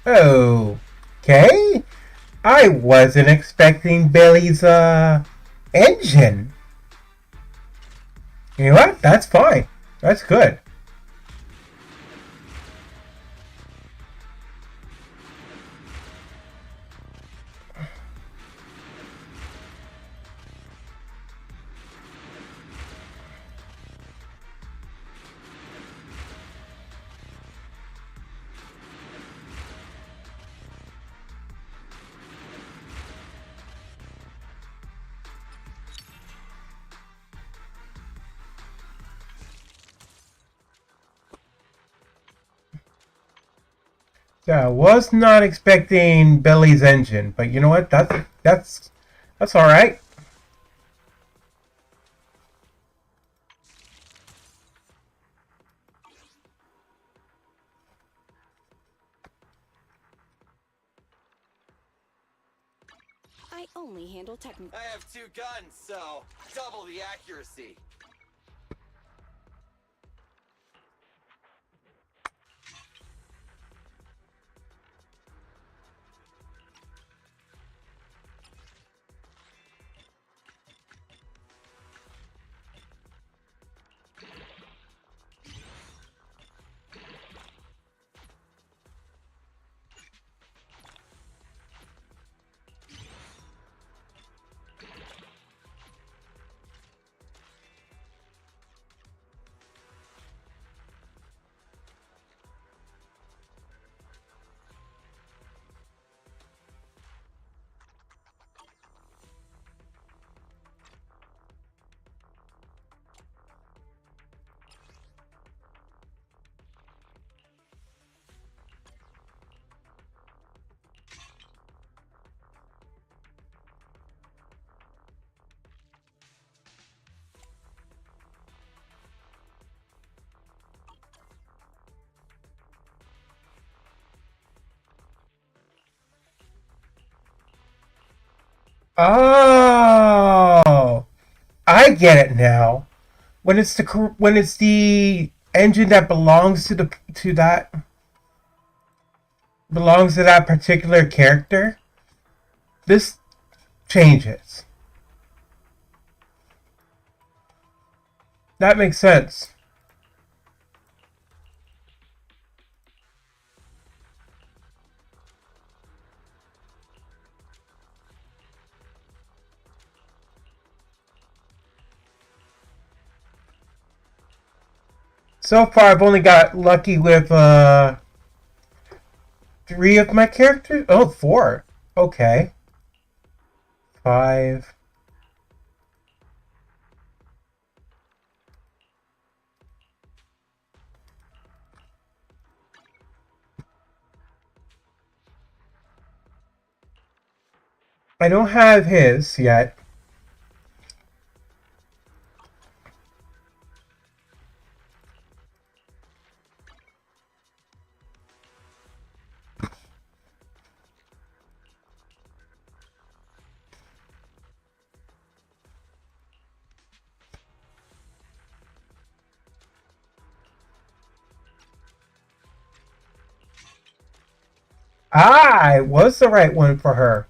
Okay. I wasn't expecting Billy's engine. You know what? That's fine. That's good. Yeah, I was not expecting Billy's engine, but you know what? That's all right. I only handle technical. I have 2 guns, so double the accuracy. Oh, I get it now. When it's the engine that belongs to that particular character, this changes. That makes sense. So far, I've only got lucky with 3 of my characters. Oh, 4. Okay. 5. I don't have his yet. I was the right one for her.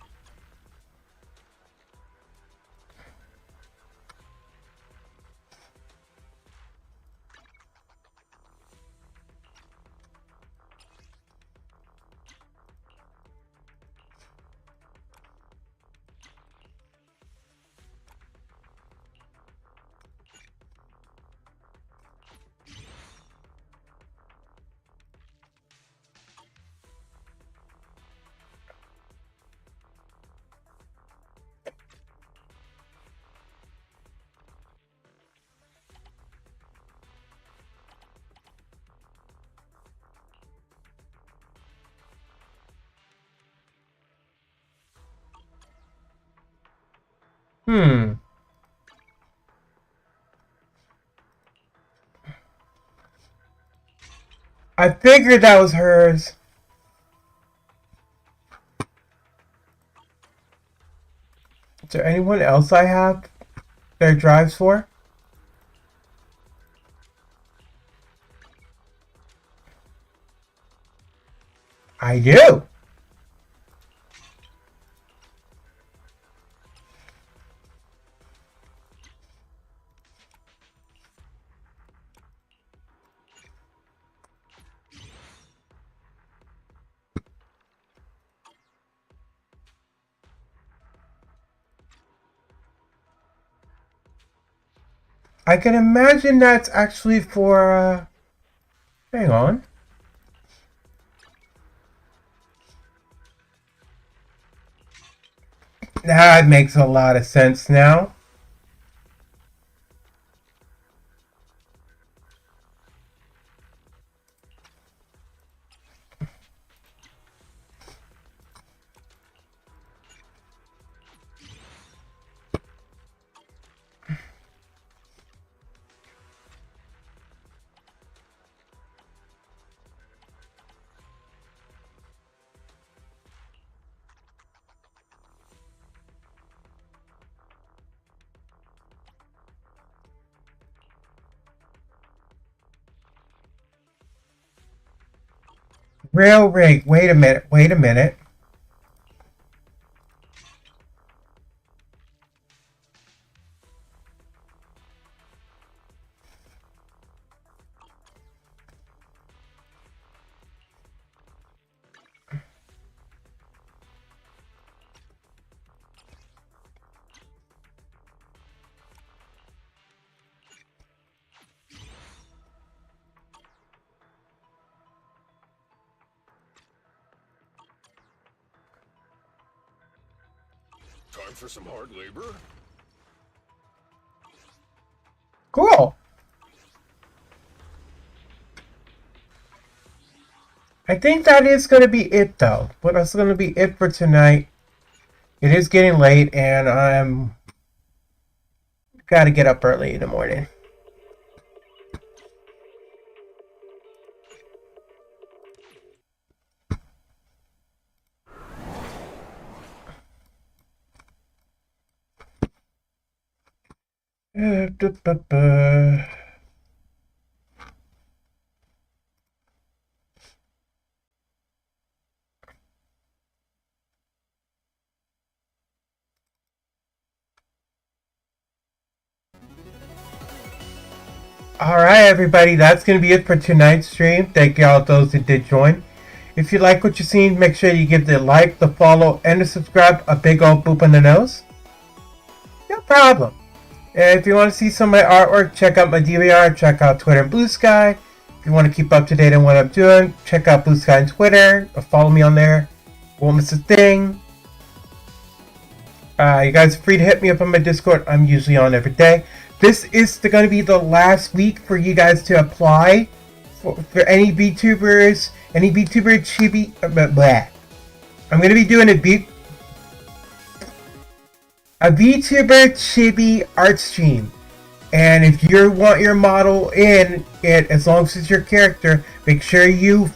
I figured that was hers. Is there anyone else I have that drives for? I do. I can imagine that's actually for, hang on. That makes a lot of sense now. Rail rig. Wait a minute. Wait a minute. Time for some hard labor? Cool. I think that is going to be it, though. But that's going to be it for tonight. It is getting late, and I'm got to get up early in the morning. Alright, everybody, that's going to be it for tonight's stream. Thank you all those who did join. If you like what you've seen, make sure you give the like, the follow, and the subscribe a big old boop on the nose. No problem. And if you want to see some of my artwork, check out my DVR, check out Twitter and Blue Sky. If you want to keep up to date on what I'm doing, check out Blue Sky on Twitter, or follow me on there. Won't miss a thing. You guys are free to hit me up on my Discord. I'm usually on every day. This is going to be the last week for you guys to apply for any VTubers, any VTuber chibi. I'm going to be doing a VTuber chibi art stream, and if you want your model in it, as long as it's your character, make sure you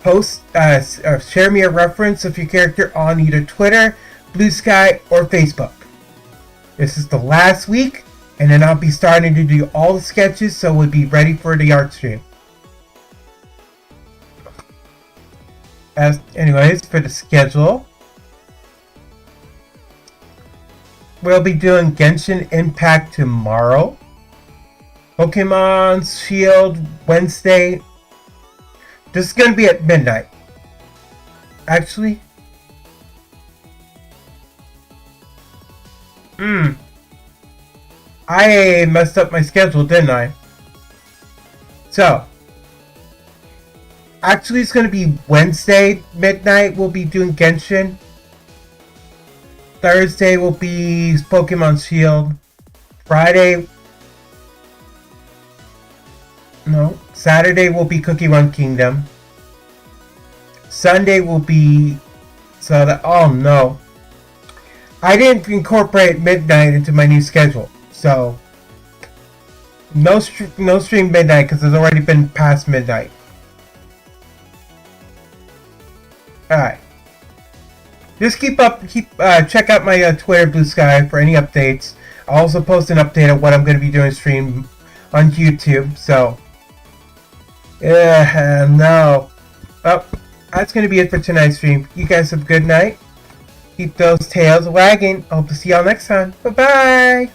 post, share me a reference of your character on either Twitter, Blue Sky, or Facebook. This is the last week. And then I'll be starting to do all the sketches, so we'll be ready for the art stream. Anyways, for the schedule, we'll be doing Genshin Impact tomorrow. Pokemon Shield Wednesday. This is going to be at midnight. Actually. I messed up my schedule, didn't I? So, actually it's going to be Wednesday midnight we'll be doing Genshin. Thursday will be Pokemon Shield. Saturday will be Cookie Run Kingdom. Sunday will be... oh no. I didn't incorporate midnight into my new schedule, so no stream midnight because it's already been past midnight. All right. Just check out my Twitter, Blue Sky, for any updates. I'll also post an update of what I'm going to be doing stream on YouTube. So, no. Oh, that's going to be it for tonight's stream. You guys have a good night. Keep those tails wagging. I hope to see y'all next time. Bye bye.